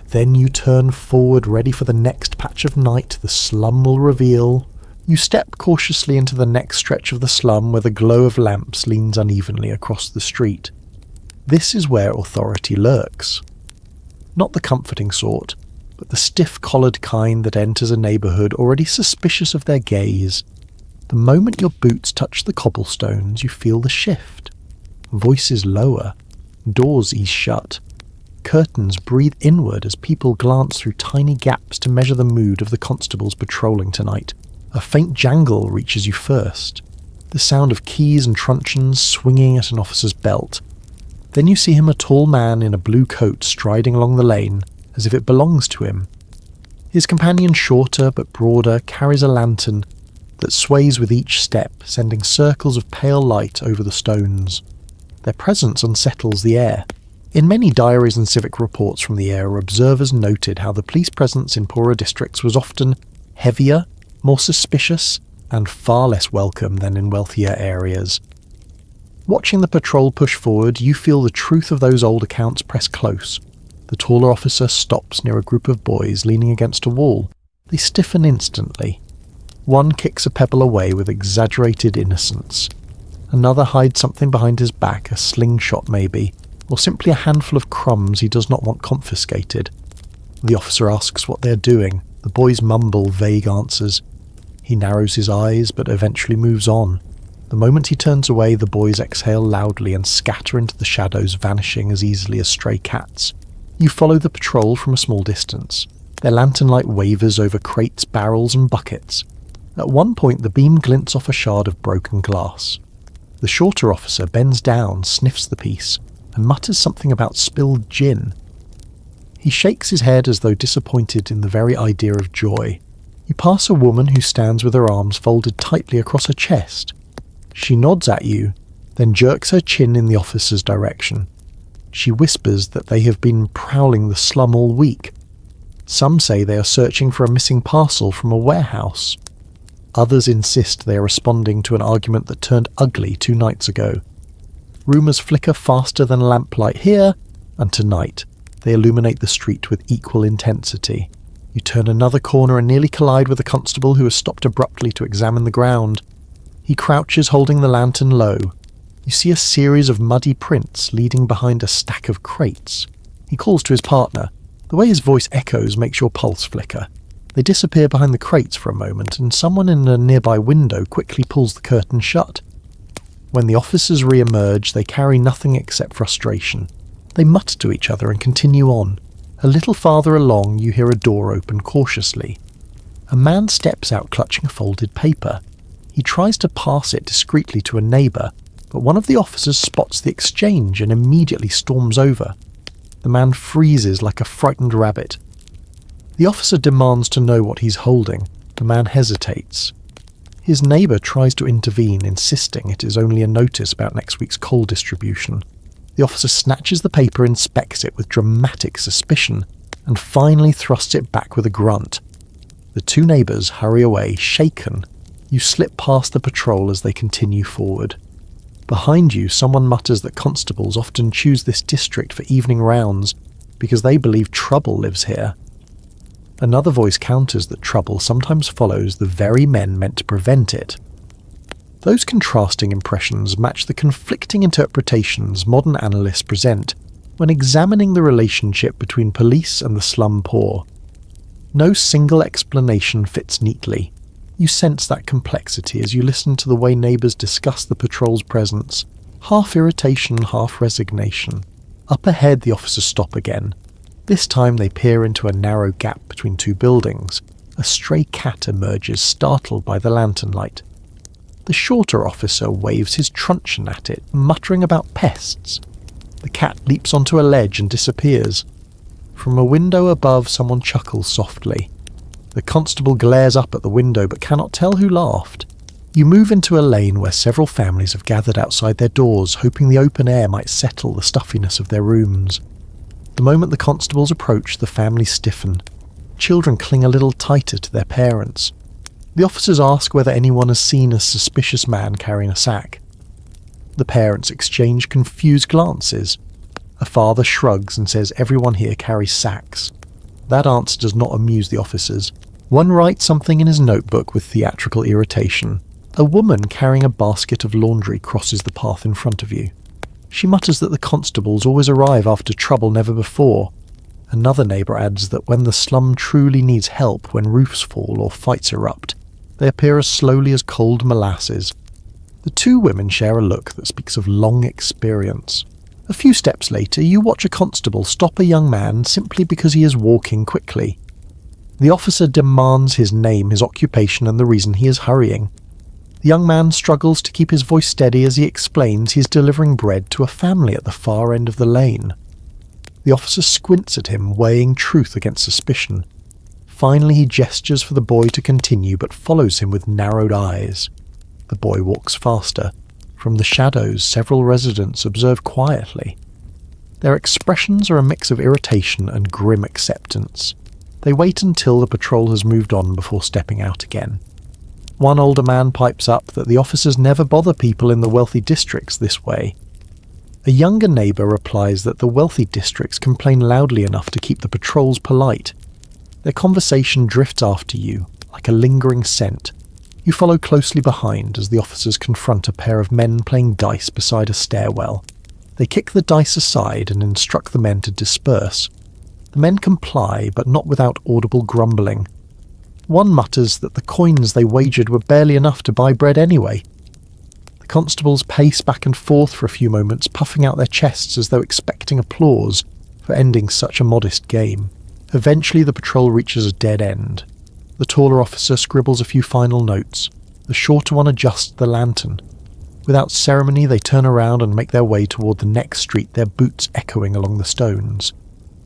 Then you turn forward, ready for the next patch of night the slum will reveal. You step cautiously into the next stretch of the slum where the glow of lamps leans unevenly across the street. This is where authority lurks. Not the comforting sort, but the stiff-collared kind that enters a neighbourhood already suspicious of their gaze. The moment your boots touch the cobblestones, you feel the shift. Voices lower. Doors ease shut. Curtains breathe inward as people glance through tiny gaps to measure the mood of the constables patrolling tonight. A faint jangle reaches you first. The sound of keys and truncheons swinging at an officer's belt. Then you see him, a tall man in a blue coat, striding along the lane as if it belongs to him. His companion, shorter but broader, carries a lantern that sways with each step, sending circles of pale light over the stones. Their presence unsettles the air. In many diaries and civic reports from the era, observers noted how the police presence in poorer districts was often heavier, more suspicious, and far less welcome than in wealthier areas. Watching the patrol push forward, you feel the truth of those old accounts press close. The taller officer stops near a group of boys leaning against a wall. They stiffen instantly. One kicks a pebble away with exaggerated innocence. Another hides something behind his back, a slingshot maybe, or simply a handful of crumbs he does not want confiscated. The officer asks what they are doing. The boys mumble vague answers. He narrows his eyes, but eventually moves on. The moment he turns away, the boys exhale loudly and scatter into the shadows, vanishing as easily as stray cats. You follow the patrol from a small distance. Their lantern light wavers over crates, barrels, and buckets. At one point, the beam glints off a shard of broken glass. The shorter officer bends down, sniffs the piece, and mutters something about spilled gin. He shakes his head as though disappointed in the very idea of joy. You pass a woman who stands with her arms folded tightly across her chest. She nods at you, then jerks her chin in the officer's direction. She whispers that they have been prowling the slum all week. Some say they are searching for a missing parcel from a warehouse. Others insist they are responding to an argument that turned ugly 2 nights ago. Rumours flicker faster than lamplight here, and tonight they illuminate the street with equal intensity. You turn another corner and nearly collide with a constable who has stopped abruptly to examine the ground. He crouches, holding the lantern low. You see a series of muddy prints leading behind a stack of crates. He calls to his partner. The way his voice echoes makes your pulse flicker. They disappear behind the crates for a moment, and someone in a nearby window quickly pulls the curtain shut. When the officers re-emerge, they carry nothing except frustration. They mutter to each other and continue on. A little farther along, you hear a door open cautiously. A man steps out clutching a folded paper. He tries to pass it discreetly to a neighbour, but one of the officers spots the exchange and immediately storms over. The man freezes like a frightened rabbit. The officer demands to know what he's holding. The man hesitates. His neighbour tries to intervene, insisting it is only a notice about next week's coal distribution. The officer snatches the paper, inspects it with dramatic suspicion, and finally thrusts it back with a grunt. The 2 neighbours hurry away, shaken. You slip past the patrol as they continue forward. Behind you, someone mutters that constables often choose this district for evening rounds because they believe trouble lives here. Another voice counters that trouble sometimes follows the very men meant to prevent it. Those contrasting impressions match the conflicting interpretations modern analysts present when examining the relationship between police and the slum poor. No single explanation fits neatly. You sense that complexity as you listen to the way neighbours discuss the patrol's presence, half irritation, half resignation. Up ahead, the officers stop again. This time they peer into a narrow gap between 2 buildings. A stray cat emerges, startled by the lantern light. The shorter officer waves his truncheon at it, muttering about pests. The cat leaps onto a ledge and disappears. From a window above, someone chuckles softly. The constable glares up at the window but cannot tell who laughed. You move into a lane where several families have gathered outside their doors, hoping the open air might settle the stuffiness of their rooms. The moment the constables approach, the families stiffen. Children cling a little tighter to their parents. The officers ask whether anyone has seen a suspicious man carrying a sack. The parents exchange confused glances. A father shrugs and says everyone here carries sacks. That answer does not amuse the officers. One writes something in his notebook with theatrical irritation. A woman carrying a basket of laundry crosses the path in front of you. She mutters that the constables always arrive after trouble never before. Another neighbour adds that when the slum truly needs help, when roofs fall or fights erupt, they appear as slowly as cold molasses. The two women share a look that speaks of long experience. A few steps later, you watch a constable stop a young man simply because he is walking quickly. The officer demands his name, his occupation, and the reason he is hurrying. The young man struggles to keep his voice steady as he explains he is delivering bread to a family at the far end of the lane. The officer squints at him, weighing truth against suspicion. Finally, he gestures for the boy to continue, but follows him with narrowed eyes. The boy walks faster. From the shadows, several residents observe quietly. Their expressions are a mix of irritation and grim acceptance. They wait until the patrol has moved on before stepping out again. One older man pipes up that the officers never bother people in the wealthy districts this way. A younger neighbour replies that the wealthy districts complain loudly enough to keep the patrols polite. Their conversation drifts after you, like a lingering scent. You follow closely behind as the officers confront a pair of men playing dice beside a stairwell. They kick the dice aside and instruct the men to disperse. The men comply, but not without audible grumbling. One mutters that the coins they wagered were barely enough to buy bread anyway. The constables pace back and forth for a few moments, puffing out their chests as though expecting applause for ending such a modest game. Eventually the patrol reaches a dead end. The taller officer scribbles a few final notes. The shorter one adjusts the lantern. Without ceremony they turn around and make their way toward the next street, their boots echoing along the stones.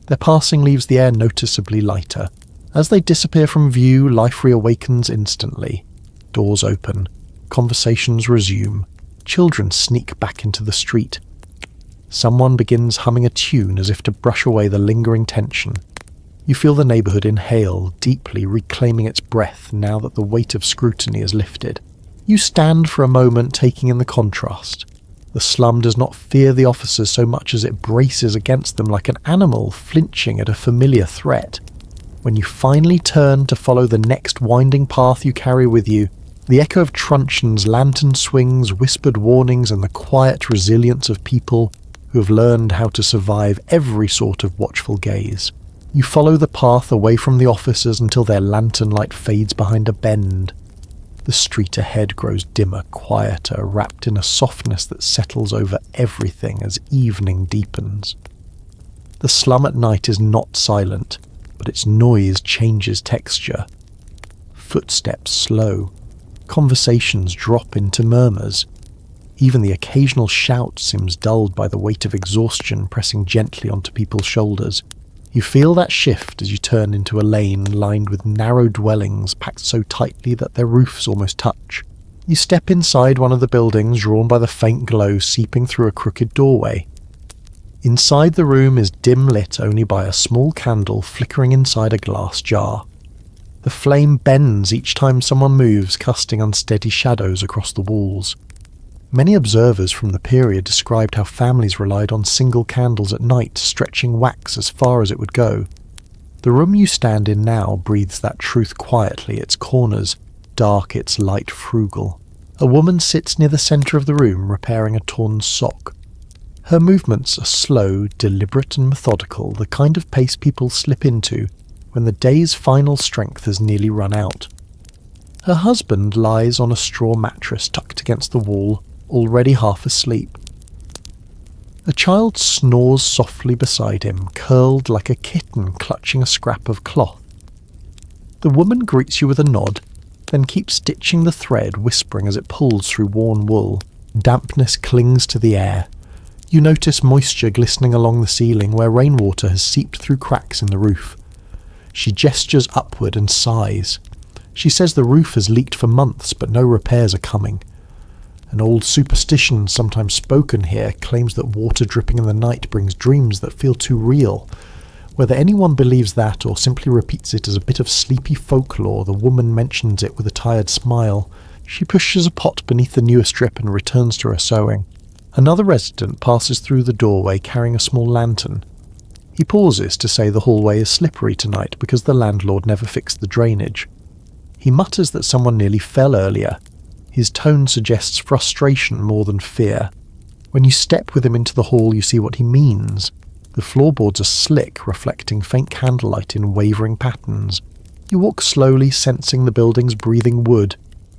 Their passing leaves the air noticeably lighter. As they disappear from view, life reawakens instantly. Doors open. Conversations resume. Children sneak back into the street. Someone begins humming a tune as if to brush away the lingering tension. You feel the neighbourhood inhale, deeply reclaiming its breath now that the weight of scrutiny is lifted. You stand for a moment taking in the contrast. The slum does not fear the officers so much as it braces against them like an animal flinching at a familiar threat. When you finally turn to follow the next winding path you carry with you, the echo of truncheons, lantern swings, whispered warnings, and the quiet resilience of people who have learned how to survive every sort of watchful gaze. You follow the path away from the officers until their lantern light fades behind a bend. The street ahead grows dimmer, quieter, wrapped in a softness that settles over everything as evening deepens. The slum at night is not silent, but its noise changes texture. Footsteps slow. Conversations drop into murmurs. Even the occasional shout seems dulled by the weight of exhaustion pressing gently onto people's shoulders. You feel that shift as you turn into a lane lined with narrow dwellings packed so tightly that their roofs almost touch. You step inside one of the buildings, drawn by the faint glow seeping through a crooked doorway. Inside the room is dim lit only by a small candle flickering inside a glass jar. The flame bends each time someone moves, casting unsteady shadows across the walls. Many observers from the period described how families relied on single candles at night, stretching wax as far as it would go. The room you stand in now breathes that truth quietly, its corners dark, its light frugal. A woman sits near the centre of the room, repairing a torn sock. Her movements are slow, deliberate and methodical, the kind of pace people slip into when the day's final strength has nearly run out. Her husband lies on a straw mattress tucked against the wall, already half asleep. A child snores softly beside him, curled like a kitten clutching a scrap of cloth. The woman greets you with a nod, then keeps stitching the thread, whispering as it pulls through worn wool. Dampness clings to the air. You notice moisture glistening along the ceiling where rainwater has seeped through cracks in the roof. She gestures upward and sighs. She says the roof has leaked for months, but no repairs are coming. An old superstition sometimes spoken here claims that water dripping in the night brings dreams that feel too real. Whether anyone believes that or simply repeats it as a bit of sleepy folklore, the woman mentions it with a tired smile. She pushes a pot beneath the newest drip and returns to her sewing. Another resident passes through the doorway carrying a small lantern. He pauses to say the hallway is slippery tonight because the landlord never fixed the drainage. He mutters that someone nearly fell earlier. His tone suggests frustration more than fear. When you step with him into the hall, you see what he means. The floorboards are slick, reflecting faint candlelight in wavering patterns. You walk slowly, sensing the building's breathing wood.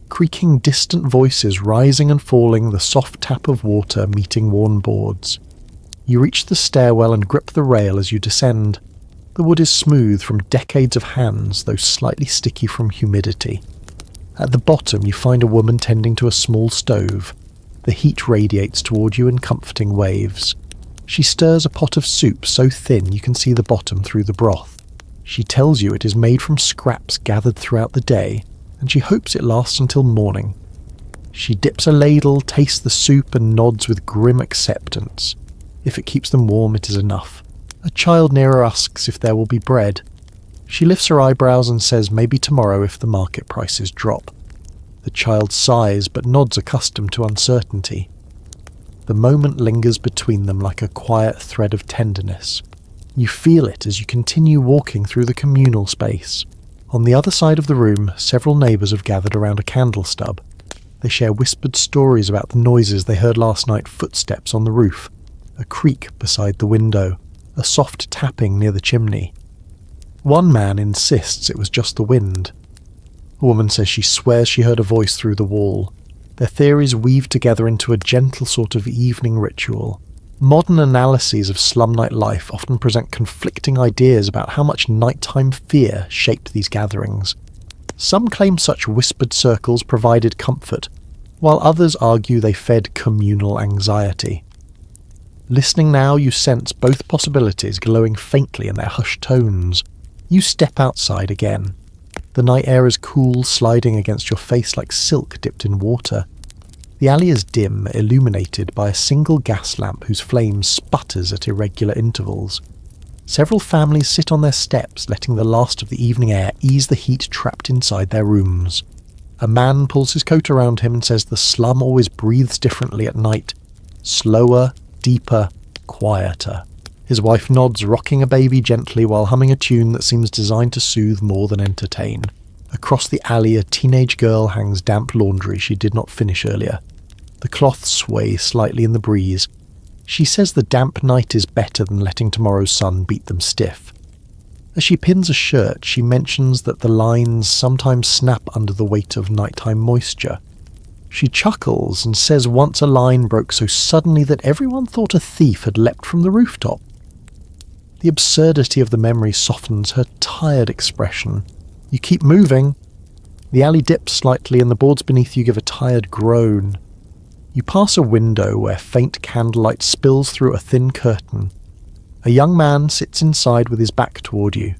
creaking distant voices rising and falling, the soft tap of water meeting worn boards. You reach the stairwell and grip the rail as you descend. The wood is smooth from decades of hands, though slightly sticky from humidity. At the bottom you find a woman tending to a small stove. The heat radiates toward you in comforting waves. She stirs a pot of soup so thin you can see the bottom through the broth. She tells you it is made from scraps gathered throughout the day, and she hopes it lasts until morning. She dips a ladle, tastes the soup, and nods with grim acceptance. If it keeps them warm, it is enough. A child near her asks if there will be bread. She lifts her eyebrows and says maybe tomorrow if the market prices drop. The child sighs but nods, accustomed to uncertainty. The moment lingers between them like a quiet thread of tenderness. You feel it as you continue walking through the communal space. On the other side of the room, several neighbours have gathered around a candle stub. They share whispered stories about the noises they heard last night: footsteps on the roof, a creak beside the window, a soft tapping near the chimney. One man insists it was just the wind. A woman says she swears she heard a voice through the wall. Their theories weave together into a gentle sort of evening ritual. Modern analyses of slum night life often present conflicting ideas about how much nighttime fear shaped these gatherings. Some claim such whispered circles provided comfort, while others argue they fed communal anxiety. Listening now, you sense both possibilities glowing faintly in their hushed tones. You step outside again. The night air is cool, sliding against your face like silk dipped in water. The alley is dim, illuminated by a single gas lamp whose flame sputters at irregular intervals. Several families sit on their steps, letting the last of the evening air ease the heat trapped inside their rooms. A man pulls his coat around him and says the slum always breathes differently at night. Slower, deeper, quieter. His wife nods, rocking a baby gently while humming a tune that seems designed to soothe more than entertain. Across the alley, a teenage girl hangs damp laundry she did not finish earlier. The cloths sway slightly in the breeze. She says the damp night is better than letting tomorrow's sun beat them stiff. As she pins a shirt, she mentions that the lines sometimes snap under the weight of nighttime moisture. She chuckles and says once a line broke so suddenly that everyone thought a thief had leapt from the rooftop. The absurdity of the memory softens her tired expression. You keep moving. The alley dips slightly and the boards beneath you give a tired groan. You pass a window where faint candlelight spills through a thin curtain. A young man sits inside with his back toward you.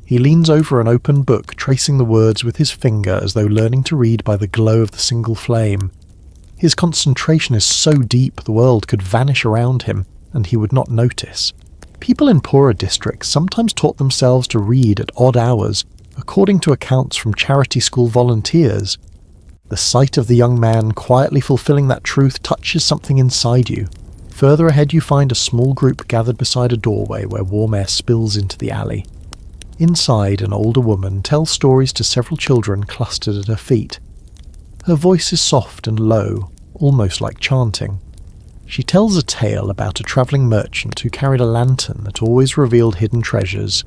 He leans over an open book, tracing the words with his finger as though learning to read by the glow of the single flame. His concentration is so deep the world could vanish around him, and he would not notice. People in poorer districts sometimes taught themselves to read at odd hours, according to accounts from charity school volunteers. The sight of the young man quietly fulfilling that truth touches something inside you. Further ahead you find a small group gathered beside a doorway where warm air spills into the alley. Inside, an older woman tells stories to several children clustered at her feet. Her voice is soft and low, almost like chanting. She tells a tale about a travelling merchant who carried a lantern that always revealed hidden treasures.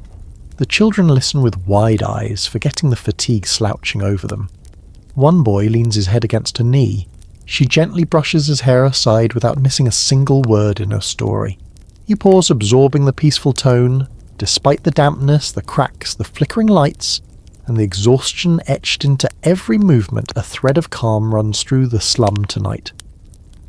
The children listen with wide eyes, forgetting the fatigue slouching over them. One boy leans his head against her knee. She gently brushes his hair aside without missing a single word in her story. You pause, absorbing the peaceful tone. Despite the dampness, the cracks, the flickering lights, and the exhaustion etched into every movement, a thread of calm runs through the slum tonight.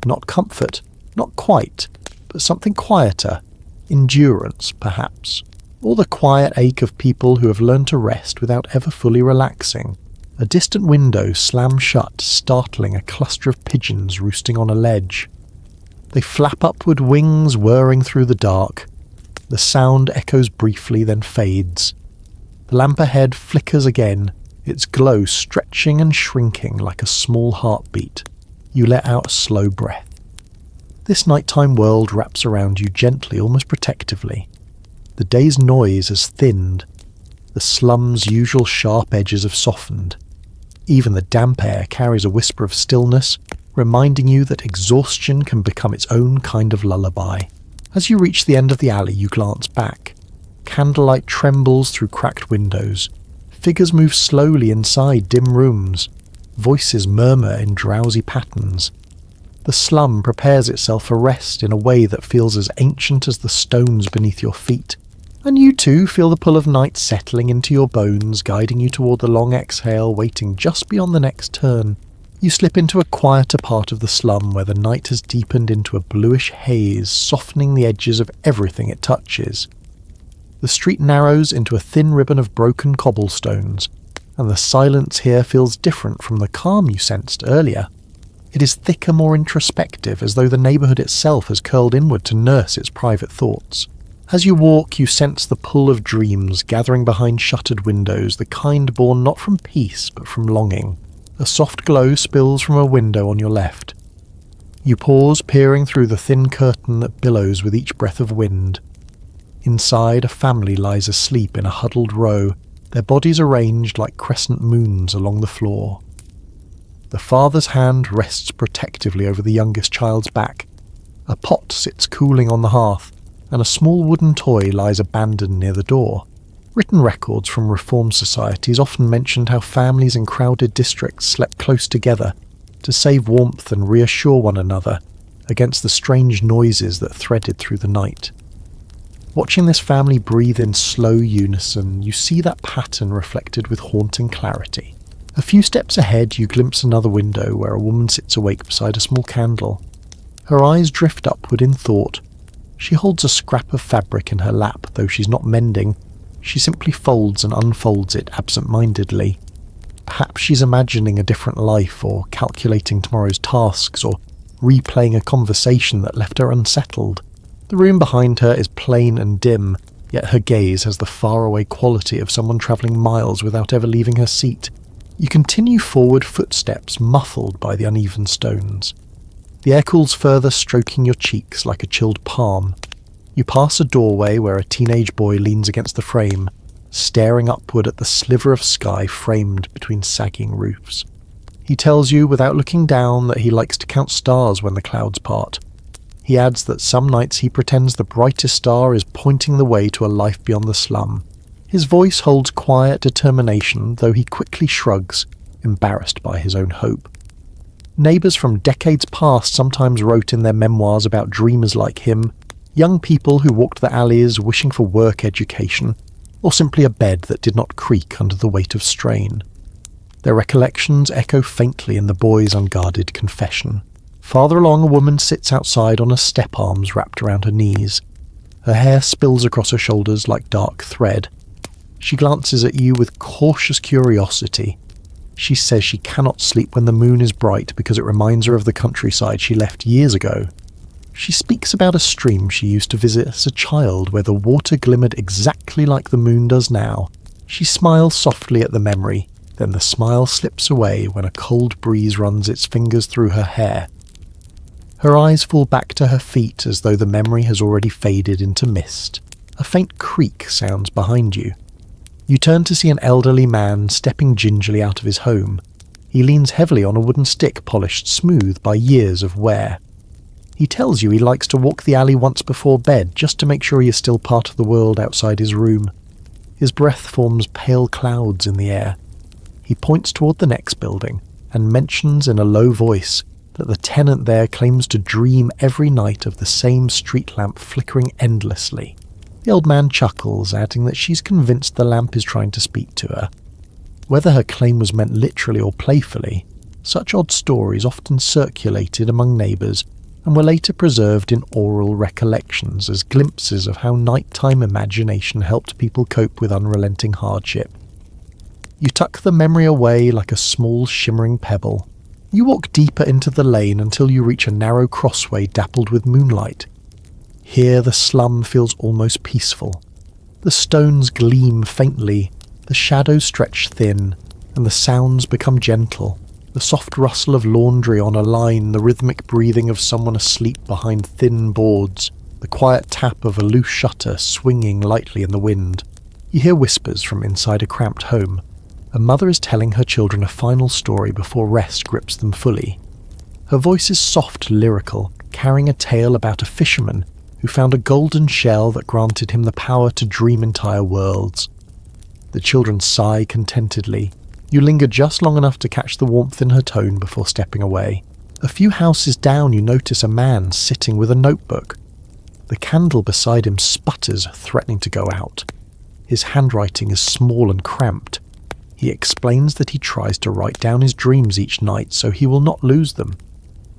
Not comfort, not quite, but something quieter. Endurance, perhaps. Or the quiet ache of people who have learned to rest without ever fully relaxing. A distant window slams shut, startling a cluster of pigeons roosting on a ledge. They flap upward, wings whirring through the dark. The sound echoes briefly, then fades. The lamp ahead flickers again, its glow stretching and shrinking like a small heartbeat. You let out a slow breath. This nighttime world wraps around you gently, almost protectively. The day's noise has thinned. The slum's usual sharp edges have softened. Even the damp air carries a whisper of stillness, reminding you that exhaustion can become its own kind of lullaby. As you reach the end of the alley, you glance back. Candlelight trembles through cracked windows. Figures move slowly inside dim rooms. Voices murmur in drowsy patterns. The slum prepares itself for rest in a way that feels as ancient as the stones beneath your feet. And you too feel the pull of night settling into your bones, guiding you toward the long exhale waiting just beyond the next turn. You slip into a quieter part of the slum where the night has deepened into a bluish haze, softening the edges of everything it touches. The street narrows into a thin ribbon of broken cobblestones, and the silence here feels different from the calm you sensed earlier. It is thicker, more introspective, as though the neighbourhood itself has curled inward to nurse its private thoughts. As you walk, you sense the pull of dreams gathering behind shuttered windows, the kind born not from peace but from longing. A soft glow spills from a window on your left. You pause, peering through the thin curtain that billows with each breath of wind. Inside, a family lies asleep in a huddled row, their bodies arranged like crescent moons along the floor. The father's hand rests protectively over the youngest child's back. A pot sits cooling on the hearth, and a small wooden toy lies abandoned near the door. Written records from reform societies often mentioned how families in crowded districts slept close together to save warmth and reassure one another against the strange noises that threaded through the night. Watching this family breathe in slow unison, you see that pattern reflected with haunting clarity. A few steps ahead, you glimpse another window where a woman sits awake beside a small candle. Her eyes drift upward in thought. She holds a scrap of fabric in her lap, though she's not mending. She simply folds and unfolds it absent-mindedly. Perhaps she's imagining a different life, or calculating tomorrow's tasks, or replaying a conversation that left her unsettled. The room behind her is plain and dim, yet her gaze has the faraway quality of someone travelling miles without ever leaving her seat. You continue forward, footsteps muffled by the uneven stones. The air cools further, stroking your cheeks like a chilled palm. You pass a doorway where a teenage boy leans against the frame, staring upward at the sliver of sky framed between sagging roofs. He tells you, without looking down, that he likes to count stars when the clouds part. He adds that some nights he pretends the brightest star is pointing the way to a life beyond the slum. His voice holds quiet determination, though he quickly shrugs, embarrassed by his own hope. Neighbours from decades past sometimes wrote in their memoirs about dreamers like him, young people who walked the alleys wishing for work, education, or simply a bed that did not creak under the weight of strain. Their recollections echo faintly in the boy's unguarded confession. Farther along, a woman sits outside on her step-arms wrapped around her knees. Her hair spills across her shoulders like dark thread. She glances at you with cautious curiosity. She says she cannot sleep when the moon is bright because it reminds her of the countryside she left years ago. She speaks about a stream she used to visit as a child where the water glimmered exactly like the moon does now. She smiles softly at the memory, then the smile slips away when a cold breeze runs its fingers through her hair. Her eyes fall back to her feet as though the memory has already faded into mist. A faint creak sounds behind you. You turn to see an elderly man stepping gingerly out of his home. He leans heavily on a wooden stick polished smooth by years of wear. He tells you he likes to walk the alley once before bed just to make sure he is still part of the world outside his room. His breath forms pale clouds in the air. He points toward the next building and mentions in a low voice that the tenant there claims to dream every night of the same street lamp flickering endlessly. The old man chuckles, adding that she's convinced the lamp is trying to speak to her. Whether her claim was meant literally or playfully, such odd stories often circulated among neighbours and were later preserved in oral recollections as glimpses of how nighttime imagination helped people cope with unrelenting hardship. You tuck the memory away like a small shimmering pebble. You walk deeper into the lane until you reach a narrow crossway dappled with moonlight. Here the slum feels almost peaceful. The stones gleam faintly, the shadows stretch thin, and the sounds become gentle. The soft rustle of laundry on a line, the rhythmic breathing of someone asleep behind thin boards, the quiet tap of a loose shutter swinging lightly in the wind. You hear whispers from inside a cramped home. A mother is telling her children a final story before rest grips them fully. Her voice is soft, lyrical, carrying a tale about a fisherman who found a golden shell that granted him the power to dream entire worlds. The children sigh contentedly, You linger just long enough to catch the warmth in her tone before stepping away. A few houses down, you notice a man sitting with a notebook. The candle beside him sputters, threatening to go out. His handwriting is small and cramped. He explains that he tries to write down his dreams each night so he will not lose them.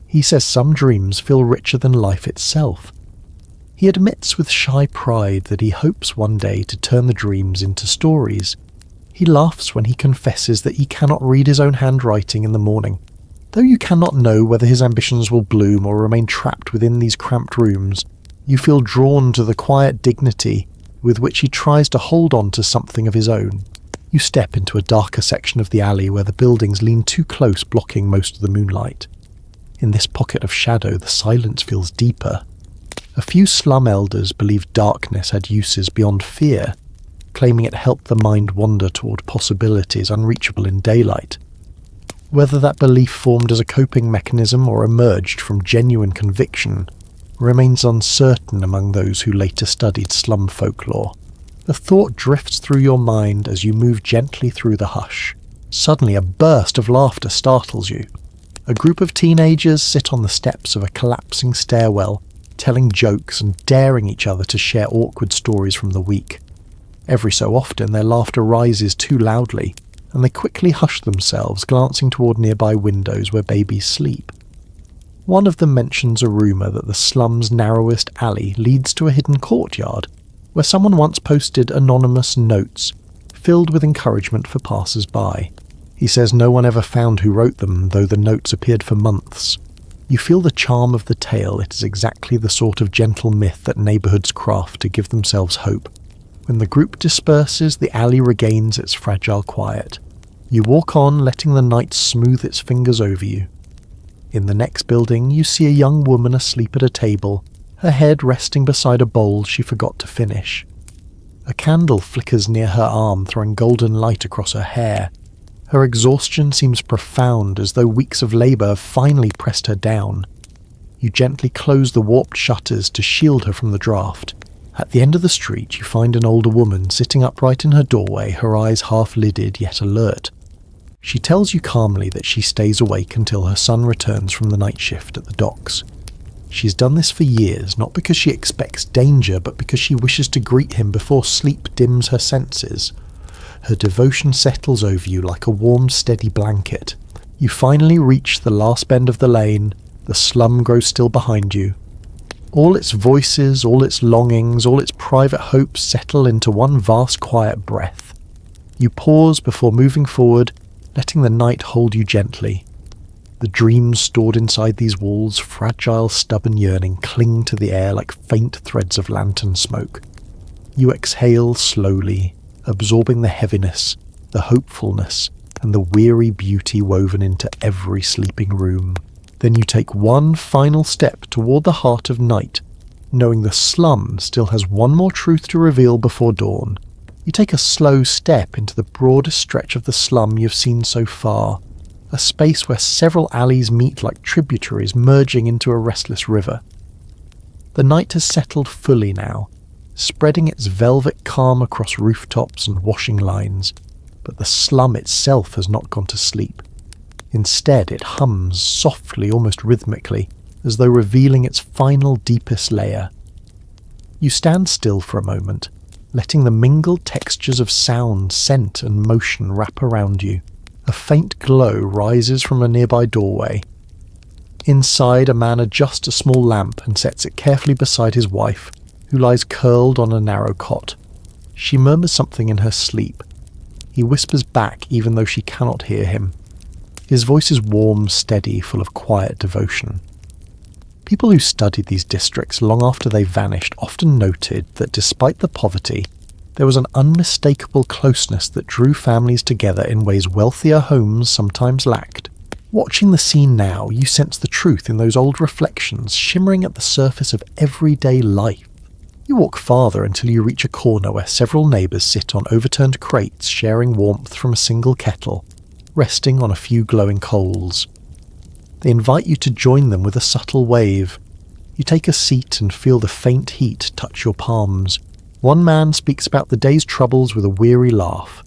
He says some dreams feel richer than life itself. He admits with shy pride that he hopes one day to turn the dreams into stories. He laughs when he confesses that he cannot read his own handwriting in the morning. Though you cannot know whether his ambitions will bloom or remain trapped within these cramped rooms, you feel drawn to the quiet dignity with which he tries to hold on to something of his own. You step into a darker section of the alley where the buildings lean too close, blocking most of the moonlight. In this pocket of shadow, the silence feels deeper. A few slum elders believed darkness had uses beyond fear, claiming it helped the mind wander toward possibilities unreachable in daylight. Whether that belief formed as a coping mechanism or emerged from genuine conviction remains uncertain among those who later studied slum folklore. The thought drifts through your mind as you move gently through the hush. Suddenly a burst of laughter startles you. A group of teenagers sit on the steps of a collapsing stairwell, telling jokes and daring each other to share awkward stories from the week. Every so often their laughter rises too loudly, and they quickly hush themselves, glancing toward nearby windows where babies sleep. One of them mentions a rumour that the slum's narrowest alley leads to a hidden courtyard, where someone once posted anonymous notes, filled with encouragement for passers-by. He says no one ever found who wrote them, though the notes appeared for months. You feel the charm of the tale. It is exactly the sort of gentle myth that neighbourhoods craft to give themselves hope. When the group disperses, the alley regains its fragile quiet. You walk on, letting the night smooth its fingers over you. In the next building, you see a young woman asleep at a table, her head resting beside a bowl she forgot to finish. A candle flickers near her arm, throwing golden light across her hair. Her exhaustion seems profound, as though weeks of labour have finally pressed her down. You gently close the warped shutters to shield her from the draught. At the end of the street, you find an older woman sitting upright in her doorway, her eyes half-lidded yet alert. She tells you calmly that she stays awake until her son returns from the night shift at the docks. She's done this for years, not because she expects danger, but because she wishes to greet him before sleep dims her senses. Her devotion settles over you like a warm, steady blanket. You finally reach the last bend of the lane. The slum grows still behind you. All its voices, all its longings, all its private hopes settle into one vast quiet breath. You pause before moving forward, letting the night hold you gently. The dreams stored inside these walls, fragile, stubborn yearning, cling to the air like faint threads of lantern smoke. You exhale slowly, absorbing the heaviness, the hopefulness, and the weary beauty woven into every sleeping room. Then you take one final step toward the heart of night, knowing the slum still has one more truth to reveal before dawn. You take a slow step into the broadest stretch of the slum you've seen so far, a space where several alleys meet like tributaries merging into a restless river. The night has settled fully now, spreading its velvet calm across rooftops and washing lines, but the slum itself has not gone to sleep. Instead, it hums softly, almost rhythmically, as though revealing its final, deepest layer. You stand still for a moment, letting the mingled textures of sound, scent, and motion wrap around you. A faint glow rises from a nearby doorway. Inside, a man adjusts a small lamp and sets it carefully beside his wife, who lies curled on a narrow cot. She murmurs something in her sleep. He whispers back even though she cannot hear him. His voice is warm, steady, full of quiet devotion. People who studied these districts long after they vanished often noted that despite the poverty, there was an unmistakable closeness that drew families together in ways wealthier homes sometimes lacked. Watching the scene now, you sense the truth in those old reflections shimmering at the surface of everyday life. You walk farther until you reach a corner where several neighbours sit on overturned crates, sharing warmth from a single kettle, resting on a few glowing coals. They invite you to join them with a subtle wave. You take a seat and feel the faint heat touch your palms. One man speaks about the day's troubles with a weary laugh.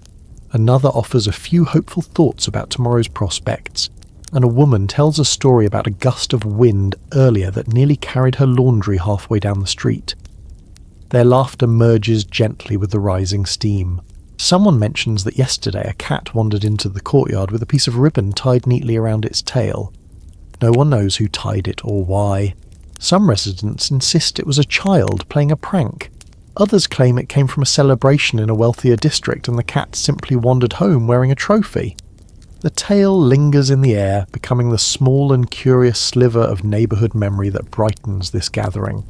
Another offers a few hopeful thoughts about tomorrow's prospects, and a woman tells a story about a gust of wind earlier that nearly carried her laundry halfway down the street. Their laughter merges gently with the rising steam. Someone mentions that yesterday a cat wandered into the courtyard with a piece of ribbon tied neatly around its tail. No one knows who tied it or why. Some residents insist it was a child playing a prank. Others claim it came from a celebration in a wealthier district and the cat simply wandered home wearing a trophy. The tale lingers in the air, becoming the small and curious sliver of neighbourhood memory that brightens this gathering.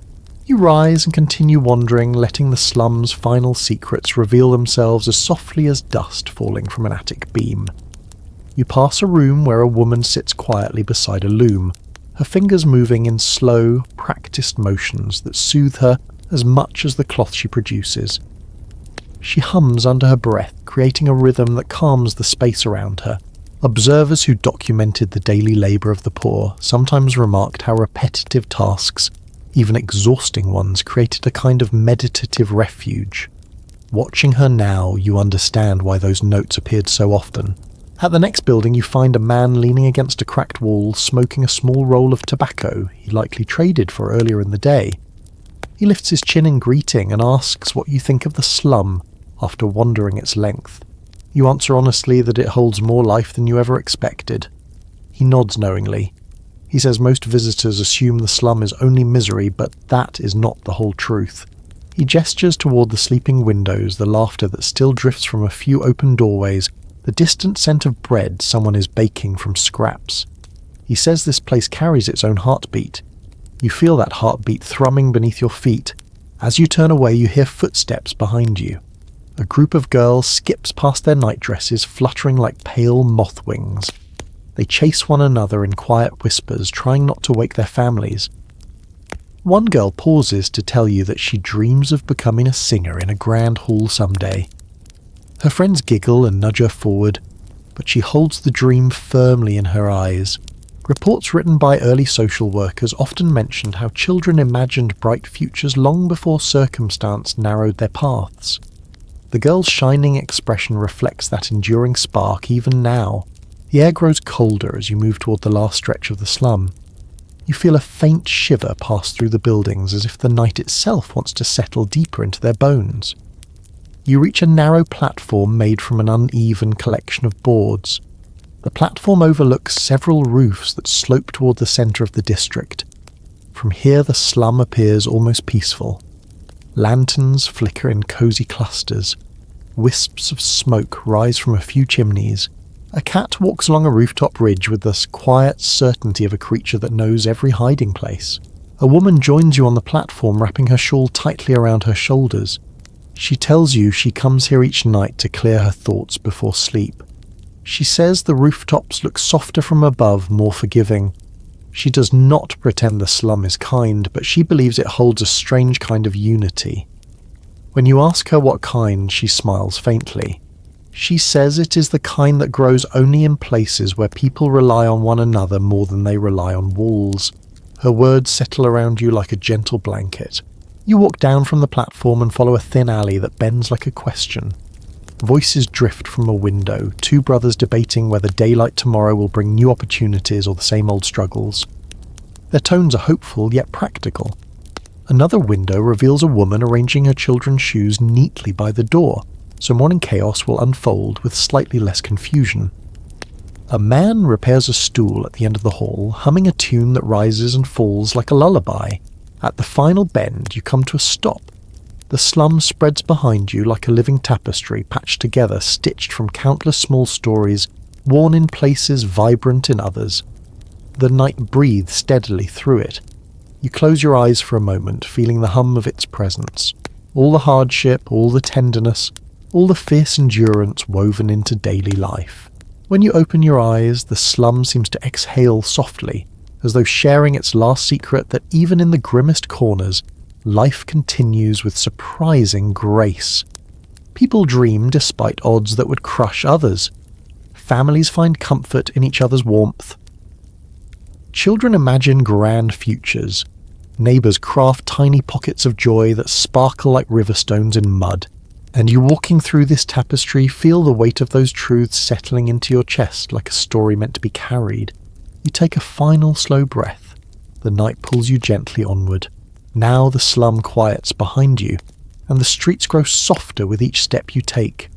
You rise and continue wandering, letting the slum's final secrets reveal themselves as softly as dust falling from an attic beam. You pass a room where a woman sits quietly beside a loom, her fingers moving in slow, practiced motions that soothe her as much as the cloth she produces. She hums under her breath, creating a rhythm that calms the space around her. Observers who documented the daily labour of the poor sometimes remarked how repetitive tasks, even exhausting ones, created a kind of meditative refuge. Watching her now, you understand why those notes appeared so often. At the next building, you find a man leaning against a cracked wall, smoking a small roll of tobacco he likely traded for earlier in the day. He lifts his chin in greeting and asks what you think of the slum after wandering its length. You answer honestly that it holds more life than you ever expected. He nods knowingly. He says most visitors assume the slum is only misery, but that is not the whole truth. He gestures toward the sleeping windows, the laughter that still drifts from a few open doorways, the distant scent of bread someone is baking from scraps. He says this place carries its own heartbeat. You feel that heartbeat thrumming beneath your feet. As you turn away, you hear footsteps behind you. A group of girls skips past their nightdresses, fluttering like pale moth wings. They chase one another in quiet whispers, trying not to wake their families. One girl pauses to tell you that she dreams of becoming a singer in a grand hall someday. Her friends giggle and nudge her forward, but she holds the dream firmly in her eyes. Reports written by early social workers often mentioned how children imagined bright futures long before circumstance narrowed their paths. The girl's shining expression reflects that enduring spark even now. The air grows colder as you move toward the last stretch of the slum. You feel a faint shiver pass through the buildings as if the night itself wants to settle deeper into their bones. You reach a narrow platform made from an uneven collection of boards. The platform overlooks several roofs that slope toward the centre of the district. From here the slum appears almost peaceful. Lanterns flicker in cosy clusters. Wisps of smoke rise from a few chimneys. A cat walks along a rooftop ridge with the quiet certainty of a creature that knows every hiding place. A woman joins you on the platform, wrapping her shawl tightly around her shoulders. She tells you she comes here each night to clear her thoughts before sleep. She says the rooftops look softer from above, more forgiving. She does not pretend the slum is kind, but she believes it holds a strange kind of unity. When you ask her what kind, she smiles faintly. She says it is the kind that grows only in places where people rely on one another more than they rely on walls. Her words settle around you like a gentle blanket. You walk down from the platform and follow a thin alley that bends like a question. Voices drift from a window, two brothers debating whether daylight tomorrow will bring new opportunities or the same old struggles. Their tones are hopeful yet practical. Another window reveals a woman arranging her children's shoes neatly by the door, so morning chaos will unfold with slightly less confusion. A man repairs a stool at the end of the hall, humming a tune that rises and falls like a lullaby. At the final bend, you come to a stop. The slum spreads behind you like a living tapestry, patched together, stitched from countless small stories, worn in places, vibrant in others. The night breathes steadily through it. You close your eyes for a moment, feeling the hum of its presence. All the hardship, all the tenderness, all the fierce endurance woven into daily life. When you open your eyes, the slum seems to exhale softly, as though sharing its last secret that even in the grimmest corners, life continues with surprising grace. People dream despite odds that would crush others. Families find comfort in each other's warmth. Children imagine grand futures. Neighbours craft tiny pockets of joy that sparkle like river stones in mud. And you walking through this tapestry feel the weight of those truths settling into your chest like a story meant to be carried. You take a final slow breath. The night pulls you gently onward. Now the slum quiets behind you, and the streets grow softer with each step you take.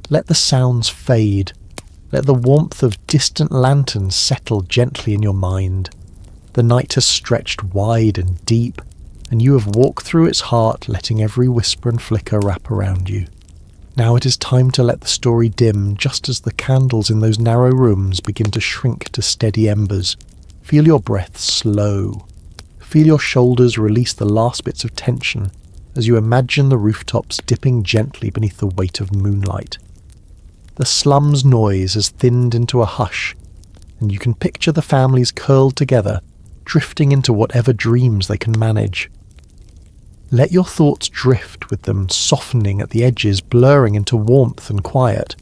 Let the sounds fade. Let the warmth of distant lanterns settle gently in your mind. The night has stretched wide and deep, and you have walked through its heart, letting every whisper and flicker wrap around you. Now it is time to let the story dim, just as the candles in those narrow rooms begin to shrink to steady embers. Feel your breath slow. Feel your shoulders release the last bits of tension as you imagine the rooftops dipping gently beneath the weight of moonlight. The slum's noise has thinned into a hush, and you can picture the families curled together, drifting into whatever dreams they can manage. Let your thoughts drift with them, softening at the edges, blurring into warmth and quiet.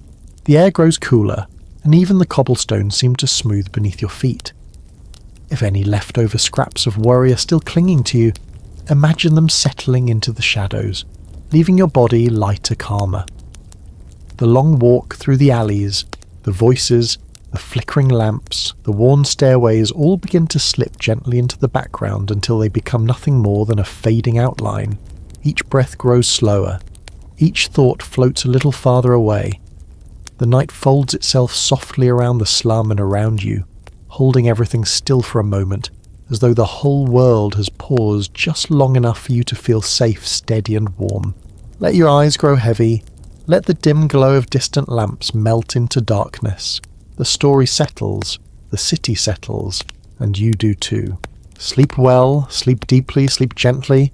The air grows cooler, and even the cobblestones seem to smooth beneath your feet. If any leftover scraps of worry are still clinging to you, imagine them settling into the shadows, leaving your body lighter, calmer. The long walk through the alleys, the voices, the flickering lamps, the worn stairways all begin to slip gently into the background until they become nothing more than a fading outline. Each breath grows slower. Each thought floats a little farther away. The night folds itself softly around the slum and around you, holding everything still for a moment, as though the whole world has paused just long enough for you to feel safe, steady and warm. Let your eyes grow heavy. Let the dim glow of distant lamps melt into darkness. The story settles, the city settles, and you do too. Sleep well, sleep deeply, sleep gently,